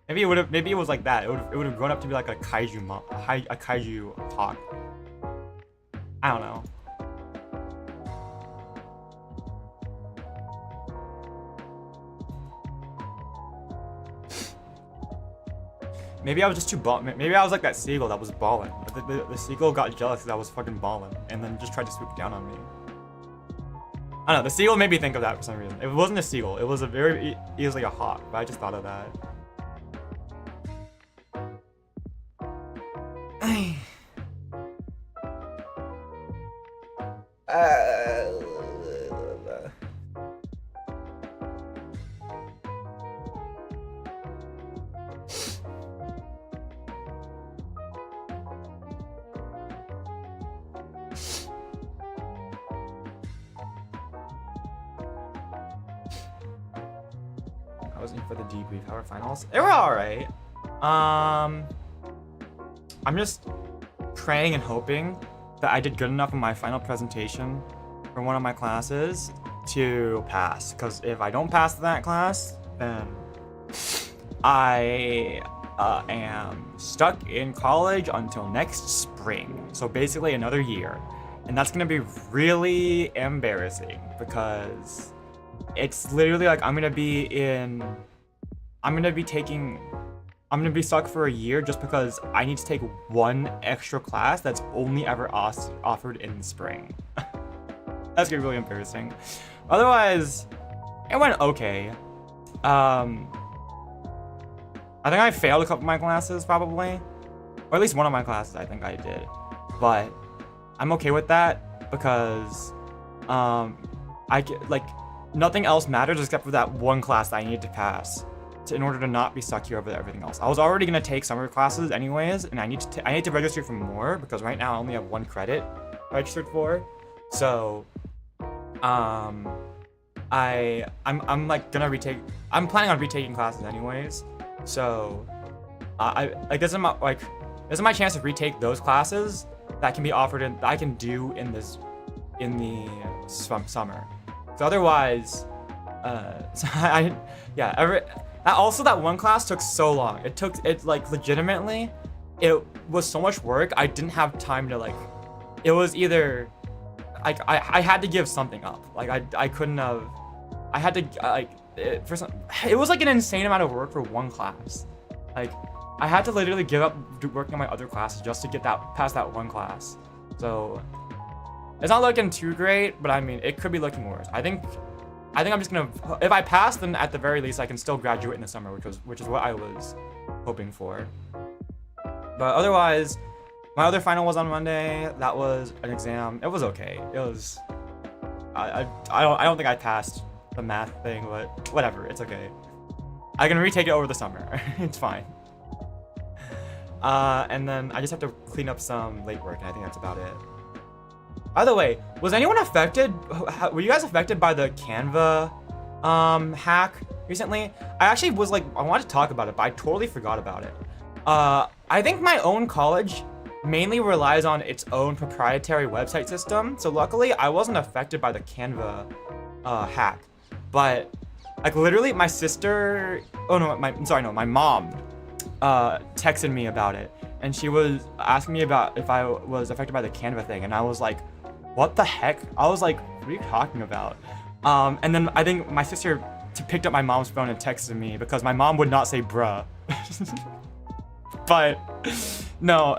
maybe it would have. Maybe it was like that. It would have grown up to be like a kaiju a kaiju hawk. I don't know. Maybe I was just too maybe I was like that seagull that was balling. The seagull got jealous because I was fucking balling and then just tried to swoop down on me. I don't know, the seagull made me think of that for some reason. It wasn't a seagull, it was a very easily a hawk, but I just thought of that. I was in for the debrief. How are finals? They were alright. I'm just praying and hoping that I did good enough in my final presentation for one of my classes to pass. Because if I don't pass that class, then I am stuck in college until next spring. So basically another year. And that's gonna be really embarrassing because it's literally like I'm gonna be stuck for a year just because I need to take one extra class that's only ever offered in the spring. That's gonna be really embarrassing. Otherwise, it went okay. I think I failed a couple of my classes probably, or at least one of my classes I think I did, but I'm okay with that because nothing else matters except for that one class that I need to pass in order to not be stuck here over everything else. I was already gonna take summer classes anyways, and I need to register for more because right now I only have 1 credit registered for. So, I'm like gonna retake. I'm planning on retaking classes anyways. So, this is my chance to retake those classes that can be offered that I can do in the summer. So otherwise, also that one class took so long. It legitimately, it was so much work. I didn't have time to it was either, I had to give something up. I couldn't have, I had to, it was like an insane amount of work for one class. I had to literally give up working on my other classes just to get past that one class. So, it's not looking too great, but I mean, it could be looking worse. I think I'm just gonna, if I pass, then at the very least, I can still graduate in the summer, which is what I was hoping for. But otherwise, my other final was on Monday. That was an exam. It was okay. It was, I don't think I passed the math thing, but whatever, it's okay. I can retake it over the summer. It's fine. And then I just have to clean up some late work, and I think that's about it. By the way, was anyone affected? Were you guys affected by the Canva hack recently? I actually was I wanted to talk about it, but I totally forgot about it. I think my own college mainly relies on its own proprietary website system, so luckily I wasn't affected by the Canva hack. But literally my sister, my mom texted me about it, and she was asking me about if I was affected by the Canva thing, and I was like, what the heck? I was like, what are you talking about? And then I think my sister picked up my mom's phone and texted me because my mom would not say bruh. But no,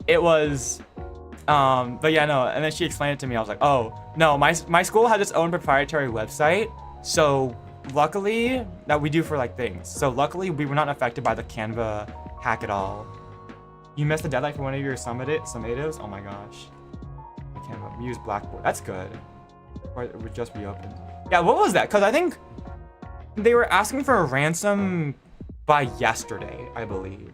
it was, but yeah, no, and then she explained it to me. I was like, oh, no, my school has its own proprietary website, so luckily that we do for like things. So luckily we were not affected by the Canva hack at all. You missed the deadline for one of your summatives? Oh my gosh. Canva, we use Blackboard. That's good. Or it would just reopened. Yeah, what was that? Because I think they were asking for a ransom by yesterday, I believe.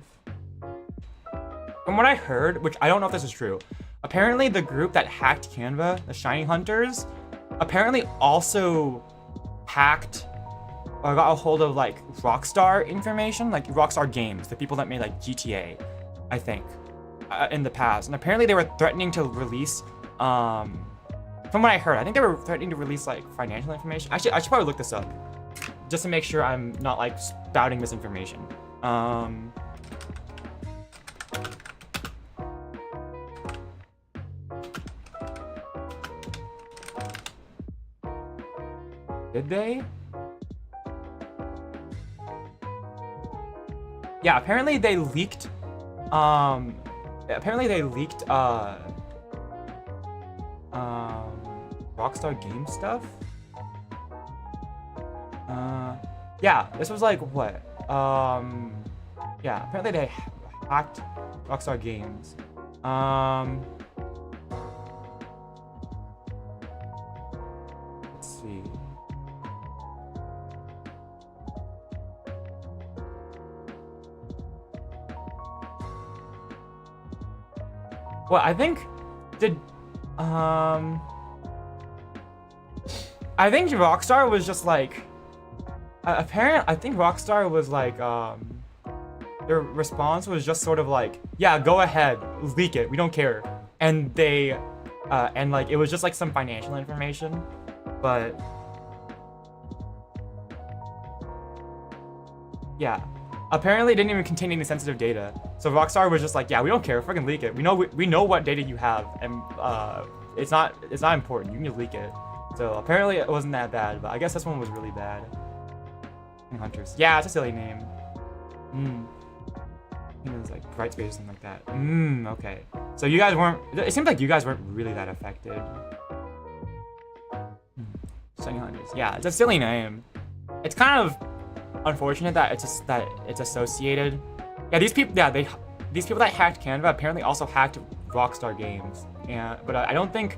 From what I heard, which I don't know if this is true, apparently the group that hacked Canva, the Shiny Hunters, apparently also hacked or got a hold of like Rockstar information, like Rockstar Games, the people that made like GTA, I think, in the past. And apparently they were threatening to release, from what I heard, I think they were threatening to release like financial information. Actually, I should probably look this up just to make sure I'm not like spouting misinformation. Did they? Yeah, apparently they leaked, Rockstar Games stuff. Yeah, this was like what? Yeah, apparently they hacked Rockstar Games. Let's see. Well, I think I think Rockstar was just like, I think Rockstar was like, their response was just sort of like, yeah, go ahead, leak it, we don't care. And they, and like, it was just like some financial information, but yeah. Apparently it didn't even contain any sensitive data. So Rockstar was just like, yeah, we don't care, fucking leak it. We know what data you have, and it's not important. You can just leak it. So apparently it wasn't that bad, but I guess this one was really bad. Hunters. Yeah, it's a silly name. It was like Brightspace or something like that. Okay. So you guys weren't, it seems like you guys weren't really that affected. Sunny Hunters. Yeah, it's a silly name. It's kind of unfortunate that it's associated. Yeah, these people that hacked Canva apparently also hacked Rockstar Games. But I don't think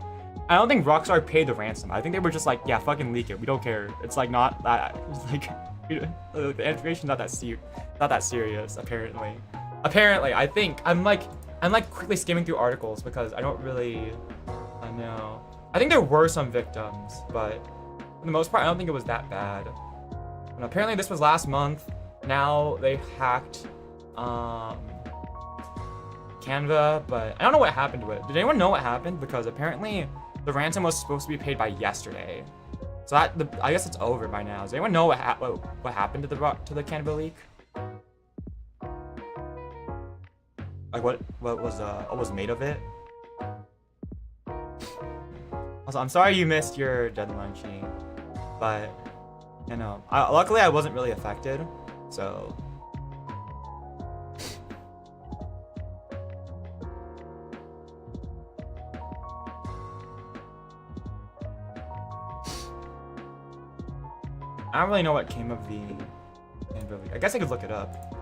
Rockstar paid the ransom. I think they were just like, yeah, fucking leak it. We don't care. It's like not that, it's like the information's not that serious. Apparently, I think I'm like quickly skimming through articles because I don't really know. I think there were some victims, but for the most part, I don't think it was that bad. And apparently this was last month. Now they hacked Canva, but I don't know what happened to it. Did anyone know what happened? Because apparently the ransom was supposed to be paid by yesterday. So I guess it's over by now. Does anyone know what happened to the Canva leak? Like what was made of it? Also, I'm sorry you missed your deadline, Shane, but you know, luckily I wasn't really affected, so. I don't really know what came of the Canva leak. I guess I could look it up.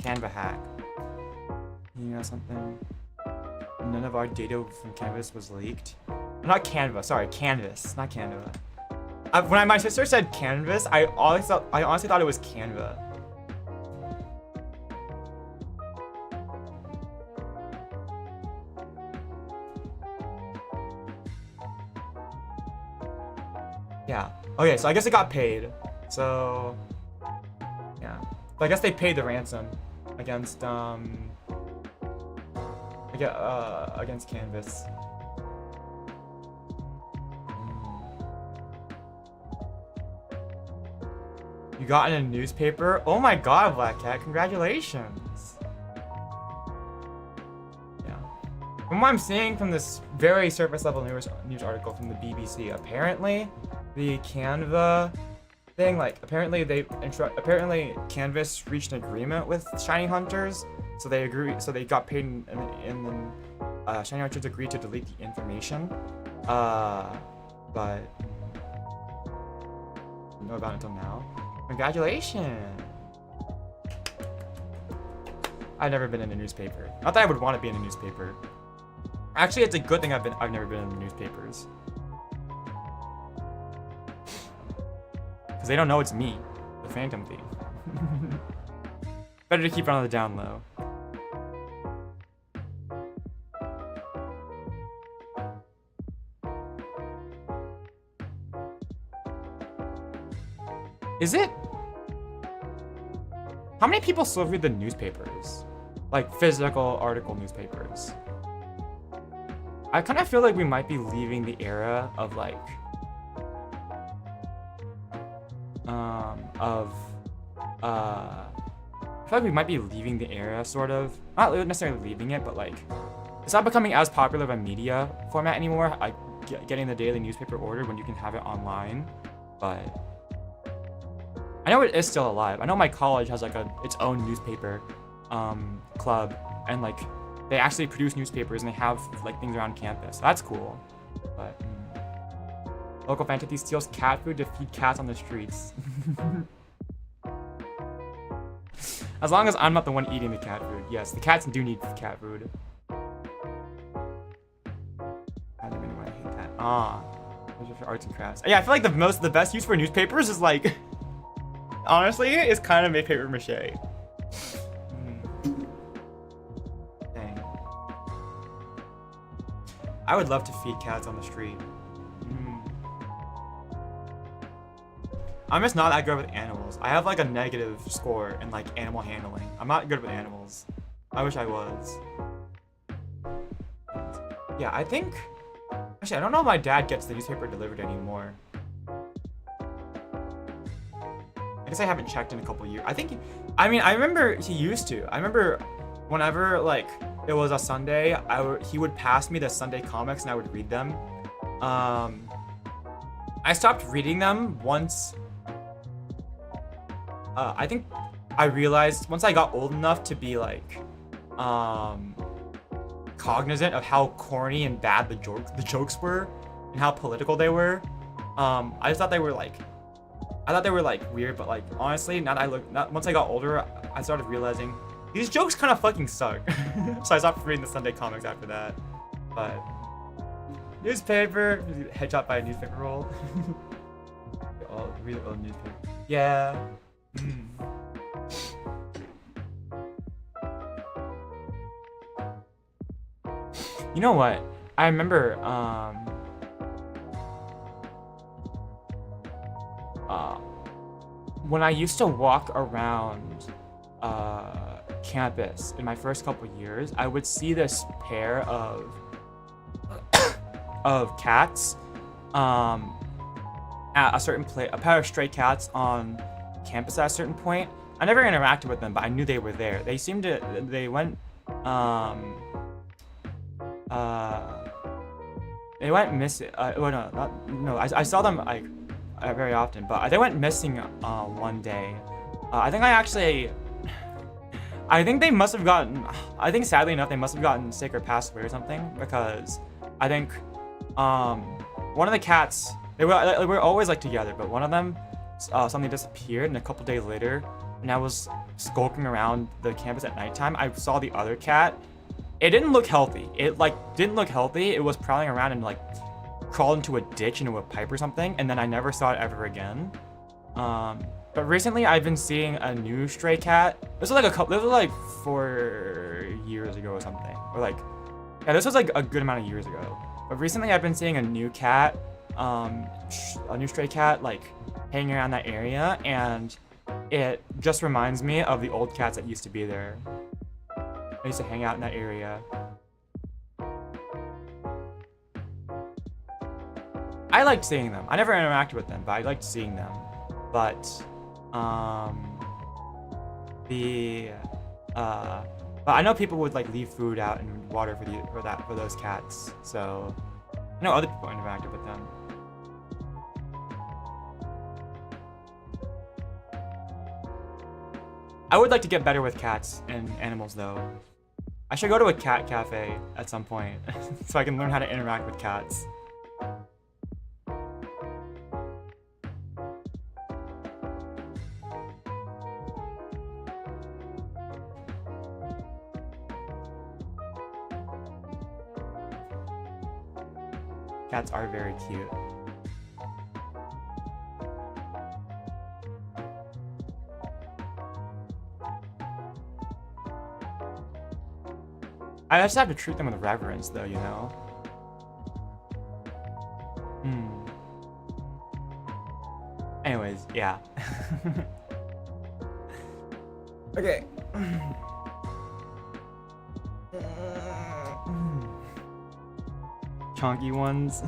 Canva hack. You know something? None of our data from Canvas was leaked. Not Canva, sorry, Canvas, not Canva. When my sister said Canvas, I honestly thought it was Canva. Yeah. Okay, so I guess it got paid. So yeah. So I guess they paid the ransom against against Canvas. You got in a newspaper? Oh my god, Black Cat, congratulations. Yeah. From what I'm seeing from this very surface level news article from the BBC, apparently the Canva thing, like apparently Canvas reached an agreement with Shiny Hunters, so they got paid and then Shiny Hunters agreed to delete the information. But didn't know about it until now. Congratulations! I've never been in a newspaper. Not that I would want to be in a newspaper. Actually, it's a good thing I've never been in the newspapers. Because they don't know it's me, the Phantom Thief. Better to keep it on the down low. Is it? How many people still read the newspapers? Like physical article newspapers? I kind of feel like we might be leaving the era of like, I feel like we might be leaving the era, sort of. Not necessarily leaving it, but like, it's not becoming as popular of a media format anymore, like getting the daily newspaper ordered when you can have it online. But I know it is still alive. I know my college has like its own newspaper club, and like they actually produce newspapers and they have like things around campus. That's cool. But local Phantom Thief steals cat food to feed cats on the streets. As long as I'm not the one eating the cat food. Yes, the cats do need cat food. I don't even want to hate that. Those are for arts and crafts. Yeah, I feel like the best use for newspapers is like, honestly, it's kind of made paper mache. Dang. I would love to feed cats on the street. I'm just not that good with animals. I have like a negative score in like animal handling. I'm not good with animals. I wish I was. Yeah, I think, actually, I don't know if my dad gets the newspaper delivered anymore. I guess I haven't checked in a couple years. I remember he used to. I remember whenever like it was a Sunday, he would pass me the Sunday comics and I would read them. I stopped reading them once. I think I realized once I got old enough to be like cognizant of how corny and bad the jokes were and how political they were. I just thought they were like, weird, but like honestly, once I got older, I started realizing these jokes kind of fucking suck. So I stopped reading the Sunday comics after that. But newspaper, headshot by a newspaper roll. Read the old newspaper. Yeah. You know what? I remember when I used to walk around campus in my first couple years, I would see this pair of cats at a certain place, a pair of stray cats on campus at a certain point. I never interacted with them, but I knew they were there. They went missing. I saw them like very often, but they went missing one day. I think they must have gotten, sadly enough, they must have gotten sick or passed away or something, because I think one of the cats, they were always like together, but one of them suddenly disappeared, and a couple days later, when I was skulking around the campus at nighttime, I saw the other cat. It didn't look healthy. It was prowling around and like crawled into a ditch, into a pipe or something, and then I never saw it ever again. But recently I've been seeing a new stray cat. This was like 4 years ago or something. Or like, yeah, this was like a good amount of years ago. But recently I've been seeing a new cat, a new stray cat, like hanging around that area, and it just reminds me of the old cats that used to be there. I used to hang out in that area. I liked seeing them. I never interacted with them, but I liked seeing them. But But I know people would like leave food out and water for those cats. So I know other people interacted with them. I would like to get better with cats and animals though. I should go to a cat cafe at some point so I can learn how to interact with cats. Cats are very cute. I just have to treat them with reverence, though, you know? Anyways, yeah. Okay. Chunky ones.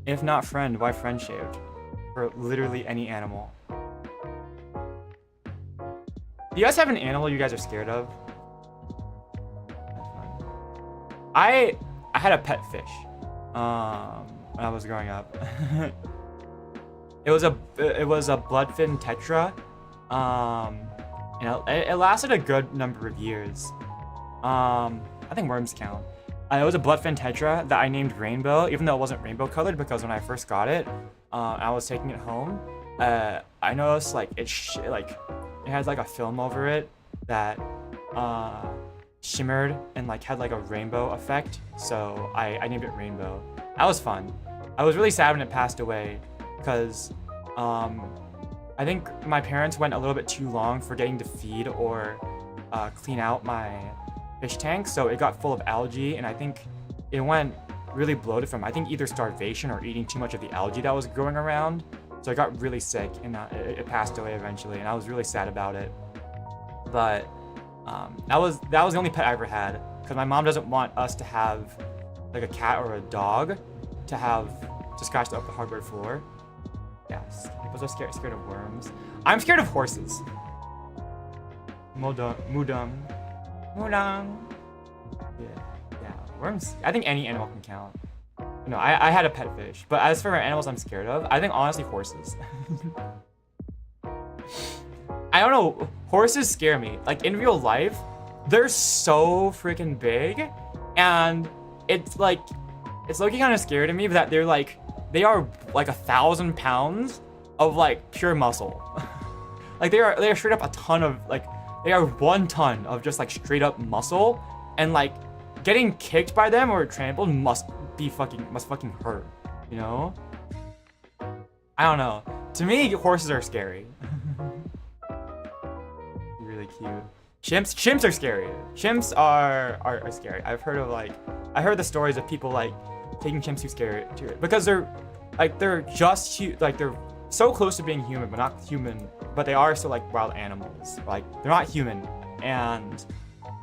If not friend, why friend shaved? For literally any animal. Do you guys have an animal you guys are scared of? That's fun. I had a pet fish when I was growing up. It was a bloodfin tetra. It lasted a good number of years. I think worms count. It was a bloodfin tetra that I named Rainbow, even though it wasn't rainbow colored, because when I first got it, I was taking it home. I noticed like it had like a film over it that shimmered and like had like a rainbow effect. So I named it Rainbow. That was fun. I was really sad when it passed away because I think my parents went a little bit too long forgetting to feed or clean out my fish tank, so it got full of algae, and I think it went really bloated from, I think, either starvation or eating too much of the algae that was growing around. So I got really sick, and it passed away eventually, and I was really sad about it. But that was the only pet I ever had, because my mom doesn't want us to have like a cat or a dog to scratch up the hardwood floor. Yes, people are scared of worms. I'm scared of horses. Mudang. Yeah, worms. I think any animal can count. No, I had a pet fish, but as for animals I'm scared of, I think honestly horses. I don't know, horses scare me. Like in real life, they're so freaking big, and it's looking kind of scary to me that they are like 1,000 pounds of like pure muscle. Like they are straight up a ton of like. They are 1 ton of just like straight up muscle, and like getting kicked by them or trampled must fucking hurt, you know? I don't know. To me, horses are scary. Really cute. Chimps are scary. Chimps are scary. I heard the stories of people like taking chimps too scary to it because they're so close to being human, but not human. But they are still like wild animals. Like they're not human, and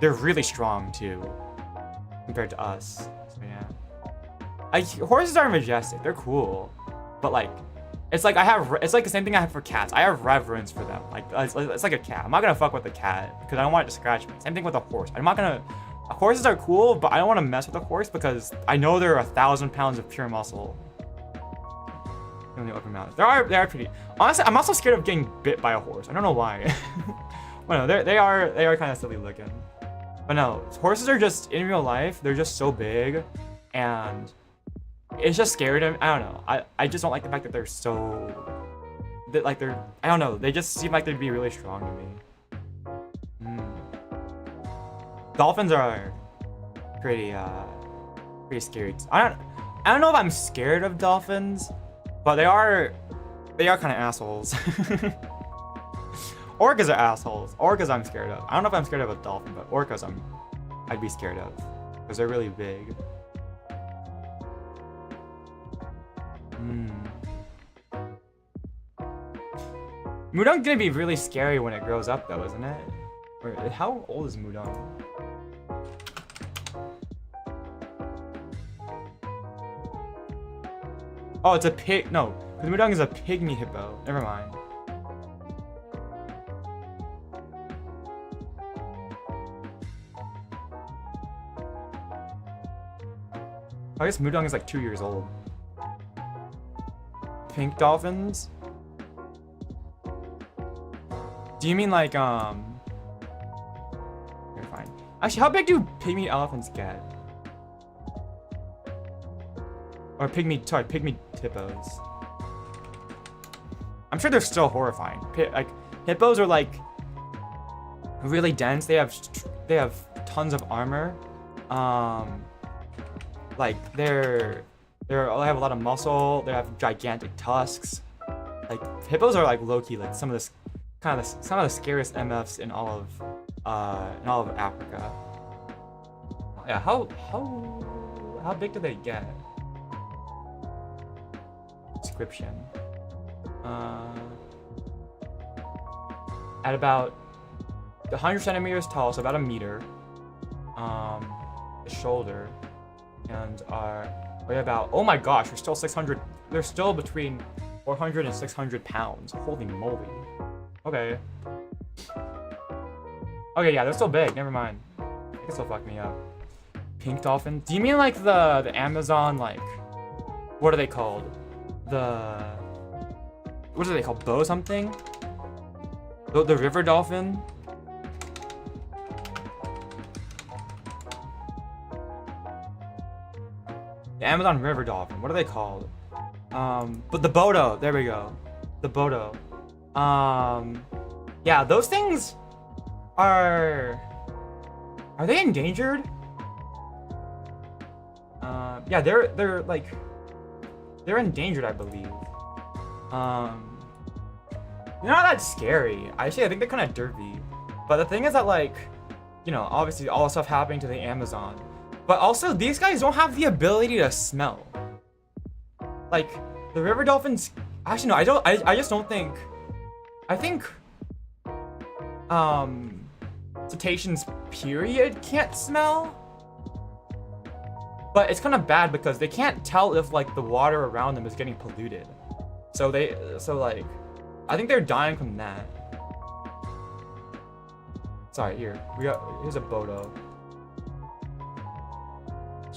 they're really strong too, compared to us. So yeah, like horses are majestic. They're cool, but like it's like the same thing I have for cats. I have reverence for them. Like it's like a cat. I'm not gonna fuck with a cat because I don't want it to scratch me. Same thing with a horse. Horses are cool, but I don't want to mess with a horse because I know they're 1,000 pounds of pure muscle. In the open mouth. They are pretty. Honestly, I'm also scared of getting bit by a horse. I don't know why. Well, no, they are kind of silly looking. But no, horses are just in real life. They're just so big, and it's just scary to me. I don't know. I just don't like the fact that they're so. I don't know. They just seem like they'd be really strong to me. Dolphins are pretty scary. I don't know if I'm scared of dolphins. But they are kind of assholes. Orcas are assholes. Orcas I'm scared of. I don't know if I'm scared of a dolphin, but orcas I'd be scared of because they're really big. Mudang's gonna be really scary when it grows up, though, isn't it? Or how old is Mudang? Oh, it's a pig. No, the Mudong is a pygmy hippo. Never mind. I guess Mudong is like 2 years old. Pink dolphins? Do you mean like, Okay, fine. Actually, how big do pygmy elephants get? Or pygmy hippos. I'm sure they're still horrifying. Like, hippos are like really dense. They have tons of armor. Like they have a lot of muscle. They have gigantic tusks. Like hippos are like low-key like some of the scariest MFs in all of Africa. Yeah, how big do they get? Description. At about 100 centimeters tall, so about a meter. The shoulder. And weigh about, oh my gosh, they're still between 400 and 600 pounds. Holy moly. Okay. Okay, yeah, they're still big, never mind. I guess they'll fuck me up. Pink dolphin? Do you mean like the Amazon, like, what are they called? What are they called? Bow something? The river dolphin? The Amazon river dolphin. What are they called? But the Bodo. There we go. The Bodo. Yeah, those things are they endangered? Yeah, they're like they're endangered, I believe. They're not that scary. Actually, I think they're kind of derpy. But the thing is that, like, you know, obviously all the stuff happening to the Amazon. But also, these guys don't have the ability to smell. Like, the river dolphins... Actually, no, I just don't think... I think... Cetaceans, period, can't smell. But it's kind of bad because they can't tell if, like, the water around them is getting polluted. So, like... I think they're dying from that. Sorry, here's a Bodo.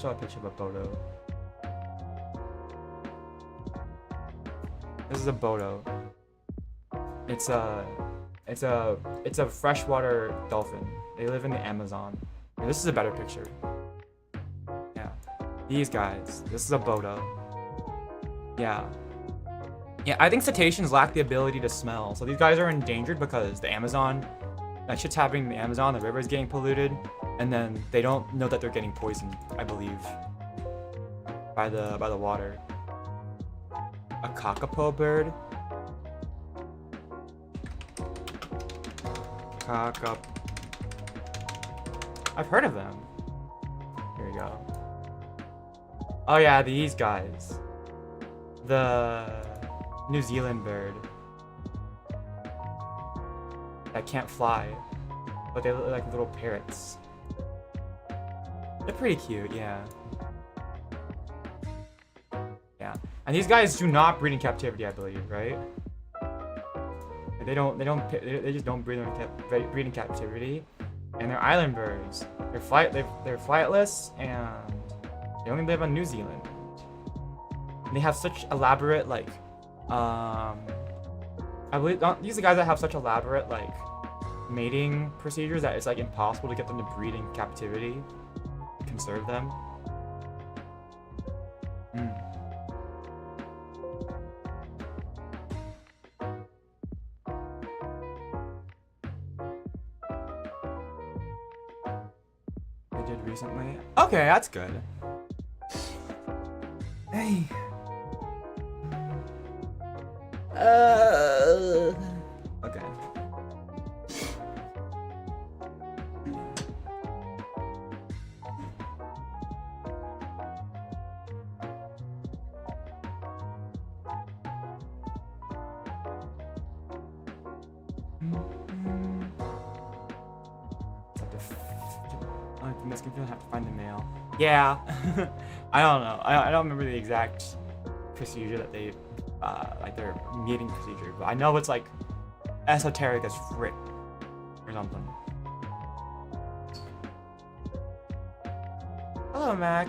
Show a picture of a Bodo. This is a Bodo. It's a freshwater dolphin. They live in the Amazon. And this is a better picture. Yeah. These guys. This is a Bodo. Yeah. Yeah, I think cetaceans lack the ability to smell. So these guys are endangered because the Amazon, that shit's happening in the Amazon, the river is getting polluted. And then they don't know that they're getting poisoned, I believe, by the water. A kakapo bird. I've heard of them. Here we go. Oh yeah, these guys. The New Zealand bird that can't fly, but they look like little parrots. They're pretty cute, yeah. Yeah, and these guys do not breed in captivity, I believe, right? They just don't breed in captivity. And they're island birds. They're flightless, and they only live on New Zealand. And they have such elaborate, like, I believe these are guys that have such elaborate, like, mating procedures that it's like impossible to get them to breed in captivity. Conserve them. They did recently. Okay, that's good. Hey. Okay. I'm gonna have to find the mail. Yeah. I don't know. I don't remember the exact procedure that they, like their meeting procedure. But I know it's like esoteric as frick or something. Hello, Mac.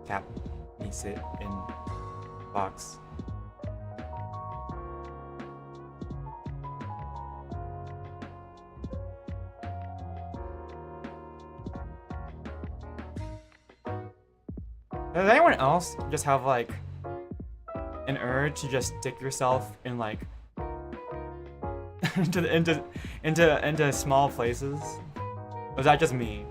Cat needs it in box. Does anyone else just have like an urge to just stick yourself in like into small places? Or is that just me?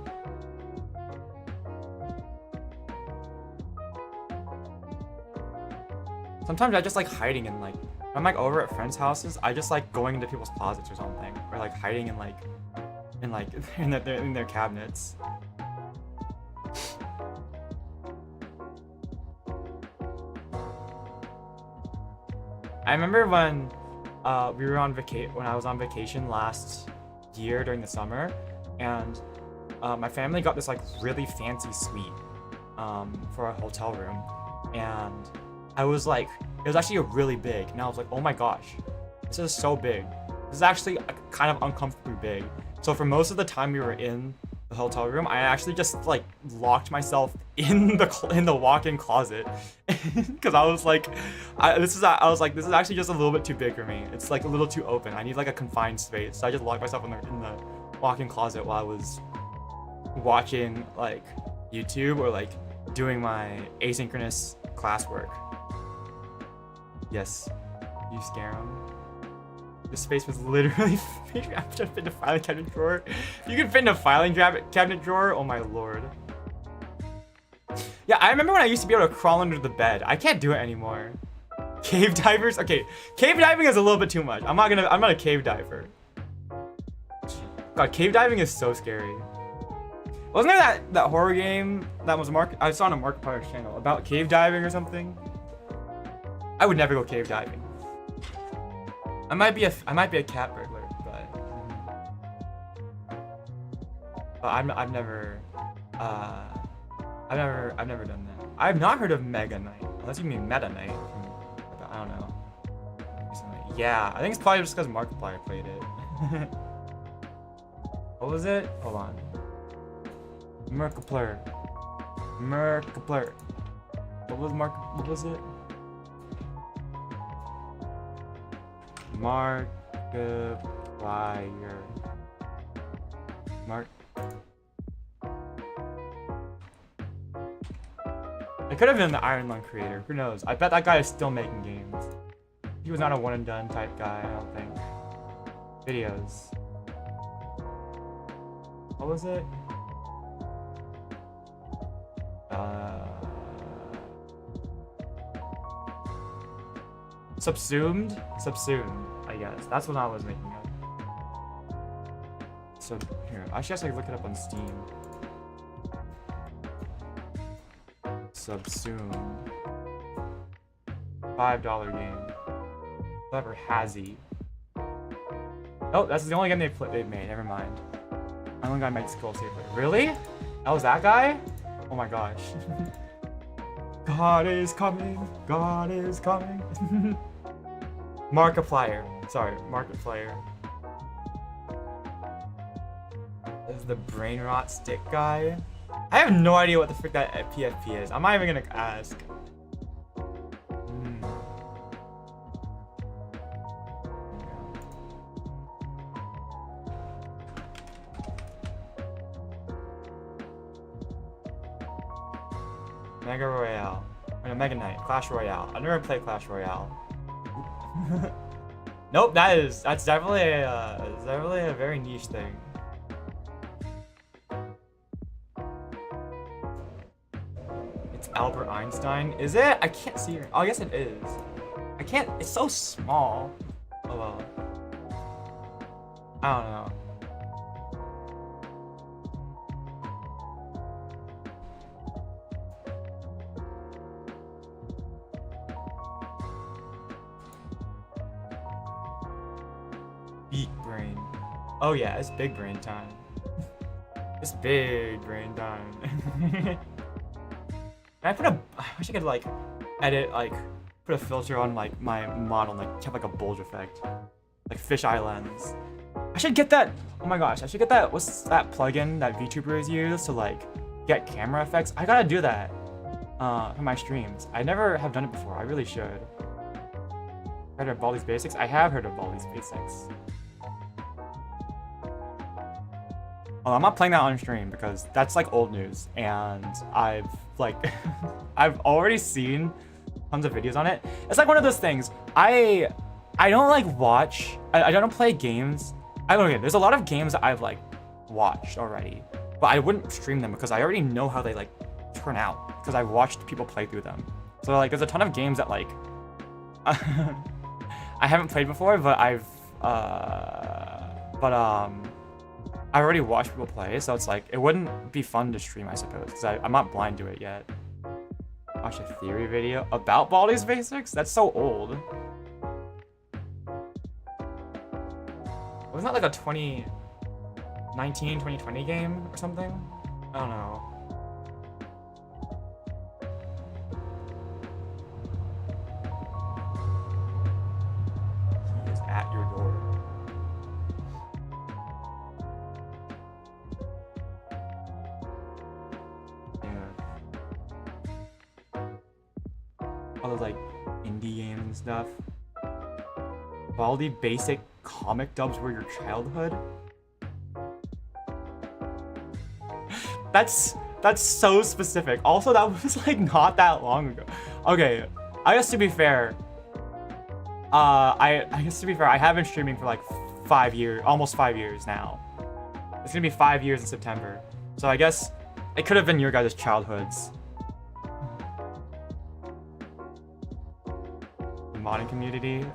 Sometimes I just like hiding in like, I'm like over at friends' houses, I just like going into people's closets or something, or like hiding in in their cabinets. I remember when we were on when I was on vacation last year during the summer, and my family got this like really fancy suite for a hotel room, and I was like, it was actually really big, and I was like, oh my gosh, this is so big. This is actually kind of uncomfortably big. So for most of the time we were in the hotel room, I actually just like locked myself in the walk-in closet because I was like, this is actually just a little bit too big for me. It's like a little too open. I need like a confined space. So I just locked myself in the walk-in closet while I was watching like YouTube or like doing my asynchronous classwork. Yes, you scare him. This space was literally fit in a filing cabinet drawer. You can fit in a filing cabinet drawer? Oh my lord. Yeah, I remember when I used to be able to crawl under the bed. I can't do it anymore. Cave divers? Okay, cave diving is a little bit too much. I'm not a cave diver. God, cave diving is so scary. Wasn't there that horror game that was I saw on a Markiplier's channel about cave diving or something? I would never go cave diving. I might be a cat burglar, but I've never done that. I've not heard of Mega Knight, unless you mean Meta Knight. I don't know. Yeah, I think it's probably just because Markiplier played it. What was it? Hold on. Markiplier. What was it? Markiplier. It could have been the Iron Lung creator. Who knows? I bet that guy is still making games. He was not a one and done type guy, I don't think. Videos. What was it? Subsumed, I guess. That's what I was making up. So here, I should actually look it up on Steam. Subsumed. $5 game. Clever Hazzy. Oh, that's the only game they've made. Never mind. I only got made Skull Safer. Really? That was that guy? Oh my gosh. God is coming. God is coming. Markiplier. Sorry, Markiplier. This is the brain rot stick guy. I have no idea what the frick that PFP is. I'm not even gonna ask. Mega Royale. I mean, Mega Knight. Clash Royale. I've never played Clash Royale. Nope, that's definitely a very niche thing. It's Albert Einstein. Is it? I can't see it. Oh, I guess it is. I can't. It's so small. Oh well. I don't know. Geek brain. Oh yeah, it's big brain time. It's big brain time. I wish I could like edit, like put a filter on like my model and like have like a bulge effect. Like fisheye lens. I should get that. Oh my gosh, I should get that. What's that plugin that VTubers use to like get camera effects? I gotta do that for my streams. I never have done it before. I really should. Heard of Baldi's Basics? I have heard of Baldi's Basics. Oh, I'm not playing that on stream because that's like old news, and I've like I've already seen tons of videos on it. It's like one of those things. I don't like watch. I don't play games. I don't know. There's a lot of games that I've like watched already, but I wouldn't stream them because I already know how they like turn out because I've watched people play through them. So like, there's a ton of games that like I haven't played before, but I've already watched people play, so it's like it wouldn't be fun to stream, I suppose, because I'm not blind to it yet. Watch a theory video about Baldi's Basics? That's so old. Wasn't that like a 2019, 2020 game or something? I don't know. He is at your door. All those like indie games and stuff. Baldi Basic comic dubs were your childhood? That's so specific. Also, that was like not that long ago. Okay, I guess to be fair, I have been streaming for like 5 years, almost 5 years now. It's gonna be 5 years in September. So I guess it could have been your guys' childhoods. The modding community.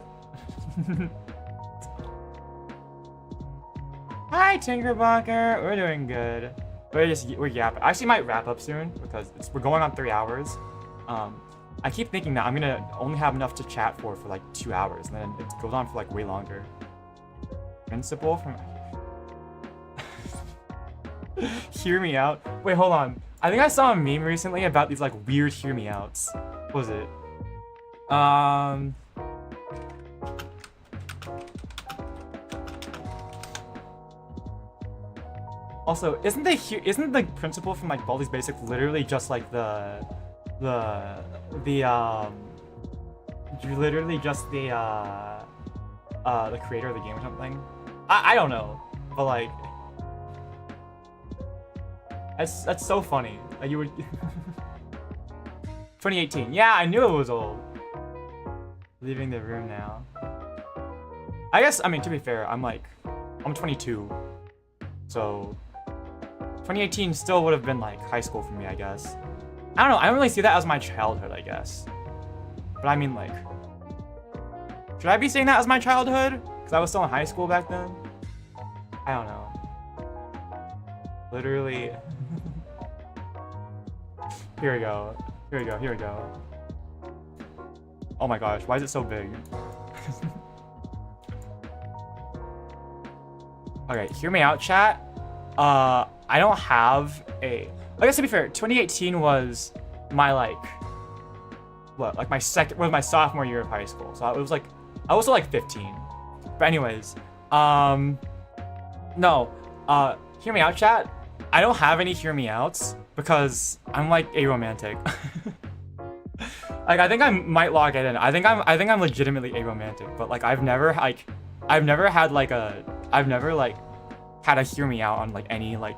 Hi, Tinkerbunker. We're doing good. We're yapping. I actually might wrap up soon because we're going on 3 hours. I keep thinking that I'm gonna only have enough to chat for like 2 hours, and then it goes on for like way longer. Principal from Hear Me Out. Wait, hold on. I think I saw a meme recently about these like weird Hear Me Outs. What was it? Also, isn't the principal from like Baldi's Basic literally just like literally just the creator of the game or something? I don't know, but like that's so funny. Like you would 2018. Yeah, I knew it was old. Leaving the room now. I guess, I mean, to be fair, I'm 22, so 2018 still would have been like high school for me, I guess. I don't know, I don't really see that as my childhood, I guess. But I mean, like, should I be saying that as my childhood? Because I was still in high school back then? I don't know. Literally. Here we go. Here we go. Here we go. Oh my gosh, why is it so big? Okay, hear me out, chat. I don't have a... I guess to be fair, 2018 was my my sophomore year of high school. So it was like, I was like 15. But anyways, no, hear me out, chat. I don't have any hear me outs because I'm like aromantic. Like I think I might log it in. I think I'm legitimately aromantic, but like I've never had a hear me out on like any like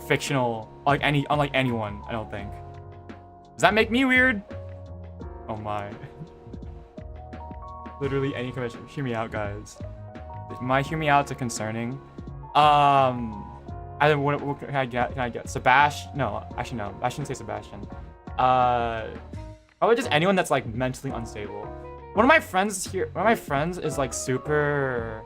fictional on anyone, I don't think. Does that make me weird? Oh my. Literally any commission. Hear me out, guys. If my hear me outs are concerning. What can I get? Can I get Sebastian? No, actually no. I shouldn't say Sebastian. Probably just anyone that's like mentally unstable. One of my friends is like super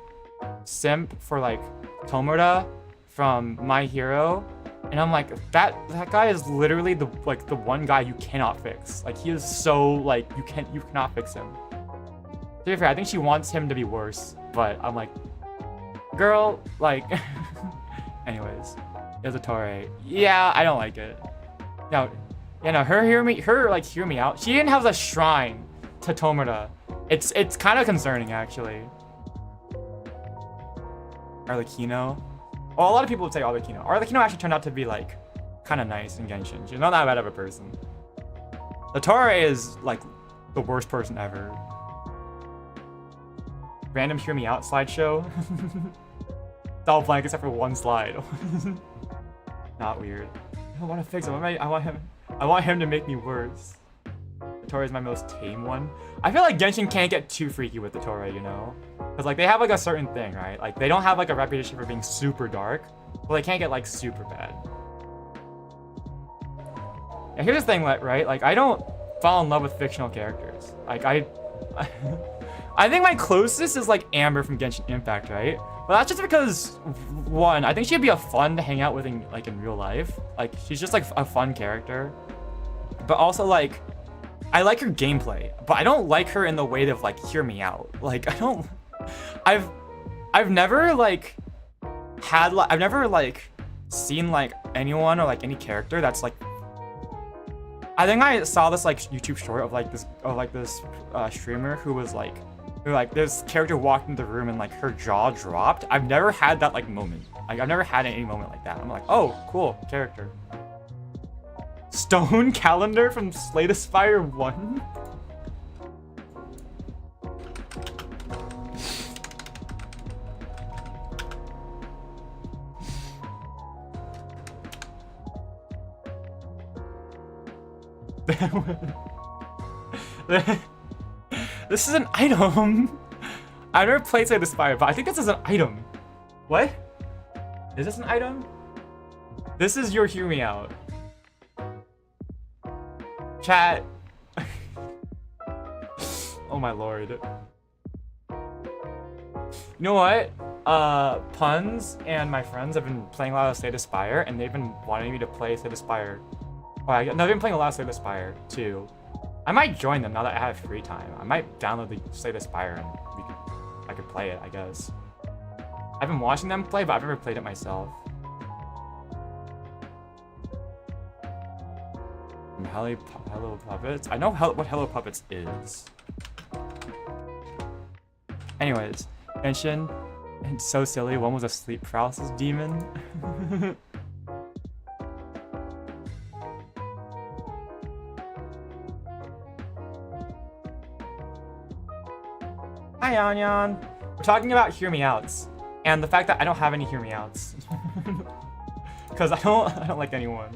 simp for like Tomura from My Hero, and I'm like, that guy is literally the one guy you cannot fix. Like he is so like you cannot fix him. To be fair, I think she wants him to be worse, but I'm like, Girl, like, anyways, Yazatori. Yeah, I don't like it. No, yeah, no, her like hear me out. She didn't have the shrine to Tomura. It's kind of concerning actually. Arlecchino. Well, a lot of people would say Arlecchino. Arlecchino actually turned out to be like kind of nice in Genshin. She's not that bad of a person. The Torre is like the worst person ever. Random hear me out slideshow. It's all blank except for one slide. Not weird. I don't want to fix him. I want him to make me worse. The Torre is my most tame one. I feel like Genshin can't get too freaky with the Torre, you know? Because like they have like a certain thing, right? Like they don't have like a reputation for being super dark, but they can't get like super bad. And here's the thing, right? Like I don't fall in love with fictional characters. Like I think my closest is like Amber from Genshin Impact, right? But that's just because, one, I think she'd be a fun to hang out with in real life. Like she's just like a fun character. But also like, I like her gameplay, but I don't like her in the way of like hear me out. Like I've never like I've never like seen like anyone or like any character that's like. I think I saw this like YouTube short of this streamer who was like. This character walked into the room and like her jaw dropped. I've never had that like moment. Like I've never had any moment like that. I'm like, oh, cool character. Stone calendar from Slay the Spire 1. This is an item. I've never played Slay the Spire, but I think this is an item. What? Is this an item? This is your hear me out. Chat. Oh my lord. You know what? Puns and my friends have been playing a lot of Slay the Spire, and they've been wanting me to play Slay the Spire. Oh, no, they've been playing a lot of Slay the Spire too. I might join them now that I have free time. I might download the Slay the Spire and I could play it, I guess. I've been watching them play, but I've never played it myself. Hello Puppets? I know what Hello Puppets is. Anyways, Genshin, it's so silly. One was a sleep paralysis demon. Hi, Anyan. We're talking about hear me outs and the fact that I don't have any hear me outs because I don't like anyone.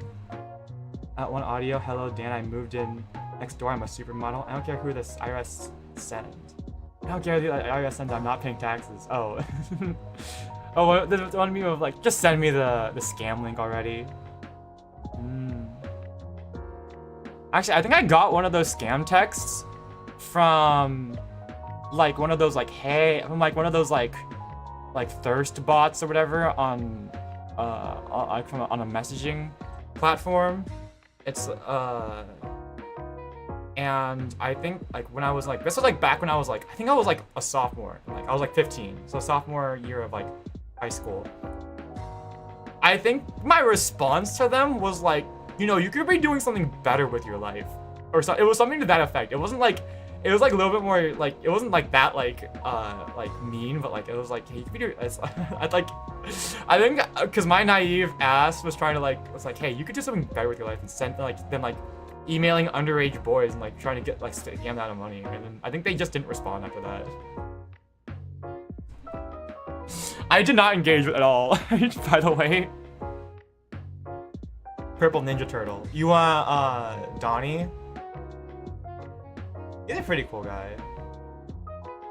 At one audio, hello Dan. I moved in next door. I'm a supermodel. I don't care who this IRS sends. I don't care who the IRS sends. I'm not paying taxes. Oh, oh, there's one meme of like just send me the scam link already. Actually, I think I got one of those scam texts from. Like one of those like from like one of those like thirst bots or whatever on a messaging platform. It's and I think like when I was like this was like back when I was like I think I was like a sophomore, like I was like 15, so sophomore year of like high school. I think my response to them was like, you know, you could be doing something better with your life, or so. It was something to that effect. It wasn't like. It was like a little bit more like it wasn't like that like mean, but like it was like hey, you could be doing. I think because my naive ass was trying to was like hey, you could do something better with your life and send then emailing underage boys and like trying to get like scam them out of money, and then I think they just didn't respond after that. I did not engage with it at all. By the way. Purple Ninja Turtle. You want Donnie? He's a pretty cool guy.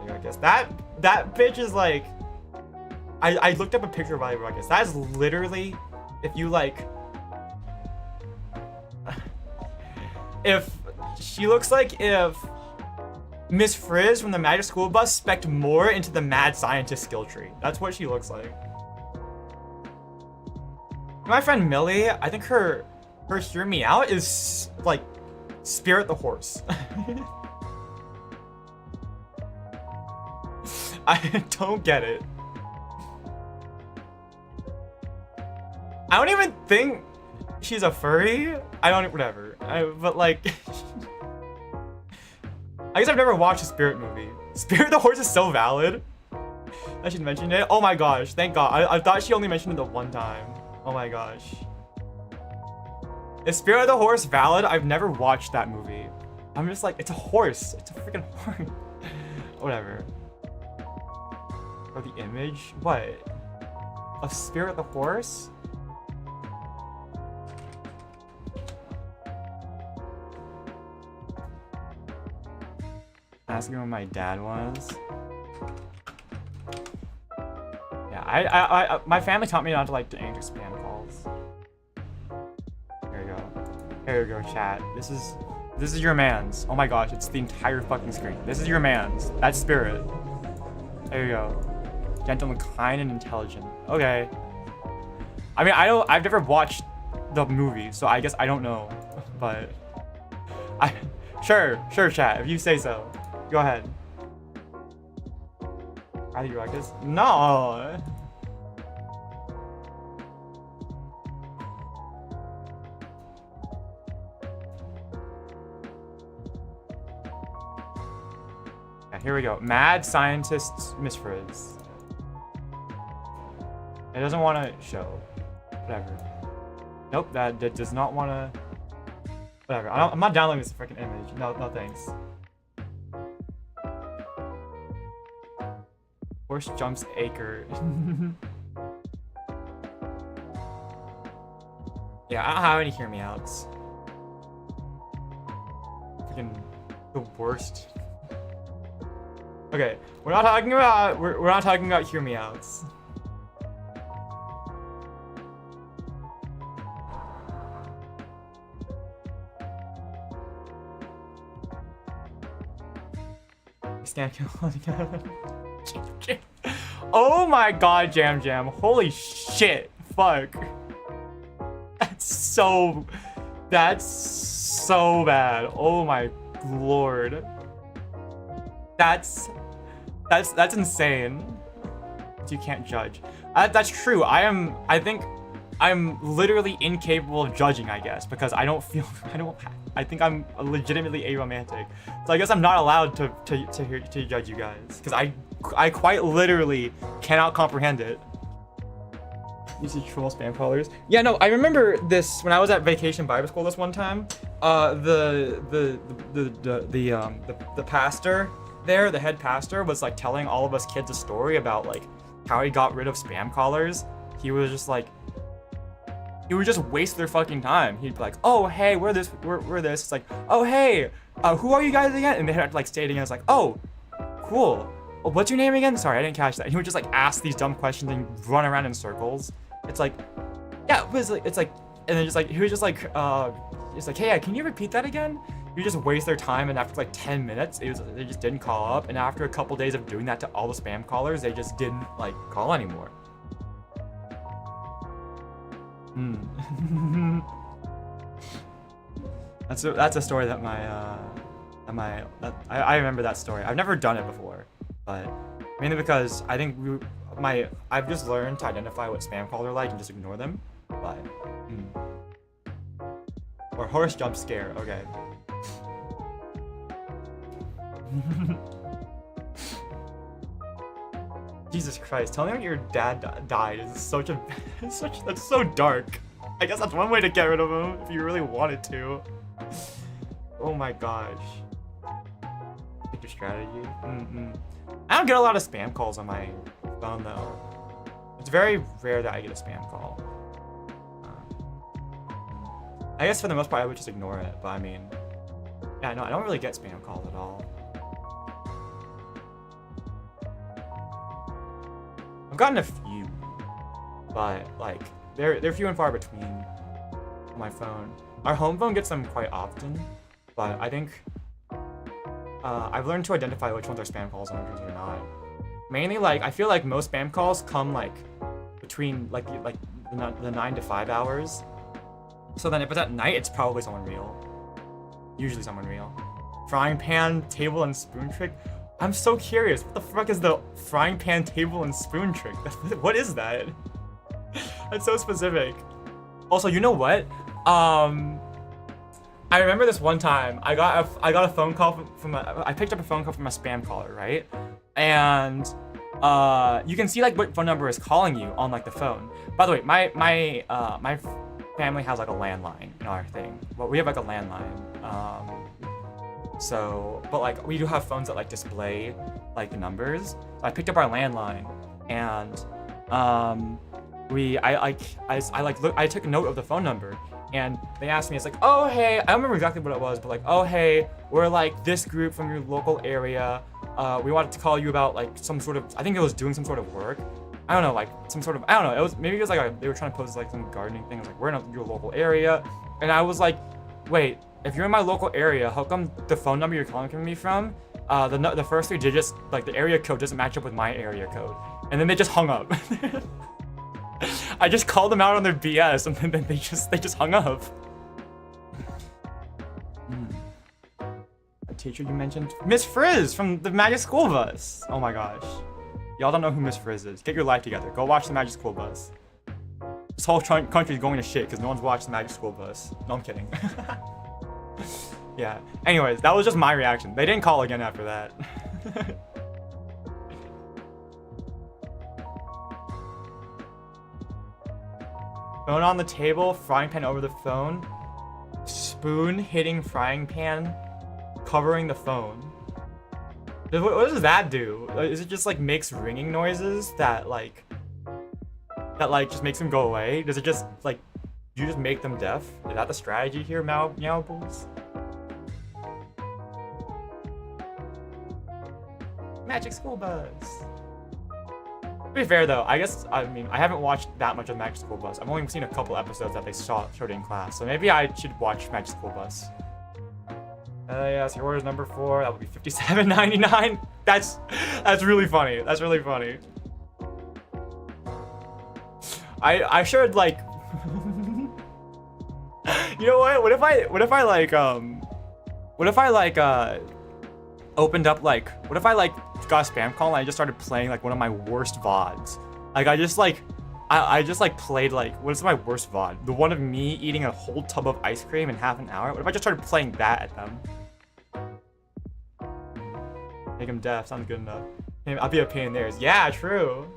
I guess that bitch is like. I looked up a picture of Valley Ruckus. That is literally, if you like. If she looks like if Miss Frizz from the Magic School Bus spec'd more into the Mad Scientist skill tree. That's what she looks like. My friend Millie, I think her hear me out is like Spirit the Horse. I don't get it. I don't even think she's a furry. I don't, whatever. But like, I guess I've never watched a Spirit movie. Spirit the horse is so valid. That she mentioned it. Oh my gosh, thank God. I thought she only mentioned it the one time. Oh my gosh. Is Spirit of the Horse valid? I've never watched that movie. I'm just like, it's a horse. It's a freaking horse. Whatever. Or the image? What? Of Spirit the Horse? Asking what my dad was. Yeah, I my family taught me not to like to answer spam calls. Here you go. Here you go, chat. This is your man's. Oh my gosh, it's the entire fucking screen. This is your man's. That's Spirit. There you go. Gentle and kind and intelligent. Okay. I mean, I've never watched the movie, so I guess I don't know. But sure, chat, if you say so. Go ahead. Are you ruckus? No. Yeah, here we go. Mad scientist Miss Frizz. It doesn't want to show. Whatever. Nope, that does not want to. Whatever. I'm not downloading this freaking image. No thanks. Horse jumps acre. Yeah, I don't have any hear me outs. Freaking the worst. Okay, we're not talking about hear me outs. Scan kill. Oh my god, Jam. Holy shit. Fuck. That's so bad. Oh my lord. That's insane. You can't judge. That's true. I think I'm literally incapable of judging, I guess, because I think I'm legitimately aromantic. So I guess I'm not allowed to judge you guys, because I quite literally cannot comprehend it. You see troll spam callers? Yeah, no, I remember this when I was at vacation Bible school this one time. The pastor there, the head pastor, was like telling all of us kids a story about like how he got rid of spam callers. He would just waste their fucking time. He'd be like, oh hey, we're this. It's like, oh hey, who are you guys again? And they had to like say it again. It's like, oh, cool. Oh, what's your name again? Sorry, I didn't catch that. He would just like ask these dumb questions and run around in circles. It's like, yeah, it's like, and then just like, he was just like, it's like, hey, can you repeat that again? You just waste their time, and after like 10 minutes, they just didn't call up. And after a couple days of doing that to all the spam callers, they just didn't like call anymore. That's a story that I remember that story. I've never done it before, but mainly because I think I've just learned to identify what spam calls are like and just ignore them. But or horse jump scare. Okay. Jesus Christ, telling me your dad died is that's so dark. I guess that's one way to get rid of him if you really wanted to. Oh my gosh. Pick your strategy. I don't get a lot of spam calls on my phone though. It's very rare that I get a spam call. I guess for the most part I would just ignore it, but I mean, yeah, no, I don't really get spam calls at all. I've gotten a few, but like they're few and far between on my phone. Our home phone gets them quite often, but I think I've learned to identify which ones are spam calls and which ones are not. Mainly, like I feel like most spam calls come like between like the 9 to 5 hours. So then if it's at night, it's probably someone real. Usually someone real. Frying pan, table, and spoon trick. I'm so curious. What the fuck is the frying pan, table, and spoon trick? What is that? That's so specific. Also, you know what? I remember this one time I got a phone call I picked up a phone call from a spam caller, right? And you can see like what phone number is calling you on like the phone. By the way, my family has like a landline in our thing. Well, we have like a landline. But like we do have phones that like display like the numbers. So I picked up our landline and I took a note of the phone number. And they asked me, it's like, oh, hey, I don't remember exactly what it was, but like, oh, hey, we're like this group from your local area. We wanted to call you about like some sort of, I think it was doing some sort of work. I don't know, like some sort of, I don't know. Maybe it was like they were trying to post like some gardening thing. It was like, we're in your local area. And I was like, wait, if you're in my local area, how come the phone number you're calling me from, the first 3 digits, like the area code doesn't match up with my area code. And then they just hung up. I just called them out on their BS, and then they just hung up. A teacher you mentioned, Miss Frizz from the Magic School Bus. Oh my gosh, y'all don't know who Miss Frizz is. Get your life together. Go watch the Magic School Bus. This whole country is going to shit because no one's watched the Magic School Bus. No, I'm kidding. Yeah. Anyways, that was just my reaction. They didn't call again after that. Phone on the table, frying pan over the phone, spoon hitting frying pan, covering the phone. What does that do? Is it just like makes ringing noises that just makes them go away? Does it just like, you just make them deaf? Is that the strategy here, Meowbles? Magic School Bus. To be fair though, I haven't watched that much of Magic School Bus. I've only seen a couple episodes that they showed in class, so maybe I should watch Magic School Bus. Yes, your order's number 4. That would be $57.99. That's really funny. That's really funny. I should like. You know what? What if I opened up like, what if I like got a spam call and I just started playing like one of my worst VODs? Like I just played like, what's my worst VOD? The one of me eating a whole tub of ice cream in half an hour? What if I just started playing that at them? Make them deaf, sounds good enough. I'll be a pain in theirs. Yeah, true.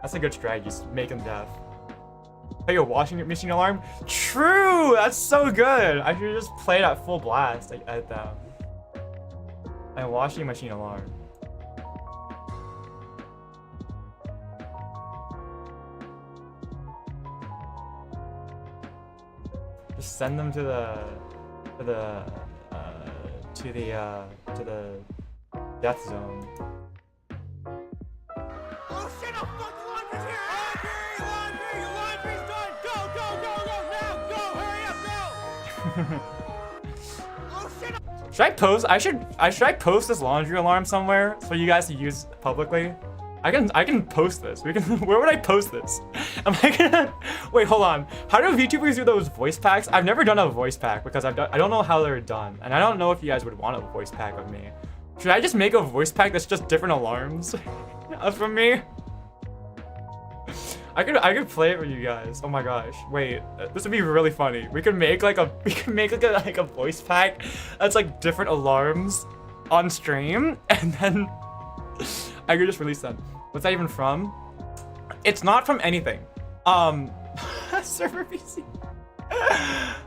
That's a good strategy, just make them deaf. Hey, your washing machine alarm? True! That's so good! I should just play it at full blast at them. My washing machine alarm. Just send them to the death zone. Oh shit, a fucking laundry's here! Laundry! Laundry's done! Go, go, go, go! Now, go! Hurry up, go! Oh shit! Should I post? Should I post this laundry alarm somewhere for you guys to use publicly? I can post this. Where would I post this? Am I gonna wait? Hold on. How do VTubers do those voice packs? I've never done a voice pack because I don't know how they're done, and I don't know if you guys would want a voice pack of me. Should I just make a voice pack that's just different alarms from me? I could play it for you guys. Oh my gosh. Wait, this would be really funny. We could make like a voice pack that's like different alarms on stream, and then I could just release them. What's that even from? It's not from anything. Server PC.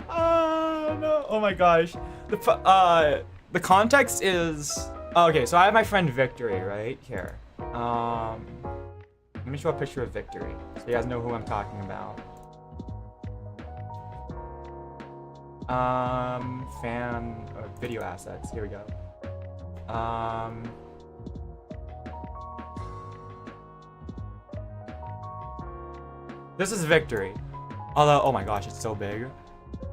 Oh no. Oh my gosh. The context is, okay, so I have my friend Victory right here. Let me show a picture of Victory so you guys know who I'm talking about. Video assets. Here we go. This is Victory. Although, oh my gosh, it's so big.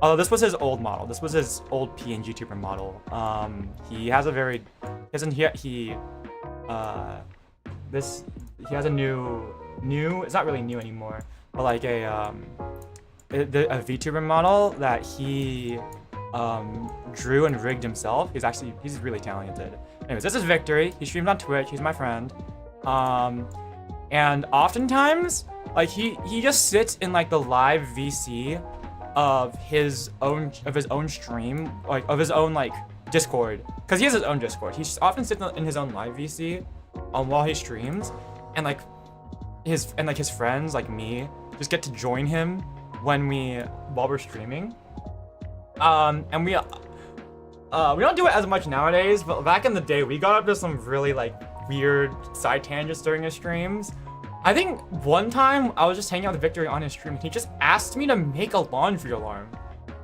Although this was his old model. This was his old PNG tuber model. He has a very, he has a new, it's not really new anymore, but like a VTuber model that he drew and rigged himself. He's really talented. Anyways, this is Victory. He streams on Twitch. He's my friend. And oftentimes Like he just sits in like the live VC of his own stream, like of his own like Discord, because he has his own Discord. He just often sits in his own live VC while he streams, and like his friends like me just get to join him while we're streaming. And we don't do it as much nowadays, but back in the day we got up to some really like weird side tangents during his streams. I think one time I was just hanging out with Victory on his stream and he just asked me to make a laundry alarm.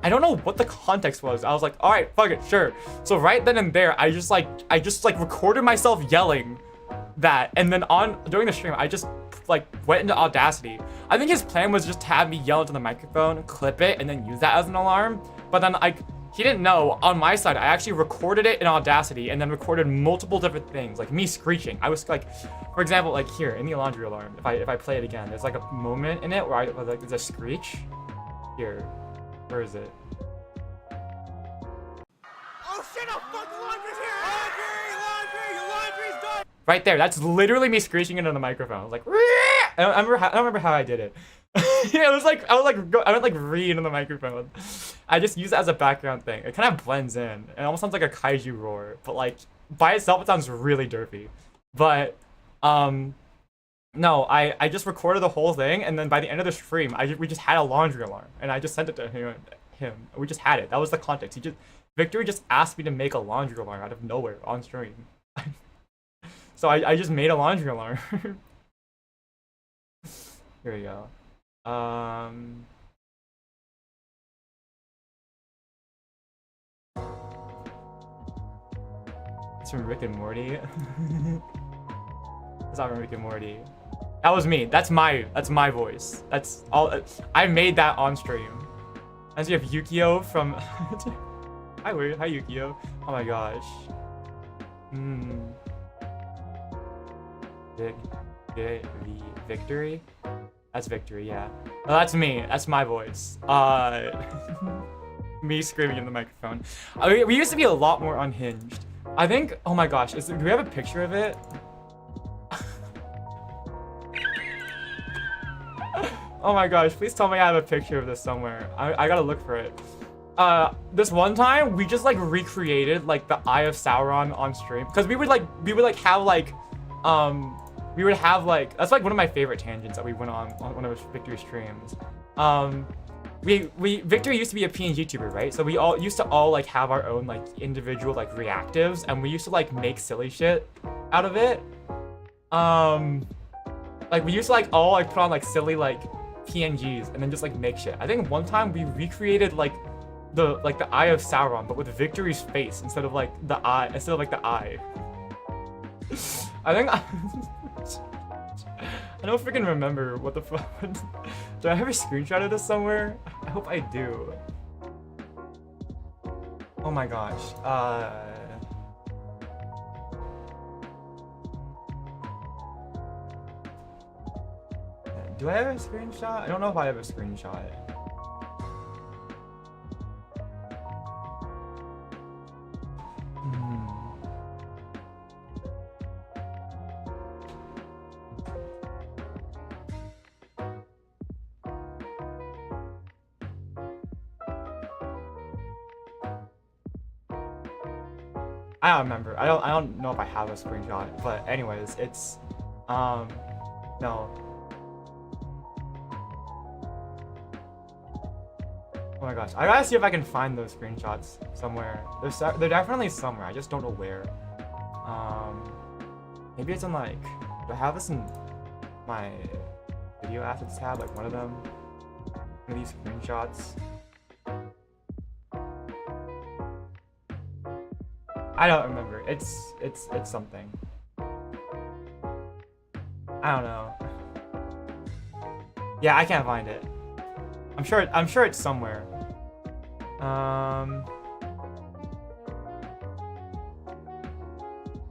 I don't know what the context was. I was like, all right, fuck it, sure. So right then and there, I just recorded myself yelling that, and then during the stream, I just like went into Audacity. I think his plan was just to have me yell into the microphone, clip it, and then use that as an alarm. But then he didn't know, on my side, I actually recorded it in Audacity and then recorded multiple different things, like me screeching. I was like, for example, like here in the laundry alarm, if I play it again, there's like a moment in it where there's a screech. Here, where is it? Oh shit, a fucking laundry's here! Laundry! Your laundry's done! Right there, that's literally me screeching into the microphone. I was like, I don't remember how I did it. Yeah, I went like re into the microphone. I just use it as a background thing. It kind of blends in. It almost sounds like a kaiju roar, but like by itself it sounds really derpy. But no, I just recorded the whole thing, and then by the end of the stream, we just had a laundry alarm, and I just sent it to him. We just had it. That was the context. Victory just asked me to make a laundry alarm out of nowhere on stream. So I just made a laundry alarm. Here we go. It's from Rick and Morty. It's not from Rick and Morty. That was me. That's my voice. That's all. I made that on stream. As you have Yukio from. Hi Yukio. Oh my gosh. Victory. That's Victory, yeah. No, that's me. That's my voice. Me screaming in the microphone. We used to be a lot more unhinged. I think. Oh my gosh. Do we have a picture of it? Oh my gosh. Please tell me I have a picture of this somewhere. I gotta look for it. This one time we just like recreated like the Eye of Sauron on stream, because we would have that's like one of my favorite tangents that we went on one of Victory streams. Victory used to be a PNG tuber, right? So we all used to like have our own like individual like reactives, and we used to like make silly shit out of it. Like we used to like all like put on like silly like PNGs and then just like make shit. I think one time we recreated like the Eye of Sauron, but with Victory's face instead of like the eye. I think I don't freaking remember what the fuck. Do I have a screenshot of this somewhere? I hope I do. Oh my gosh. Do I have a screenshot? I don't know if I have a screenshot. I don't remember. I don't know if I have a screenshot, but anyways, it's no. Oh my gosh, I gotta see if I can find those screenshots somewhere. They're definitely somewhere. I just don't know where. Maybe it's in like. Do I have this in my video assets tab? Like one of them. One of these screenshots. I don't remember. It's something. I don't know. Yeah, I can't find it. I'm sure it's somewhere.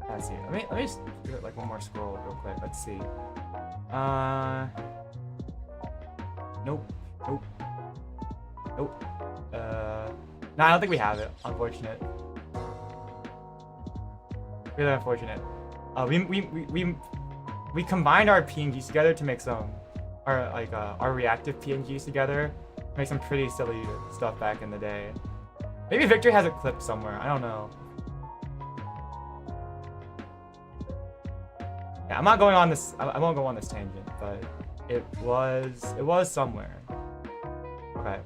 Let's see. Let me just do it like one more scroll real quick. Let's see. Nope. No, I don't think we have it. Unfortunate. Really unfortunate. We combined our PNGs together to make some our reactive PNGs together. Make some pretty silly stuff back in the day. Maybe Victor has a clip somewhere. I don't know. Yeah, I'm not going on this. I won't go on this tangent, but it was somewhere. Okay.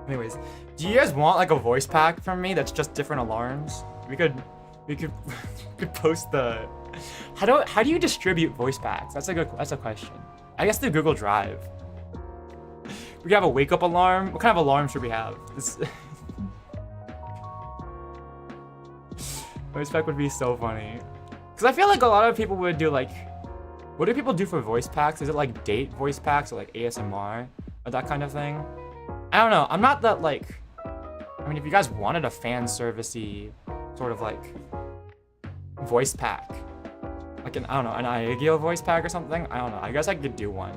Anyways, do you guys want like a voice pack from me that's just different alarms? We could could post the. How do you distribute voice packs? That's a question. I guess through Google Drive. We could have a wake up alarm. What kind of alarm should we have? Voice pack would be so funny. Cause I feel like a lot of people would do like, what do people do for voice packs? Is it like date voice packs or like ASMR or that kind of thing? I don't know. I'm not that like. I mean, if you guys wanted a fan servicey sort of like voice pack, like I don't know, an Aegyo voice pack or something. I don't know. I guess I could do one,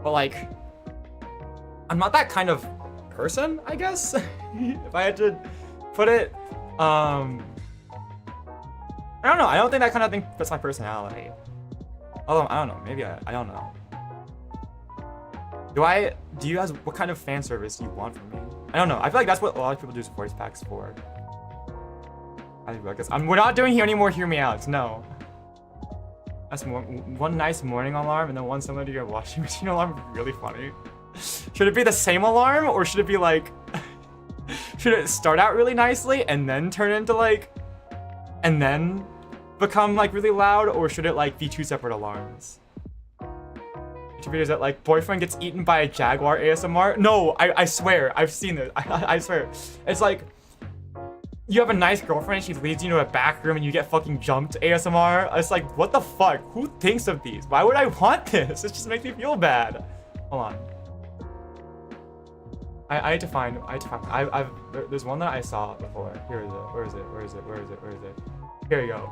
but like, I'm not that kind of person. I guess if I had to put it, I don't know. I don't think that kind of thing fits my personality. Although I don't know. Maybe I don't know. Do you guys, what kind of fan service do you want from me? I don't know. I feel like that's what a lot of people do voice packs for. I guess we're not doing any more hear me outs. No. That's one nice morning alarm and then one similar to your washing machine alarm would be really funny. Should it be the same alarm or should it be like, should it start out really nicely and then turn into like, and then become like really loud, or should it like be two separate alarms? Videos that like boyfriend gets eaten by a jaguar ASMR. No, I swear I've seen this. I swear it's like you have a nice girlfriend and she leads you to a back room and you get fucking jumped ASMR. It's like, what the fuck? Who thinks of these? Why would I want this? It just makes me feel bad. Hold on. I need to find. There's one that I saw before. Here is it. Where is it? Here you go.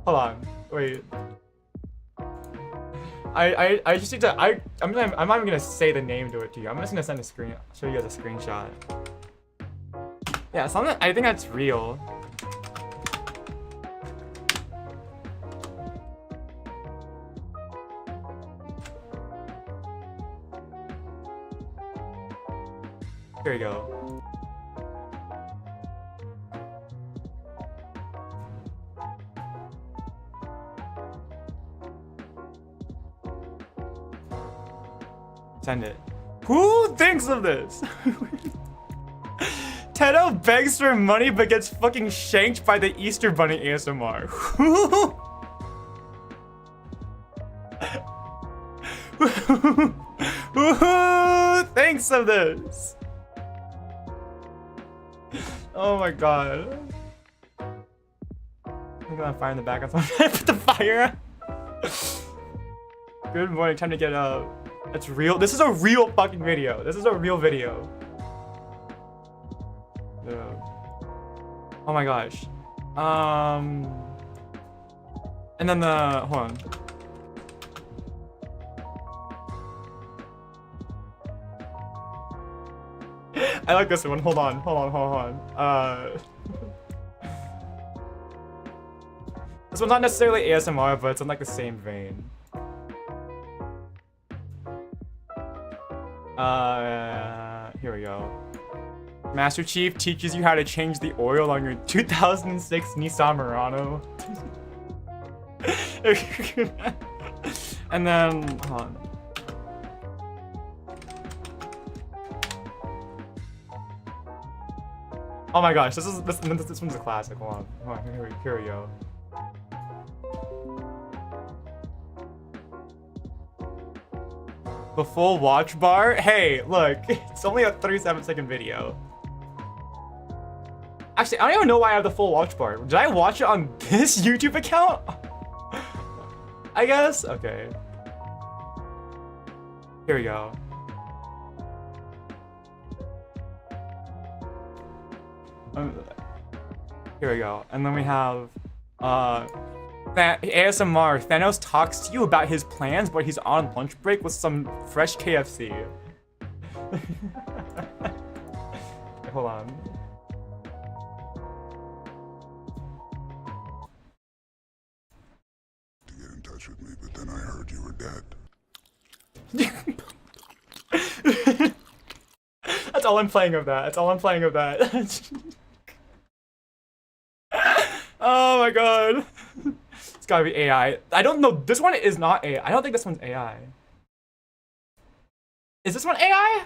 Hold on, wait. I just need to. I'm not even gonna say the name to it to you. I'm just gonna send a screen. Show you guys a screenshot. Yeah, something. I think that's real. Here we go. Send it. Who thinks of this? Tedo begs for money but gets fucking shanked by the Easter Bunny ASMR. Who thinks of this? Oh my god. I'm gonna fire in the back. I'm gonna put the fire out. Good morning, time to get up. That's real. This is a real fucking video. This is a real video. Oh my gosh. And then hold on. I like this one. Hold on. This one's not necessarily ASMR, but it's in like the same vein. Here we go. Master Chief teaches you how to change the oil on your 2006 Nissan Murano. And then, hold on. Oh my gosh, this one's a classic. Hold on, here we go. The full watch bar? Hey, look, it's only a 37-second video. Actually, I don't even know why I have the full watch bar. Did I watch it on this YouTube account? I guess? Okay. Here we go. Here we go. And then we have, ASMR. Thanos talks to you about his plans, but he's on lunch break with some fresh KFC. Wait, hold on. Then I heard you were dead. That's all I'm playing of that. That's all I'm playing of that. Oh my god. It's gotta be AI. I don't know. This one is not AI. I don't think this one's AI. Is this one AI?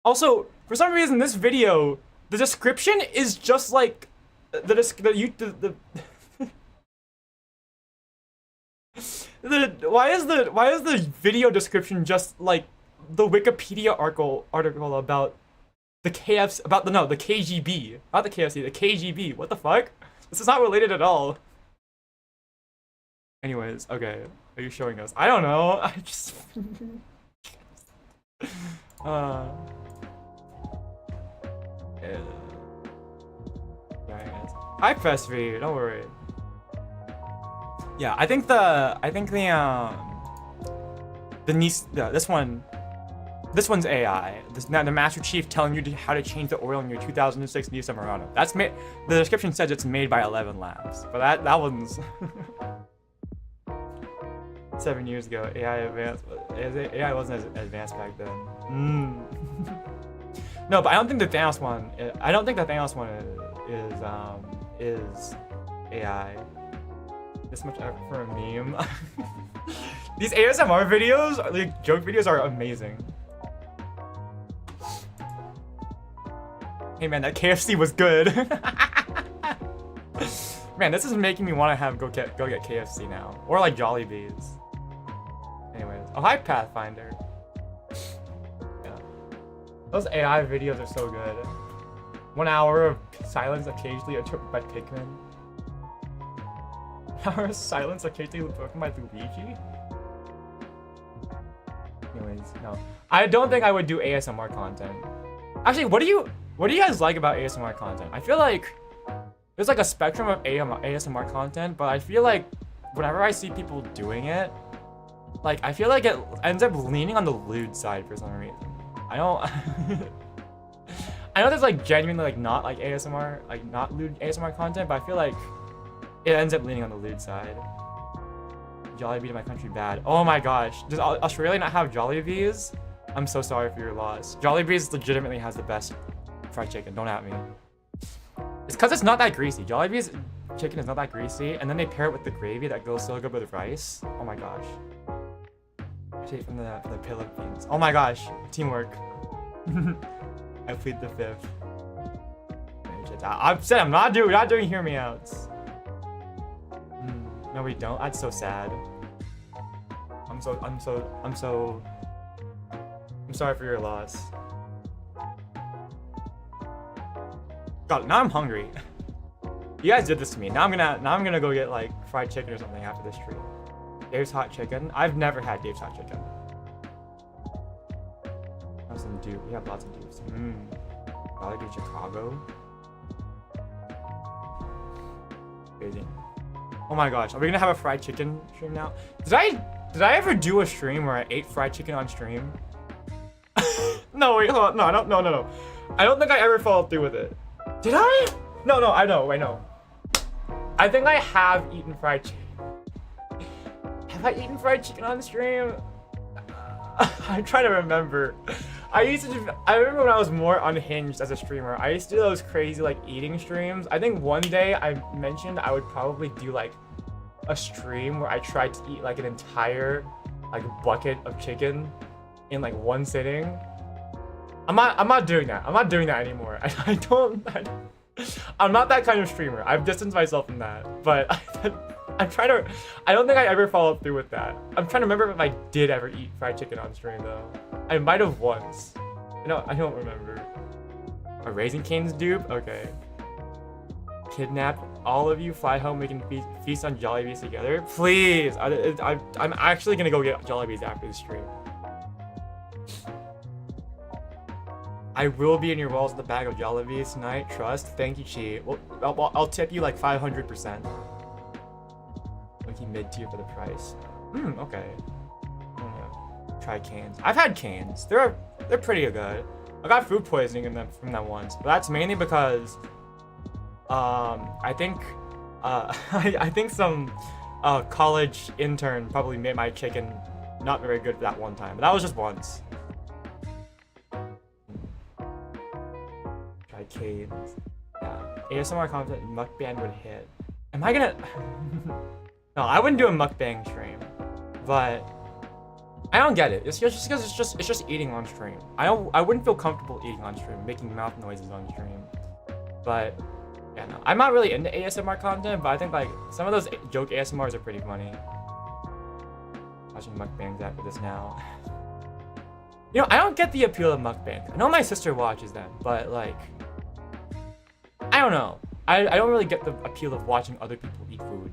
Also, for some reason, this video, the description is just like why is the video description just like the Wikipedia article about the KFC, about the KGB, not the KFC, the KGB. What the fuck? This is not related at all. Anyways, okay, are you showing us? I don't know. I just I press V, don't worry. Yeah, I think this one's AI. Now the Master Chief telling you how to change the oil in your 2006 Nissan Murano. That's made. The description says it's made by 11 Labs, but that one's 7 years ago. AI wasn't as advanced back then. No, but I don't think the Thanos one. I don't think the Thanos one is AI. This much effort for a meme. These ASMR videos, like joke videos, are amazing. Hey man, that KFC was good. Man, this is making me want to go get KFC now, or like Jollibees. Anyways, oh hi Pathfinder. Yeah, those AI videos are so good. 1 hour of silence occasionally interrupted by Pikmin. 1 hour of silence occasionally broken by Luigi. Anyways, no, I don't think I would do ASMR content. Actually, what do you guys like about ASMR content? I feel like there's like a spectrum of ASMR content, but I feel like whenever I see people doing it, like I feel like it ends up leaning on the lewd side for some reason. I don't. I know there's like genuinely like not like ASMR, like not lewd ASMR content, but I feel like it ends up leaning on the lewd side. Jollibee to my country bad. Oh my gosh, does Australia not have Jollibees? I'm so sorry for your loss. Jollibees legitimately has the best fried chicken. Don't at me. It's because it's not that greasy. Jollibee's chicken is not that greasy, and then they pair it with the gravy that goes so good with rice. Oh my gosh. Straight from the Philippines. Oh my gosh, teamwork. I plead the fifth. I've said I'm not doing hear me outs. No, we don't. That's so sad. I'm sorry for your loss. God, now I'm hungry. You guys did this to me. Now I'm gonna go get like fried chicken or something after this stream. Dave's Hot Chicken. I've never had Dave's Hot Chicken. Have some dupe. We have lots of dupes. Probably Chicago. Crazy. Oh my gosh, are we gonna have a fried chicken stream now? Did I ever do a stream where I ate fried chicken on stream? No, wait, hold on. No, no. I don't think I ever followed through with it. Did I? No, I know. I think I have eaten fried chicken. Have I eaten fried chicken on stream? I'm trying to remember. I remember when I was more unhinged as a streamer, I used to do those crazy like eating streams. I think one day I mentioned I would probably do like a stream where I tried to eat like an entire like bucket of chicken in like one sitting. I'm not doing that. I'm not doing that anymore. I'm not that kind of streamer. I've distanced myself from that. But I don't think I ever followed through with that. I'm trying to remember if I did ever eat fried chicken on stream though. I might have once. I don't remember. A Raising Cane's dupe? Okay. Kidnap all of you, fly home, we can feast on Jollibees together. Please! I'm actually gonna go get Jollibees after the stream. I will be in your walls with a bag of Jollibees tonight. Trust. Thank you, Chi. Well, I'll tip you like 500%. Looking mid-tier for the price. Okay. Try canes. I've had canes. They're pretty good. I got food poisoning in them from them once, but that's mainly because I think I think some college intern probably made my chicken not very good that one time, but that was just once. Try canes. Yeah. ASMR content mukbang would hit. Am I gonna? No, I wouldn't do a mukbang stream, but I don't get it. It's just because it's just eating on stream. I wouldn't feel comfortable eating on stream, making mouth noises on stream. But yeah, no, I'm not really into ASMR content, but I think like some of those joke ASMRs are pretty funny. Watching mukbangs after this now. You know, I don't get the appeal of mukbang. I know my sister watches them, but like, I don't know. I don't really get the appeal of watching other people eat food.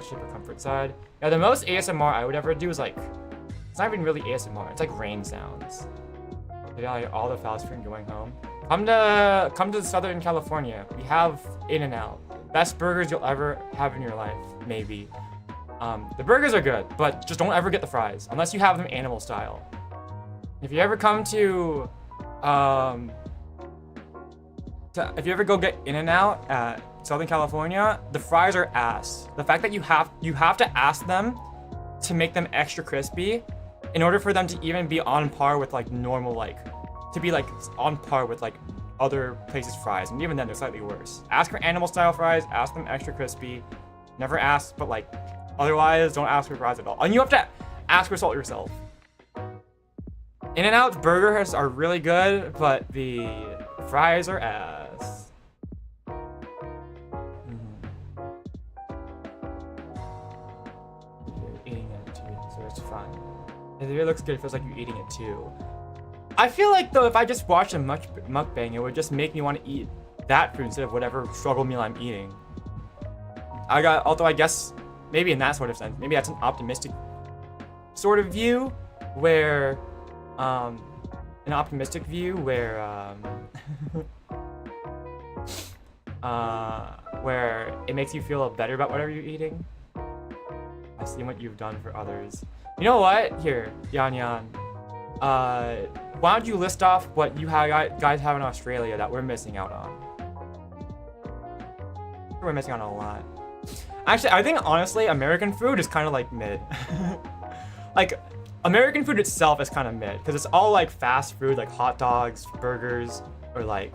Shape or comfort side. Yeah, the most ASMR I would ever do is like, it's not even really ASMR. It's like rain sounds. Maybe like all the fast food going home. Come to Southern California. We have In-N-Out. Best burgers you'll ever have in your life, maybe. The burgers are good, but just don't ever get the fries unless you have them animal style. If you ever come to if you ever go get In-N-Out at Southern California, the fries are ass. The fact that you have to ask them to make them extra crispy in order for them to even be on par with like normal, like to be like on par with like other places' fries, and even then they're slightly worse. Ask for animal style fries, ask them extra crispy. Never ask, but like otherwise don't ask for fries at all. And you have to ask for salt yourself. In-N-Out's burgers are really good, but the fries are ass. You're eating it too, so it's fun. If it looks good, it feels like you're eating it too. I feel like though, if I just watched a mukbang, it would just make me want to eat that food instead of whatever struggle meal I'm eating. Although I guess maybe in that sort of sense, maybe that's an optimistic sort of view, where where it makes you feel better about whatever you're eating. I've seen what you've done for others. You know what? Here, Yan. Why don't you list off what you guys have in Australia that we're missing out on? We're missing out on a lot. Actually, I think honestly, American food is kind of like mid. Like, American food itself is kind of mid because it's all like fast food, like hot dogs, burgers, or like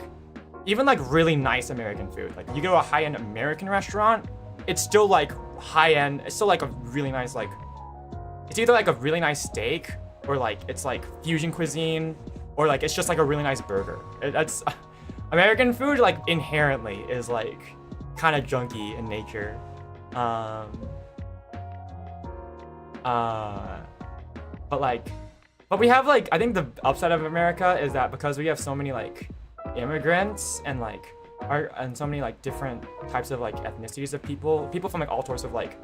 even like really nice American food. Like you go to a high-end American restaurant, it's still like high-end. It's still like a really nice, like it's either like a really nice steak or like it's like fusion cuisine, or like it's just like a really nice burger. That's American food, like inherently is like kind of junky in nature. But we have like, I think the upside of America is that because we have so many like immigrants and like and so many like different types of like ethnicities of people from like all sorts of like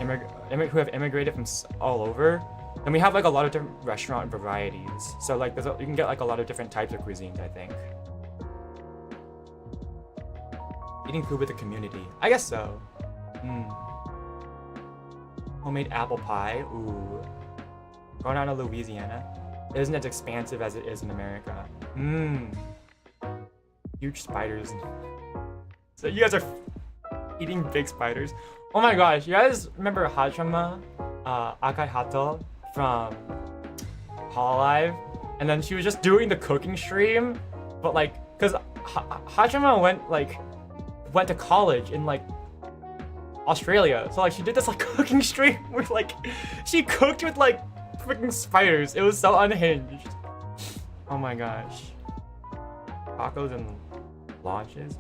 who have immigrated from all over, and we have like a lot of different restaurant varieties. So like you can get like a lot of different types of cuisines, I think. Eating food with the community, I guess so. Homemade apple pie, ooh. Going down to Louisiana, it isn't as expansive as it is in America. Huge spiders. So you guys are eating big spiders. Oh my gosh, you guys remember Hachama Akai Hato from Hololive? And then she was just doing the cooking stream, but like, cause Hachama went to college in like Australia, so like she did this like cooking stream where like she cooked with like freaking spiders. It was so unhinged. Oh my gosh. Tacos and launches.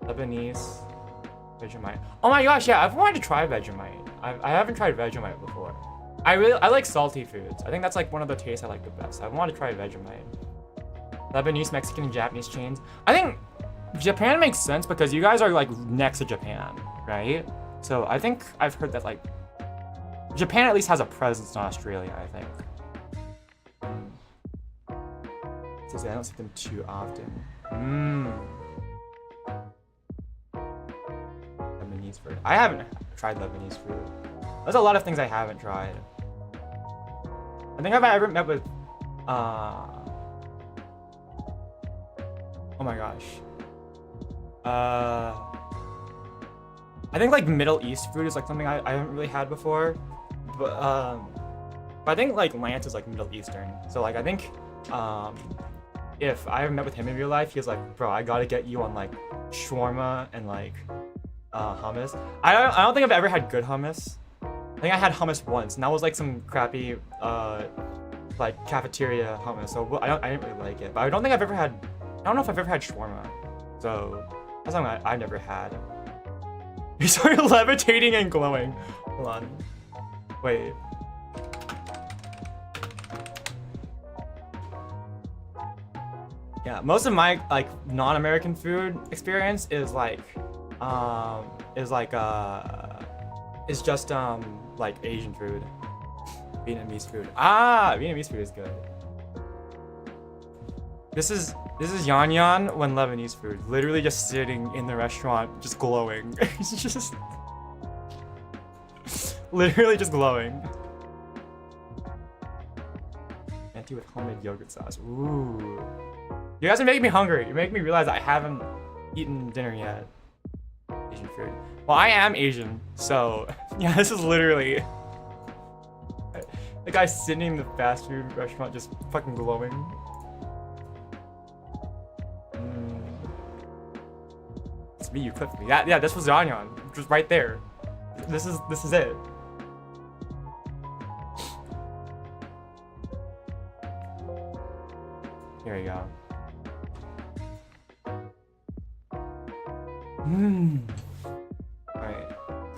Lebanese Vegemite. Oh my gosh, yeah, I've wanted to try Vegemite. I haven't tried Vegemite before. I like salty foods. I think that's like one of the tastes I like the best. I want to try Vegemite. Lebanese, Mexican, and Japanese chains. I think Japan makes sense because you guys are like next to Japan, right? So I think I've heard that like Japan at least has a presence in Australia, I think. I don't see them too often. Lebanese food. I haven't tried Lebanese food. There's a lot of things I haven't tried. I think I've ever met with Oh my gosh. I think like Middle East food is like something I haven't really had before, but I think like Lance is like Middle Eastern. So like I think if I ever met with him in real life, he's like, bro, I gotta get you on like shawarma and like hummus. I don't think I've ever had good hummus. I think I had hummus once, and that was like some crappy like cafeteria hummus. So I didn't really like it. But I don't think I've ever had. I don't know if I've ever had shawarma. So that's something I've never had. You started levitating and glowing. Hold on. Wait. Yeah, most of my like non-American food experience is just like Asian food. Vietnamese food. Ah, Vietnamese food is good. This is Yan Yan when Lebanese food. Literally just sitting in the restaurant, just glowing. It's just literally just glowing. Anti with homemade yogurt sauce. Ooh. You guys are making me hungry. You're making me realize I haven't eaten dinner yet. Asian food. Well, I am Asian, so yeah, this is literally the guy sitting in the fast food restaurant just fucking glowing. It's me, you clipped me. Yeah, this was Yan Yan, just right there. This is it. Here we go. Alright.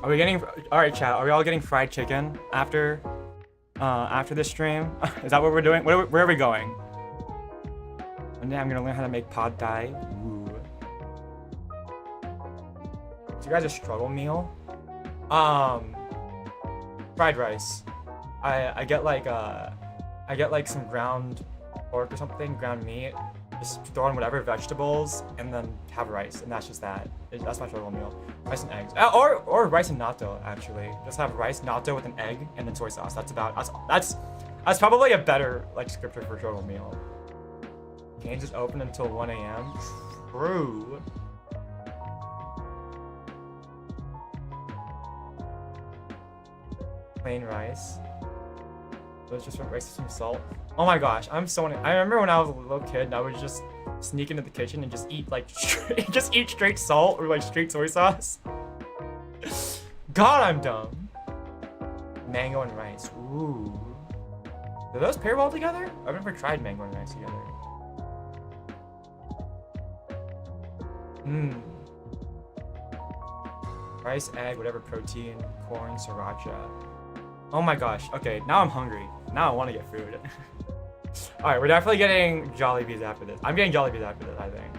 Are we getting... Alright, chat. Are we all getting fried chicken after this stream? Is that what we're doing? Where are we going? One day I'm gonna learn how to make pad thai. Ooh. Do you guys a struggle meal? Fried rice. I get like some ground pork or something, ground meat. Just throw in whatever vegetables and then have rice, and that's just that. That's my struggle meal. Rice and eggs, or rice and natto actually. Just have rice, natto with an egg, and then soy sauce. That's probably a better like scripture for struggle meal. Games is open until 1 a.m. True. Plain rice. Let's just rice with some salt. Oh my gosh, I remember when I was a little kid, and I would just sneak into the kitchen and just eat like straight salt or like straight soy sauce. God, I'm dumb. Mango and rice. Ooh. Do those pair well together? I've never tried mango and rice together. Rice, egg, whatever protein, corn, sriracha. Oh my gosh. Okay, now I'm hungry. Now I want to get food. Alright, we're definitely getting Jollibees after this. I'm getting Jollibees after this, I think.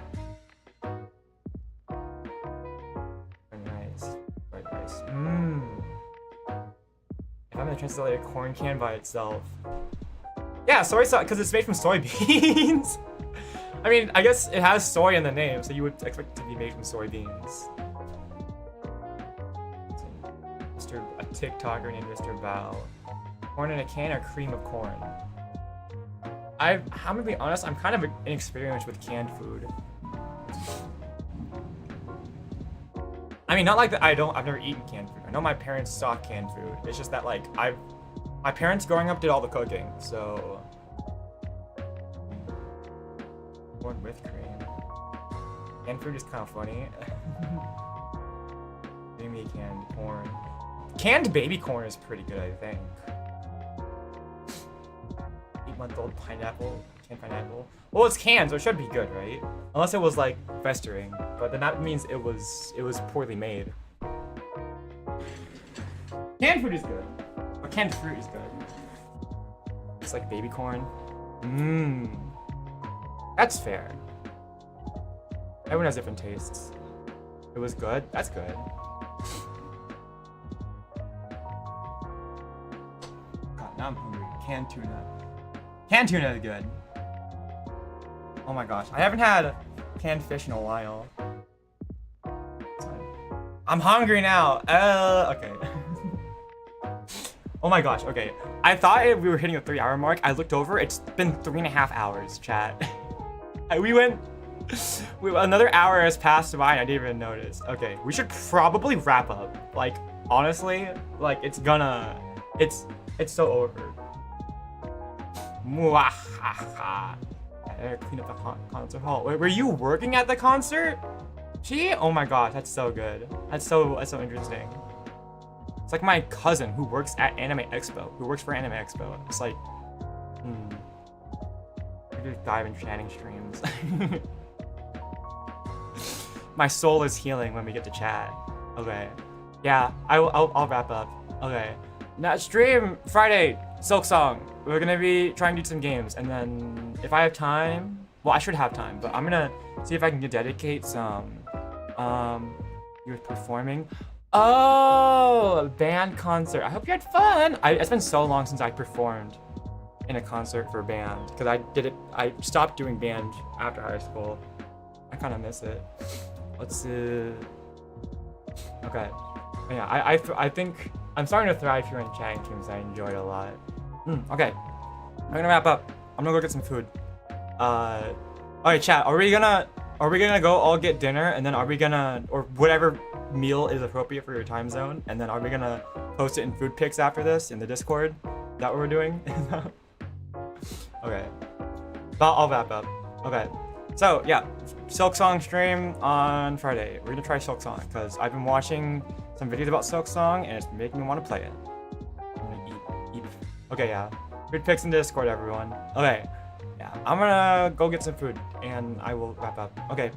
Nice. Fried rice. If I'm gonna translate a corn can by itself. Yeah, soy sauce, because it's made from soybeans. I mean, I guess it has soy in the name, so you would expect it to be made from soybeans. A TikToker named Mr. Bao. Corn in a can or cream of corn? I'm gonna be honest, I'm kind of inexperienced with canned food. I mean, not like that I've never eaten canned food. I know my parents saw canned food. It's just that like my parents growing up did all the cooking, so corn with cream. Canned food is kind of funny. Give me canned corn. Canned baby corn is pretty good, I think. 8-month-old pineapple, canned pineapple. Well, it's canned, so it should be good, right? Unless it was like festering, but then that means it was poorly made. Canned food is good, or canned fruit is good. It's like baby corn. That's fair. Everyone has different tastes. It was good. That's good. Now I'm hungry. Canned tuna. Canned tuna is good. Oh my gosh. I haven't had canned fish in a while. I'm hungry now. Okay. Oh my gosh. Okay. I thought we were hitting a 3-hour mark. I looked over. It's been 3.5 hours, chat. We went Another hour has passed by and I didn't even notice. Okay, we should probably wrap up. Like, honestly, like it's so over. Mwahaha. I gotta clean up the concert hall. Wait, were you working at the concert? Gee, oh my gosh, that's so good. That's so interesting. It's like my cousin who works at Anime Expo, who works for Anime Expo. It's like, we just dive in chatting streams. My soul is healing when we get to chat. Okay. Yeah, I'll wrap up. Okay. Now stream Friday, Silk Song. We're gonna be trying to do some games, and then if I have time, well, I should have time, but I'm gonna see if I can dedicate some. You're performing. Oh, a band concert. I hope you had fun. It's been so long since I performed in a concert for a band, because I stopped doing band after high school. I kind of miss it. Let's see. Okay. Yeah, I think I'm starting to thrive here in chatting streams. I enjoy it a lot. Okay. I'm gonna wrap up. I'm gonna go get some food. Alright, chat. Are we gonna go all get dinner, and then are we gonna, or whatever meal is appropriate for your time zone, and then are we gonna post it in food pics after this in the Discord? Is that what we're doing? Okay. I'll wrap up. Okay. So yeah, Silk Song stream on Friday. We're gonna try Silk Song because I've been watching some videos about Silk Song and it's making me want to play it. I'm gonna eat. Okay, yeah. Food pics in the Discord, everyone. Okay. Yeah, I'm gonna go get some food and I will wrap up. Okay.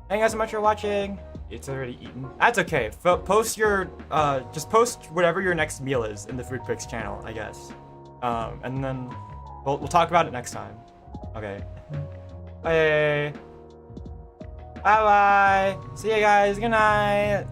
Thank you guys so much for watching. It's already eaten. That's okay. Post your just post whatever your next meal is in the Food Pics channel, I guess. And then we'll talk about it next time. Okay. Bye. Bye bye. See you guys. Good night.